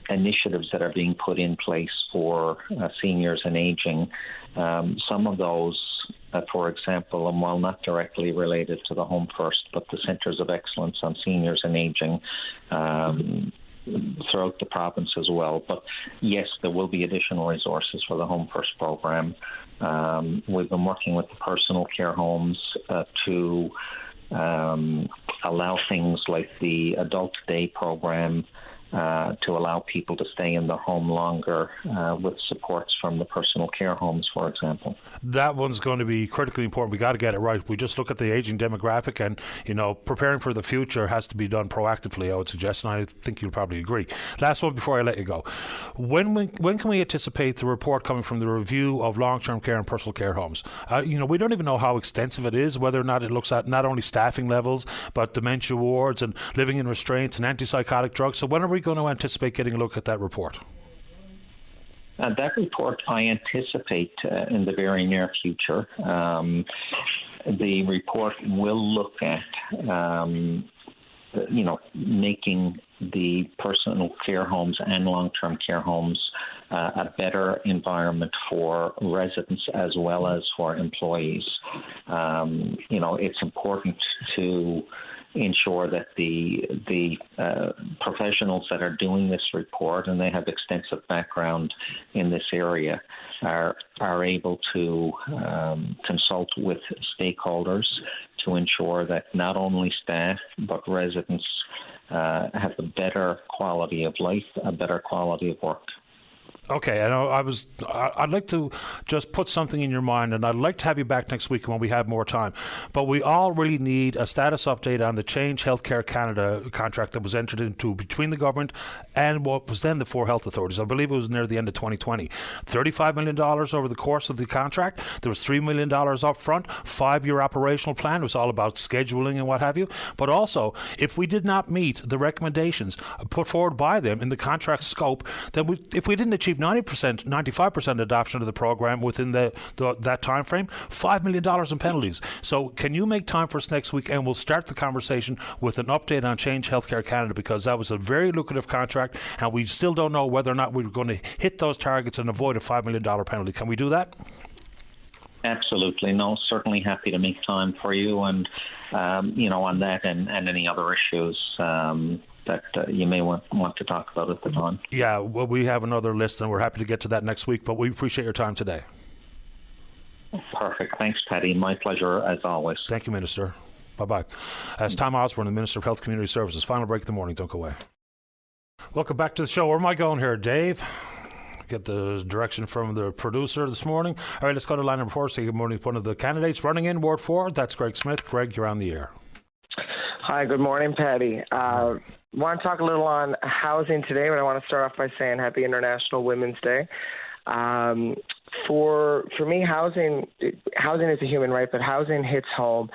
initiatives that are being put in place for seniors and aging. Some of those, for example, and while not directly related to the Home First, but the Centres of Excellence on Seniors and Aging throughout the province as well. But yes, there will be additional resources for the Home First program. We've been working with the personal care homes to allow things like the Adult Day program to allow people to stay in the home longer with supports from the personal care homes, for example. That one's going to be critically important. We got to get it right. We just look at the aging demographic, and preparing for the future has to be done proactively, I would suggest, and I think you'll probably agree. Last one before I let you go. When can we anticipate the report coming from the review of long-term care and personal care homes? We don't even know how extensive it is, whether or not it looks at not only staffing levels, but dementia wards and living in restraints and antipsychotic drugs. So when are we going to anticipate getting a look at that report? That report I anticipate in the very near future. The report will look at, making the personal care homes and long-term care homes a better environment for residents as well as for employees. It's important to ensure that the professionals that are doing this report, and they have extensive background in this area, are able to consult with stakeholders to ensure that not only staff but residents have a better quality of life, a better quality of work. Okay, I'd like to just put something in your mind, and I'd like to have you back next week when we have more time. But we all really need a status update on the Change Healthcare Canada contract that was entered into between the government and what was then the four health authorities. I believe it was near the end of 2020. $35 million over the course of the contract. There was $3 million up front, 5-year operational plan. It was all about scheduling and what have you. But also, if we did not meet the recommendations put forward by them in the contract scope, then if we didn't achieve 90%, 95% adoption of the program within that time frame, $5 million in penalties. So can you make time for us next week, and we'll start the conversation with an update on Change Healthcare Canada, because that was a very lucrative contract, and we still don't know whether or not we're going to hit those targets and avoid a $5 million penalty. Can we do that? Absolutely. No, certainly happy to make time for you, and on that and any other issues that you may want to talk about at the time. Yeah, well, we have another list, and we're happy to get to that next week, but we appreciate your time today. Perfect. Thanks, Paddy. My pleasure, as always. Thank you, Minister. Bye-bye. As Tom Osborne, the Minister of Health Community Services. Final break of the morning. Don't go away. Welcome back to the show. Where am I going here, Dave? Get the direction from the producer this morning. All right, let's go to line number 4. Say good morning to one of the candidates running in Ward 4. That's Greg Smith. Greg, you're on the air. Hi, good morning, Patty. Want to talk a little on housing today, but I want to start off by saying Happy International Women's Day. For me, housing is a human right, but housing hits home.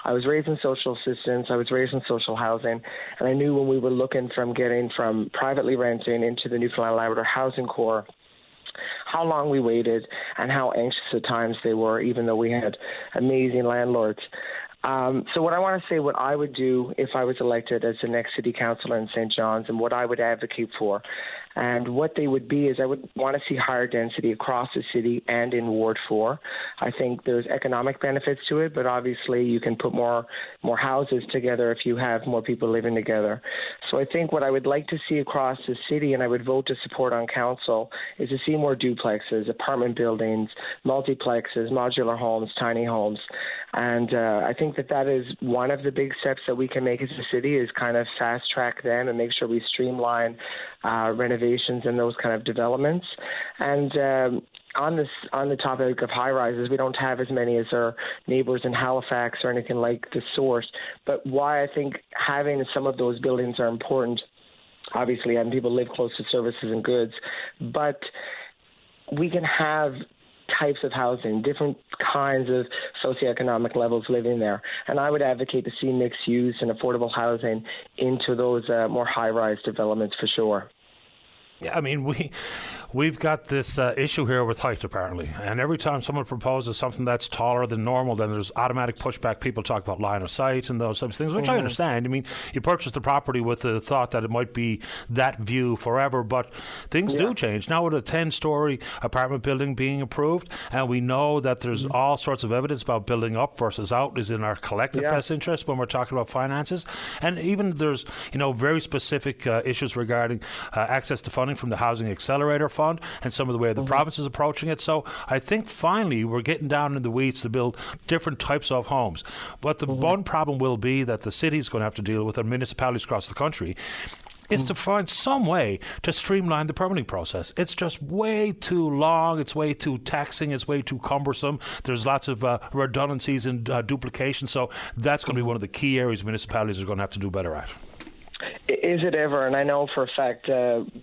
I was raised in social assistance. I was raised in social housing, and I knew when we were looking getting from privately renting into the Newfoundland and Labrador Housing Corps, how long we waited and how anxious at times they were, even though we had amazing landlords. So what I want to say, what I would do if I was elected as the next city councillor in St. John's, and what I would advocate for, and what they would be is I would want to see higher density across the city and in Ward 4. I think there's economic benefits to it, but obviously you can put more houses together if you have more people living together. So I think what I would like to see across the city, and I would vote to support on council, is to see more duplexes, apartment buildings, multiplexes, modular homes, tiny homes. And I think that is one of the big steps that we can make as a city, is kind of fast track them and make sure we streamline renovations and those kind of developments. And on the topic of high rises, we don't have as many as our neighbours in Halifax or anything like the source. But why I think having some of those buildings are important, obviously, and people live close to services and goods, but we can have types of housing, different kinds of socioeconomic levels living there. And I would advocate to see mixed use and affordable housing into those more high-rise developments for sure. Yeah, I mean, we've got this issue here with height, apparently. And every time someone proposes something that's taller than normal, then there's automatic pushback. People talk about line of sight and those types of things, which I understand. I mean, you purchase the property with the thought that it might be that view forever, but things do change. Now with a 10-story apartment building being approved, and we know that there's all sorts of evidence about building up versus out is in our collective best interest when we're talking about finances. And even there's, very specific issues regarding access to funding from the Housing Accelerator Fund and some of the way the province is approaching it. So I think finally we're getting down in the weeds to build different types of homes. But the one problem will be that the city's going to have to deal with, and municipalities across the country, is to find some way to streamline the permitting process. It's just way too long, it's way too taxing, it's way too cumbersome. There's lots of redundancies and duplication. So that's going to be one of the key areas municipalities are going to have to do better at. Is it ever? And I know for a fact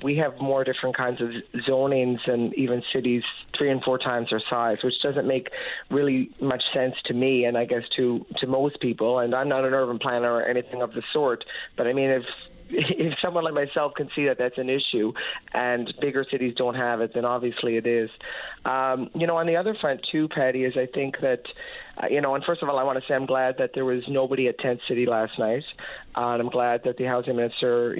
we have more different kinds of zonings and even cities 3 and 4 times their size, which doesn't make really much sense to me, and I guess to most people. And I'm not an urban planner or anything of the sort, but I mean, if someone like myself can see that that's an issue and bigger cities don't have it, then obviously it is. On the other front too, Patty, is I think that, and first of all, I want to say I'm glad that there was nobody at Tent City last night. And I'm glad that the housing minister,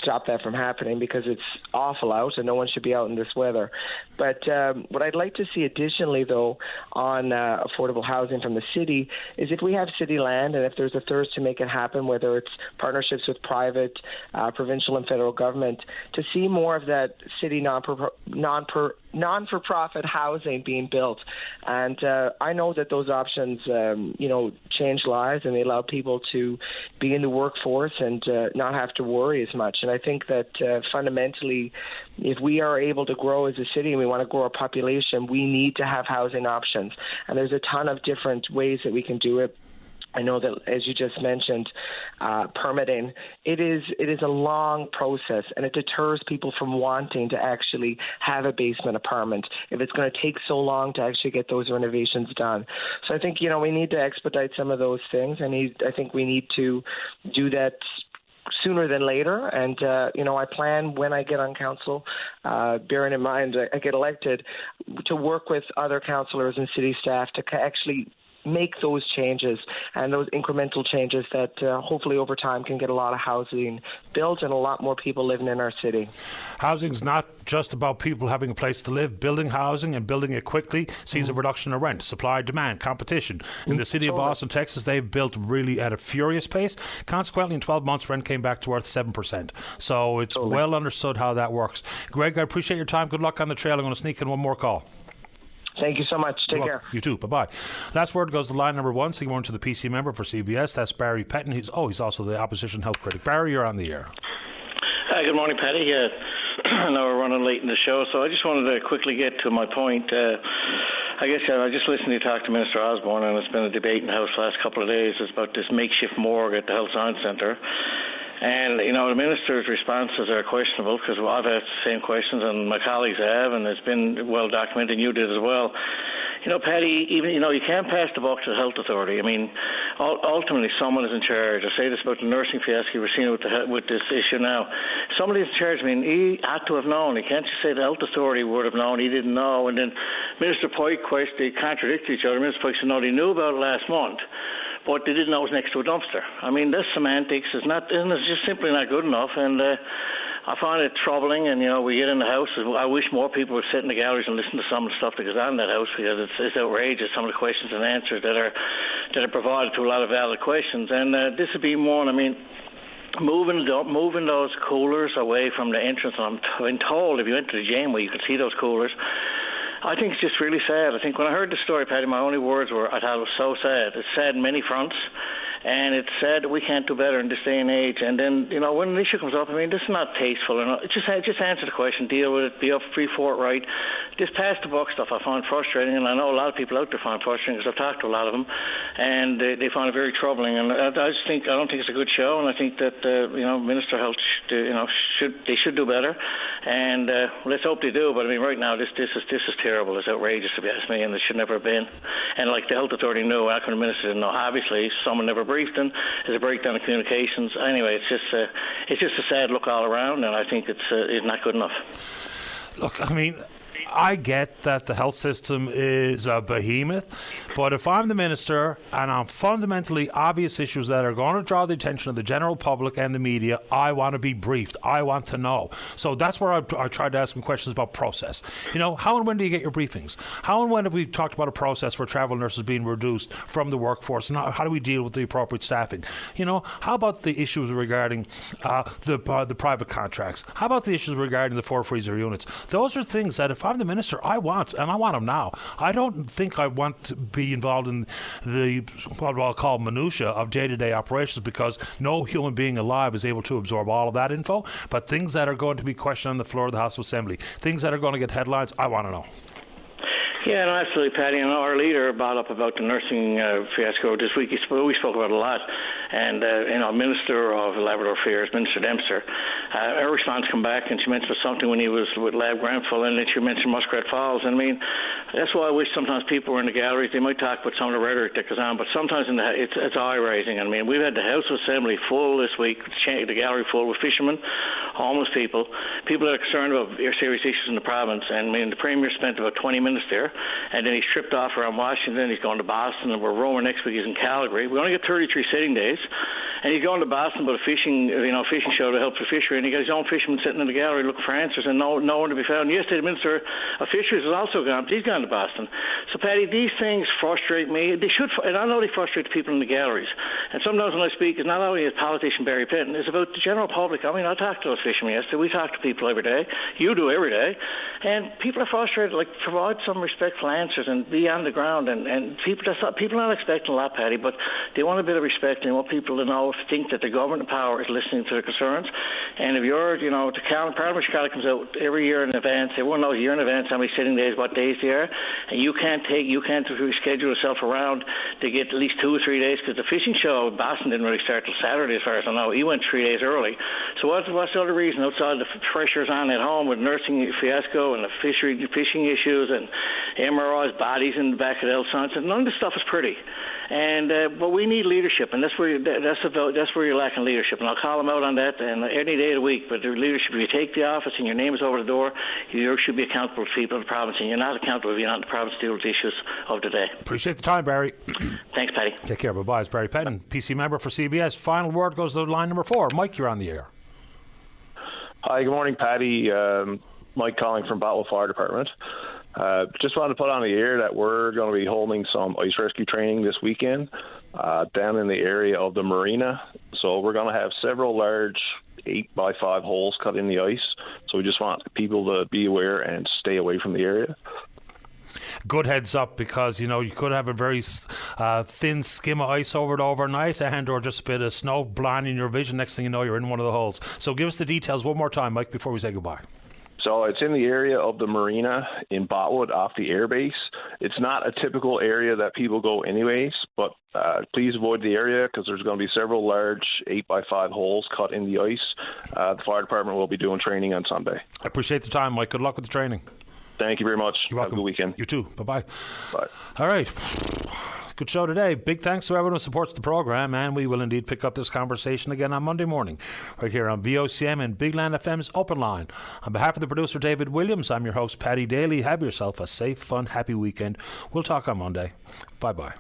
stop that from happening, because it's awful out and no one should be out in this weather. But what I'd like to see additionally, though, on affordable housing from the city is if we have city land and if there's a thirst to make it happen, whether it's partnerships with private, provincial and federal government, to see more of that city non-for-profit housing being built. And I know that those options, change lives, and they allow people to be in the workforce and not have to worry as much. And I think that fundamentally, if we are able to grow as a city and we want to grow our population, we need to have housing options. And there's a ton of different ways that we can do it. I know that, as you just mentioned, permitting, it is a long process, and it deters people from wanting to actually have a basement apartment if it's going to take so long to actually get those renovations done. So I think, we need to expedite some of those things. I think we need to do that sooner than later. And, I plan when I get on council, bearing in mind I get elected, to work with other councillors and city staff to actually make those changes and those incremental changes that hopefully over time can get a lot of housing built and a lot more people living in our city. Housing's not just about people having a place to live. Building housing and building it quickly sees a reduction in rent, supply, demand, competition. In the city of Boston, Texas, they've built really at a furious pace. Consequently, in 12 months, rent came back to worth 7%. So it's well understood how that works. Greg, I appreciate your time. Good luck on the trail. I'm going to sneak in one more call. Thank you so much. Take care. You too. Bye-bye. Last word goes to line number 1. So you to the PC member for CBS. That's Barry Pettin. He's also the opposition health critic. Barry, you're on the air. Hi, good morning, Patty. I know we're running late in the show, so I just wanted to quickly get to my point. I guess I just listened to you talk to Minister Osborne, and it's been a debate in the House the last couple of days. It's about this makeshift morgue at the Health Science Centre. And, the Minister's responses are questionable, because I've asked the same questions and my colleagues have, and it's been well documented, and you did as well. Patty, even, you can't pass the buck to the Health Authority. I mean, ultimately someone is in charge. I say this about the nursing fiasco. We're seeing it with this issue now. Somebody's in charge. I mean, he had to have known. He can't just say the Health Authority would have known. He didn't know. And then Minister Pike, they contradict each other. Minister Pike said, no, they knew about it last month, but they didn't know it was next to a dumpster. I mean, this semantics is just simply not good enough, and I find it troubling. And we get in the House. I wish more people would sit in the galleries and listen to some of the stuff that goes on in that House, because it's outrageous, some of the questions and answers that are provided to a lot of valid questions. And this would be one. I mean, moving those coolers away from the entrance. And I've been told if you went to the Janeway, you could see those coolers. I think it's just really sad. I think when I heard the story, Patty, my only words were, I thought it was so sad. It's sad on many fronts, and it's sad that we can't do better in this day and age. And then, when an issue comes up, I mean, this is not tasteful. Just answer the question, deal with it, be up free for it, right? This pass the buck stuff I find frustrating, and I know a lot of people out there find frustrating, because I've talked to a lot of them, and they find it very troubling. And I don't think it's a good show, and I think that Minister Health should do better, and let's hope they do. But I mean, right now this is terrible. It's outrageous, if you ask me, and it should never have been. And like the Health Authority knew, how can the Minister didn't know? Obviously, someone never briefed them. There's a breakdown in communications. Anyway, it's just a sad look all around, and I think it's not good enough. Look, I mean, I get that the health system is a behemoth, but if I'm the minister and on fundamentally obvious issues that are going to draw the attention of the general public and the media, I want to be briefed. I want to know. So that's where I tried to ask some questions about process. How and when do you get your briefings? How and when have we talked about a process for travel nurses being reduced from the workforce? And how do we deal with the appropriate staffing? How about the issues regarding the private contracts? How about the issues regarding the 4 freezer units? Those are things that if I'm the minister, I want, and I want them now. I don't think I want to be involved in what I'll call minutiae of day-to-day operations, because no human being alive is able to absorb all of that info. But things that are going to be questioned on the floor of the House of Assembly, things that are going to get headlines, I want to know. Yeah, no, absolutely, Patty. And our leader brought up about the nursing fiasco this week. We spoke about it a lot. And, Minister of Labrador Affairs, Minister Dempster, her response come back, and she mentioned something when he was with Lab Granville, and then she mentioned Muskrat Falls. And I mean, that's why I wish sometimes people were in the galleries. They might talk about some of the rhetoric that goes on, but sometimes it's eye-raising. I mean, we've had the House of Assembly full this week, the gallery full with fishermen, homeless people that are concerned about serious issues in the province. And I mean, the Premier spent about 20 minutes there, and then he's tripped off around Washington. He's gone to Boston, and we're rolling next week. He's in Calgary. We only get 33 sitting days, and he's going to Boston about a fishing show to help the fishery, and he got his own fisherman sitting in the gallery looking for answers, and no one to be found. Yesterday, the Minister of Fisheries is also gone, but he's gone to Boston. So, Paddy, these things frustrate me. They should, and I know they frustrate the people in the galleries. And sometimes when I speak, it's not only as politician Barry Penton, it's about the general public. I mean, I talk to those fishermen yesterday. We talk to people every day. You do every day. And people are frustrated. Like, provide some respectful answers and be on the ground. And people are not expecting a lot, Paddy, but they want a bit of respect, and they want people to know, think that the government of power is listening to their concerns. And if you're, the Parliament of Chicago comes out every year in advance. Everyone knows a year in advance how many sitting days, what days they are, and you can't reschedule yourself around to get at least 2 or 3 days, because the fishing show in Boston didn't really start till Saturday, as far as I know. He went 3 days early. So what's the other reason outside the pressures on at home with nursing fiasco and the fishing issues and MRI's bodies in the back of the Sunset? None of this stuff is pretty. But we need leadership, and that's where you're lacking leadership. And I'll call them out on that and any day of the week. But the leadership, if you take the office and your name is over the door, you should be accountable to people in the province, and you're not accountable if you're not in the province to deal with the issues of the day. Appreciate the time, Barry. Thanks, Paddy. Take care. Bye-bye. It's Barry Penton, PC member for CBS. Final word goes to line number 4. Mike, you're on the air. Hi, good morning, Paddy. Mike calling from Battle Fire Department. Just wanted to put on the air that we're going to be holding some ice rescue training this weekend down in the area of the marina. So we're going to have several large 8x5 holes cut in the ice. So we just want people to be aware and stay away from the area. Good heads up, because you could have a very thin skim of ice over it overnight, or just a bit of snow blinding your vision. Next thing you know, you're in one of the holes. So give us the details one more time, Mike, before we say goodbye. So it's in the area of the marina in Botwood off the airbase. It's not a typical area that people go anyways, but please avoid the area, because there's going to be several large 8x5 holes cut in the ice. The fire department will be doing training on Sunday. I appreciate the time, Mike. Good luck with the training. Thank you very much. You're welcome. Have a good weekend. You too. Bye-bye. Bye. All right. Good show today. Big thanks to everyone who supports the program, and we will indeed pick up this conversation again on Monday morning right here on VOCM and Big Land FM's Open Line. On behalf of the producer David Williams, I'm your host Paddy Daly. Have yourself a safe, fun, happy weekend. We'll talk on Monday. Bye-bye.